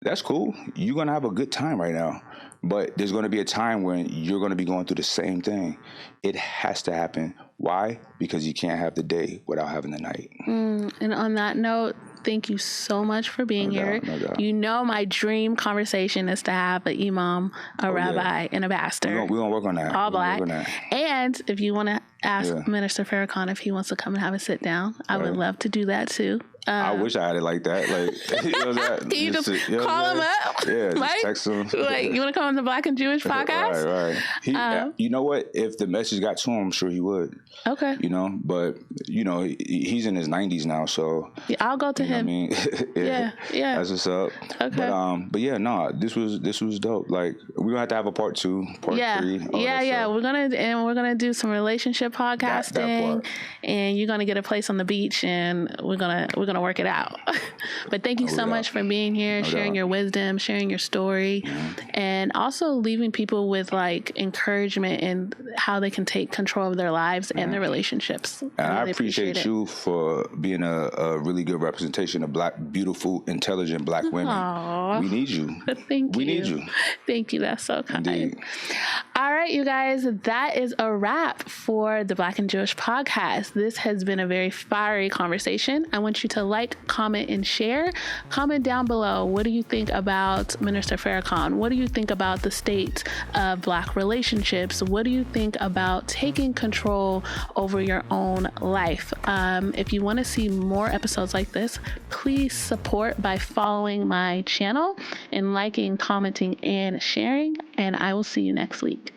that's cool. You're gonna have a good time right now. But there's gonna be a time when you're gonna be going through the same thing. It has to happen. Why? Because you can't have the day without having the night. And on that note, thank you so much for being here. No doubt. You know, my dream conversation is to have an imam, a rabbi, and a pastor. We're gonna work on that. All black. And if you want to ask Minister Farrakhan if he wants to come and have a sit down, I would love to do that too. I wish I had it like that. Like, you know that? Can you just call him up? Yeah, Mike? just text him. Like, you want to come on the Black and Jewish podcast? Right. You know what? If the message got to him, I'm sure he would. Okay. You know, but he's in his 90s now, so yeah, I'll go to him. I mean, yeah, that's what's up. Okay. But yeah, no, this was dope. Like, we're gonna have to have a part 2, part 3. Yeah. We're gonna do some relationship podcasting, and you're gonna get a place on the beach, and we're gonna work it out. But thank you so much for being here, sharing your wisdom, sharing your story, and also leaving people with like encouragement in how they can take control of their lives and their relationships. And I appreciate you for being a really good representation of black, beautiful, intelligent black women. Aww. We need you. We need you. Thank you. That's so kind. Indeed. All right, you guys, that is a wrap for the Black and Jewish podcast. This has been a very fiery conversation. I want you to like, comment, and share. Comment down below. What do you think about Minister Farrakhan? What do you think about the state of black relationships? What do you think about taking control over your own life? If you want to see more episodes like this, please support by following my channel and liking, commenting, and sharing. And I will see you next week.